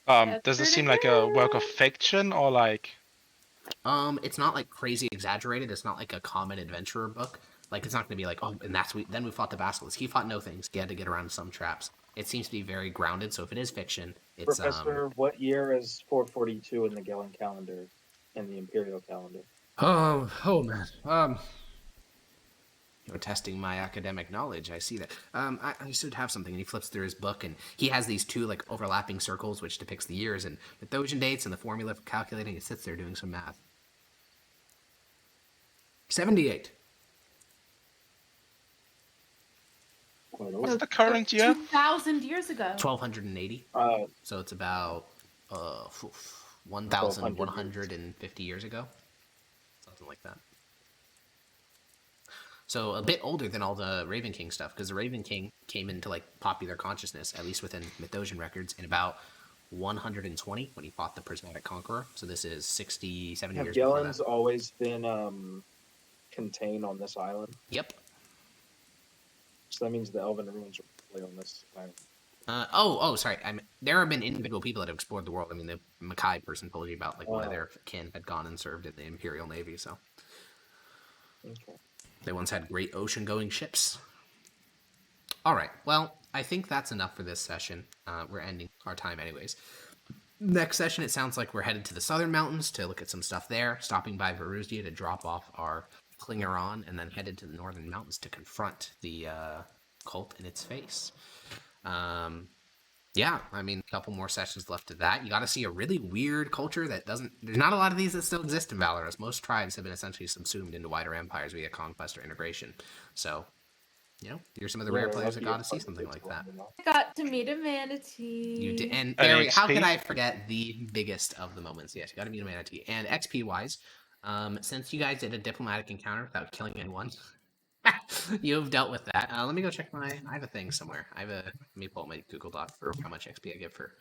Does it seem like a work of fiction or like... It's not like crazy exaggerated. It's not like a common adventurer book. Like, it's not going to be like, oh, and then we fought the basilisk. He fought no things. He had to get around some traps. It seems to be very grounded. So if it is fiction, it's Professor, what year is 442 in the Gelen calendar, in the Imperial calendar? Oh man. You're testing my academic knowledge. I see that. I should have something. And he flips through his book, and he has these 2 like overlapping circles, which depicts the years and the Thosian dates and the formula for calculating. He sits there doing some math. 78. What's the current year? 2,000 years ago. 1,280. So it's about 1,150 years ago. Something like that. So a bit older than all the Raven King stuff, because the Raven King came into like popular consciousness, at least within Mythosian records, in about 120 when he fought the Prismatic Conqueror. So this is 60, 70 years before that. Have Gelen's always been contained on this island? Yep. So that means the Elven ruins are probably on this island. Sorry. There have been individual people that have explored the world. I mean, the Mkai person told you about, like, one of their kin had gone and served in the Imperial Navy, so. Okay. They once had great ocean-going ships. All right. Well, I think that's enough for this session. We're ending our time anyways. Next session, it sounds like we're headed to the Southern Mountains to look at some stuff there, stopping by Varuzdia to drop off our Klingeron, and then headed to the Northern Mountains to confront the cult in its face. Yeah, I mean, a couple more sessions left of that. You got to see a really weird culture that doesn't... There's not a lot of these that still exist in Valoris. Most tribes have been essentially subsumed into wider empires via conquest or integration. So, you know, you're some of the rare players that got to see something like that. I got to meet a manatee. You did, and Barry, how can I forget the biggest of the moments? Yes, you got to meet a manatee. And XP-wise, since you guys did a diplomatic encounter without killing anyone... You've dealt with that. Let me go check I have a thing somewhere. Let me pull up my Google Doc for how much XP I get for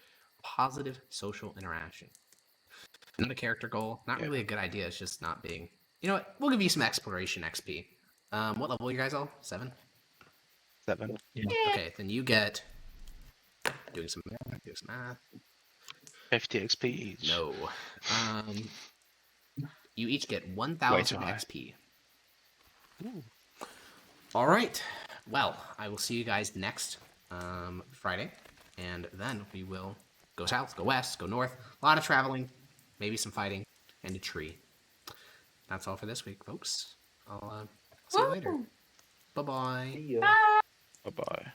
positive social interaction. Not a character goal. Not really a good idea. It's just not being... You know what? We'll give you some exploration XP. What level are you guys all? 7? 7. Yeah. Okay, then you get... Doing some math. 50 XP each. No. You each get 1,000 XP. Ooh. All right. Well, I will see you guys next Friday, and then we will go south, go west, go north. A lot of traveling, maybe some fighting, and a tree. That's all for this week, folks. I'll see you later. Bye-bye. See ya. Bye-bye.